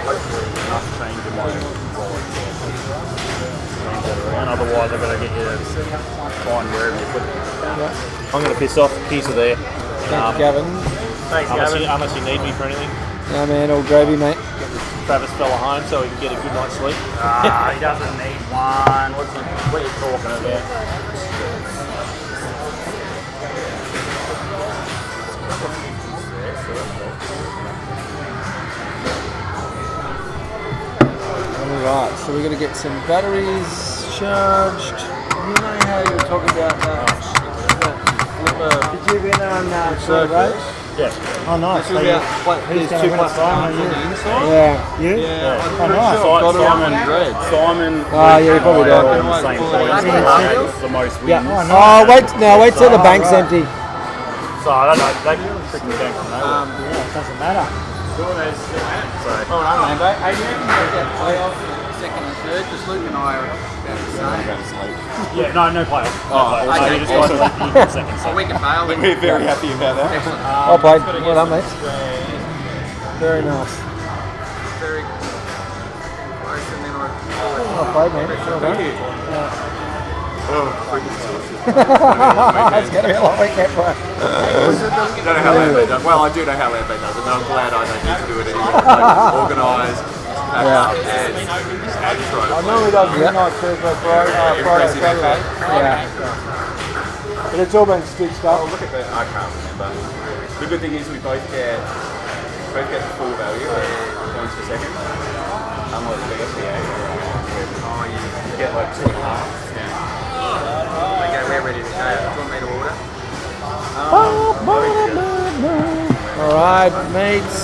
hopefully enough change in my wallet. Change that around. Otherwise, I've got to get you to find wherever you put it. Yeah. I'm going to piss off. Keys are there. Thank you, Gavin. Thanks, Gavin. Unless you need me for anything. Yeah, man, all gravy, mate. Travis fella home so he can get a good night's sleep. He doesn't need one. What are you talking about? Alright, so we're going to get some batteries charged. You know how you were talking about Did you win on circuits? Yeah. Oh, nice. This is about there's 2 plus 1 on the inside. Yeah. You? Yeah, I'm Oh, pretty nice. sure I've got it on red. Simon. Oh, yeah, you probably I don't. are on the same points. The most wins. Yeah. Oh, wait till the bank's empty. So I don't know. They freaking came from nowhere. It doesn't matter. So Oh, no, man. Hey, you reckon you get playoff second and third? Because Luke and I are about the same. yeah, no playoff. Oh, No, okay. you just got you get second. So. We can bail. We're very happy about that. Excellent. Well played. Well done, mate. Very nice. Very close, and then Well played, mate. Well done. It's going to be a long weekend for us. I don't know how Lambo does. Well, I do know how Lambo does it, and I'm glad I don't need to do it anymore. Like, organised, pack up, and try to I know he does midnight Thursday, Friday, impressive Saturday. effort. But it's all been stitched up. Oh, look at that. I can't remember. The good thing is we both get the full value of points per second. Unlike the BSBA, you get like 2.5. Okay, we're ready to go. Do you want me to order? Alright, mates.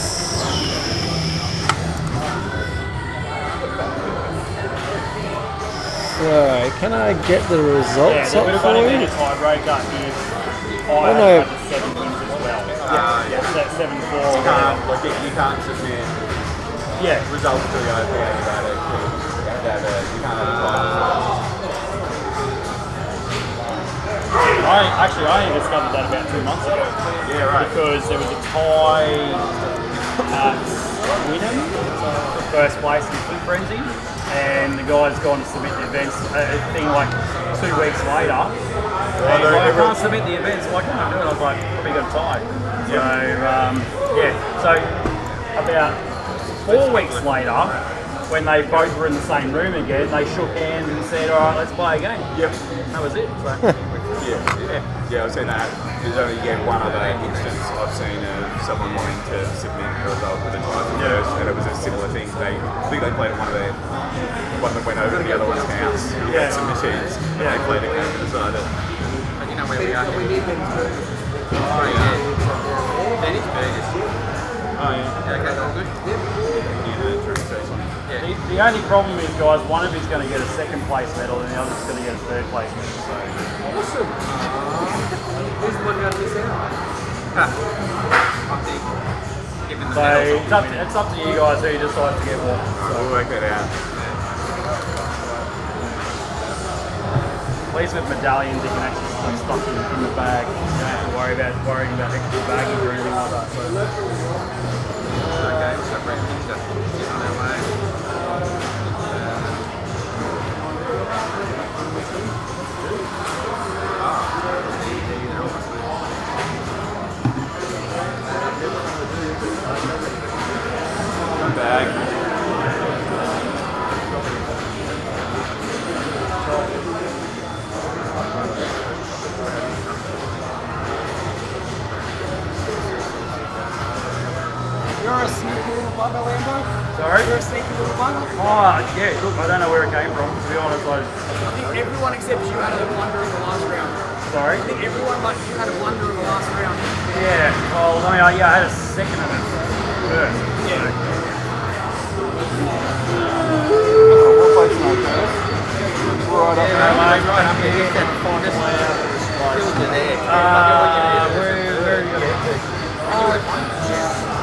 So, can I get the results up We've for only you? been a tiebreaker if I know. had 7 wins as well. Yeah. So that's 7-4. You can't submit Yeah. results to the IPA without a key. You can't have a tie. I only discovered that about 2 months ago. Yeah, right. Because there was a tie at Wynnum for first place in Foot Frenzy, and the guy's gone to submit the events, thing like 2 weeks later. And he's like, I can't submit the events, why can't I do it? I was like, probably got a tie. So about 4 weeks later, when they both were in the same room again, they shook hands and said, all right, let's play a game. Yep. That was it. So. Yeah, I've seen that. There's only one other instance I've seen of someone wanting to submit a result with a time first, and it was a similar thing. I think they played at one that went over to the other one's house. Had some machines, and they played a game and decided. But you know where we are here? Oh yeah. Dennis Burgers. Oh yeah. Yeah, okay, all good. The only problem is, guys, one of you's going to get a second place medal and the other's going to get a third place medal. So. Awesome. Who's the one going to miss out? I think. Given the So medals, it's up to you guys who decides to get what. So we'll work that out. At least with medallions, you can actually put stuff in the bag. You don't have to worrying about extra baggage or anything like that. So. Okay, so Brett thinks that get on their way. Bag. You're a sneaky little bugger, Lambo. Sorry? You're a sneaky little bugger. Oh, yeah, look, I don't know where it came from, to be honest. I think everyone except you had a blunder in the last round. Sorry? I think everyone but you had a blunder in the last round. Yeah, well, I mean, I had a second of it first. Yeah. Right up here. Just that finest filter there. Where are you going to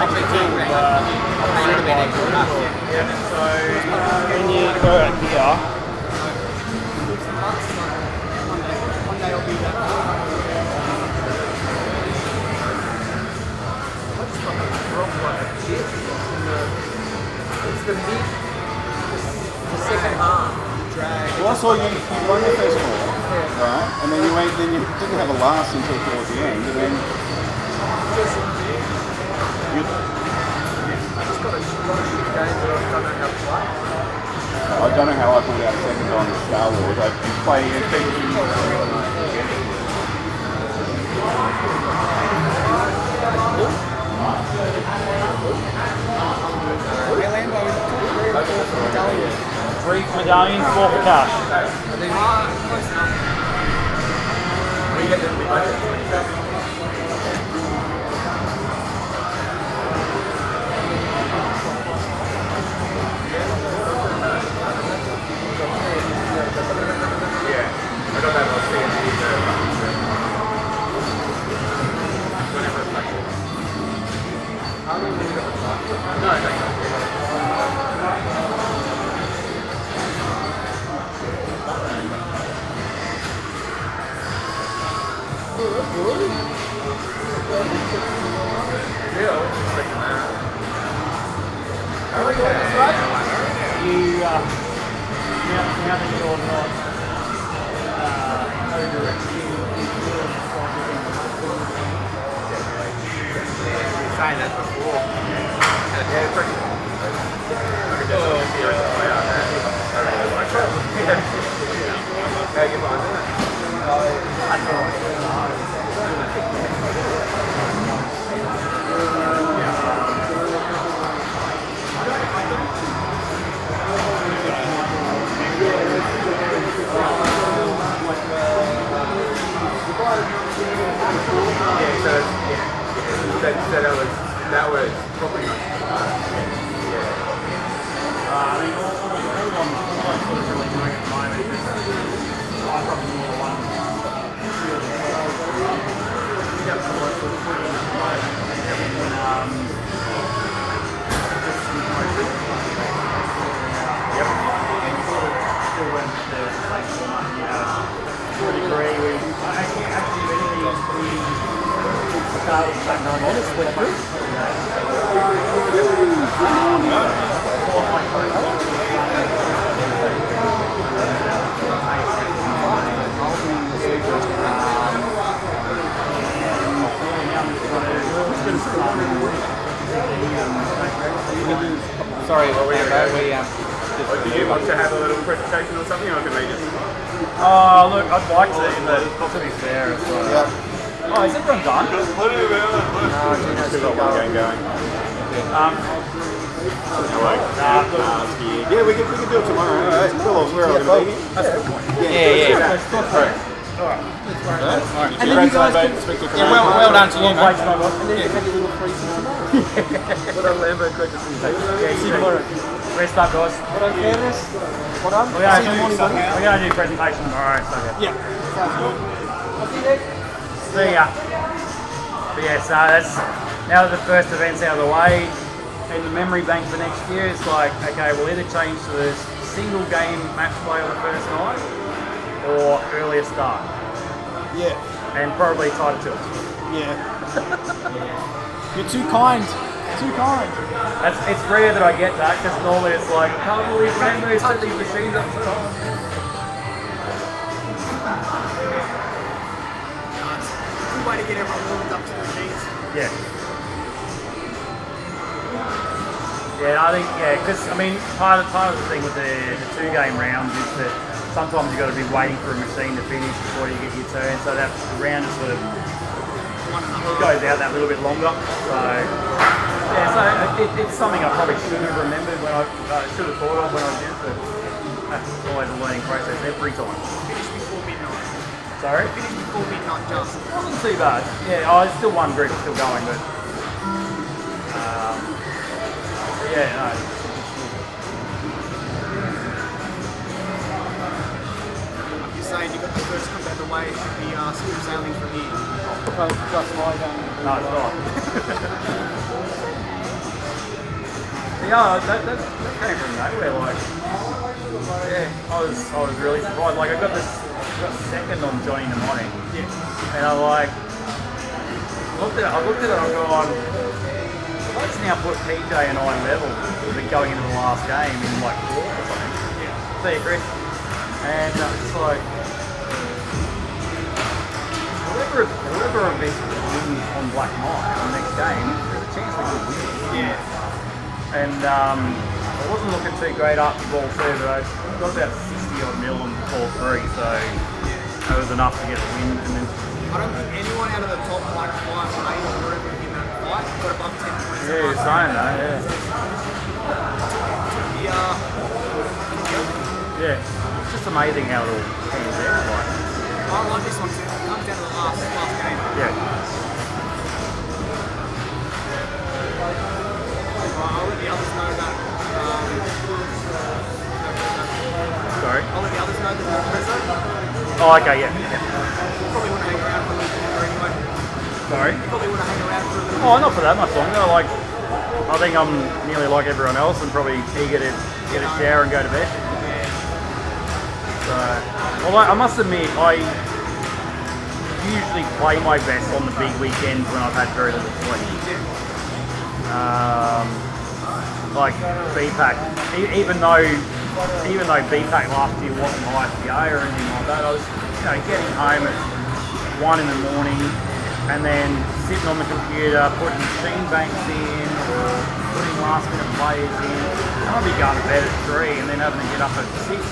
Actually, two rounds. A little bit extra. Yeah, so when you go out here, One day I'll be that. It's the mid, the second half. Drag. Well, I saw you won the first four, right? And then you didn't have a last until towards the end, and then you. I just got a lot of shit games that I don't know how to play. I don't know how I pulled out second on Star Wars. I've been playing against people. Three medallions, four for cash. Close enough. We get them budget. I got that on CNC. You, now that you're not Saying that before. Yeah, pretty cool. I could definitely see her play out there. I really like that. How you finding it? That was probably I mean, all I'm sort of really doing at the moment is I'm probably more the one still went to like to a degree. Actually, if anything, we started like honest with Sorry, do you want to have a little presentation or something, or can they just... Oh, look, I'd like to, but to be fair, it's like... Oh, is everyone done? Still got one game going. Yeah, we can do it tomorrow. Alright, we're all going to be here. That's a good point. Yeah. Alright. And then you guys can, Well done to you, mate. and then you can have your little freezing tomorrow. What on Lambo crackers in Yeah, see you tomorrow. Rest up, guys. What on cameras? What on? We're See you in the morning, buddy. going to do a presentation tomorrow, so Yeah, sounds good. I'll see you there. see ya. But yeah, so that's, now that the first event's out of the way, in the memory bank for next year, it's like, okay, we'll either change to the single game match play on the first night, or earlier start. Yeah, And probably tighter tilts. yeah. You're too kind. Too kind. It's rare that I get that, because normally it's like, I can't believe Rambo set these machines up so high. Good way to get everyone warmed up to the machines. Yeah. Yeah, I think, because, I mean, part of the thing with the 2 game rounds is that sometimes you've got to be waiting for a machine to finish before you get your turn, so that the round is sort of goes out that little bit longer. So, yeah, so it's something I probably should have remembered when I should have thought of when I did, but that's always a learning process every time. Finish before midnight. Sorry? Finish before midnight, just. It wasn't too bad. Yeah, there's still one group still going, but yeah, no. You're saying you got the first comp out of the way, it should be smooth sailing from here. Just my game. No, it's not. Yeah, that came from nowhere. Like, yeah, I was really surprised. Like, I got second on Johnny Mnemonic. Yeah. And I looked at it. I'm going, let's now put PJ and I level going into the last game in like 4th or something. Yeah. See you, Chris. And it's like, whoever of this wins on Black Knight on the next game, there's a chance we could win. Yeah. And I wasn't looking too great after ball 2, but I got about 60 odd mil on ball 3, so that was enough to get the win. And then I don't think anyone out of the top like 5 or 8 or whatever in that fight got above 10 points. yeah, you're saying that, yeah. Yeah, it's just amazing how it all pans out. Like, I like this one too. It comes down to the last game. yeah. I'll let the others know that. Sorry. I'll let the others know that there's no preso. Oh, okay, yeah. You probably want to hang around for a little bit longer anyway. Sorry. You probably want to hang around for a little bit. Oh, not for that much longer. Like, I think I'm nearly like everyone else and probably eager to get a shower and go to bed. So, well, I must admit, I usually play my best on the big weekends when I've had very little sleep. Like BPAC, even though BPAC last year wasn't IPA or anything like that, I was getting home at 1 in the morning and then sitting on the computer, putting machine banks in or putting last minute plays in, and I'd be going to bed at 3 and then having to get up at 6.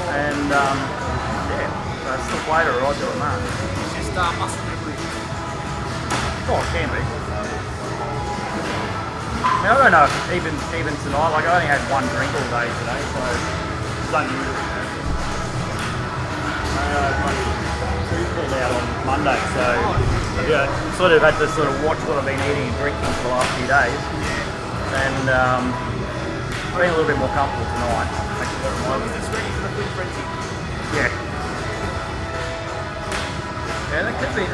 And so I still played it right doing that. It's just muscle memory. Oh, it can be. I mean, I don't know if even tonight, like I only had 1 drink all day today, so it's unusual. My tooth pulled out on Monday, so sort of had to sort of watch what I've been eating and drinking for the last few days. And been a little bit more comfortable tonight. Is this ready for the food frenzy? Yeah. Yeah, that could be.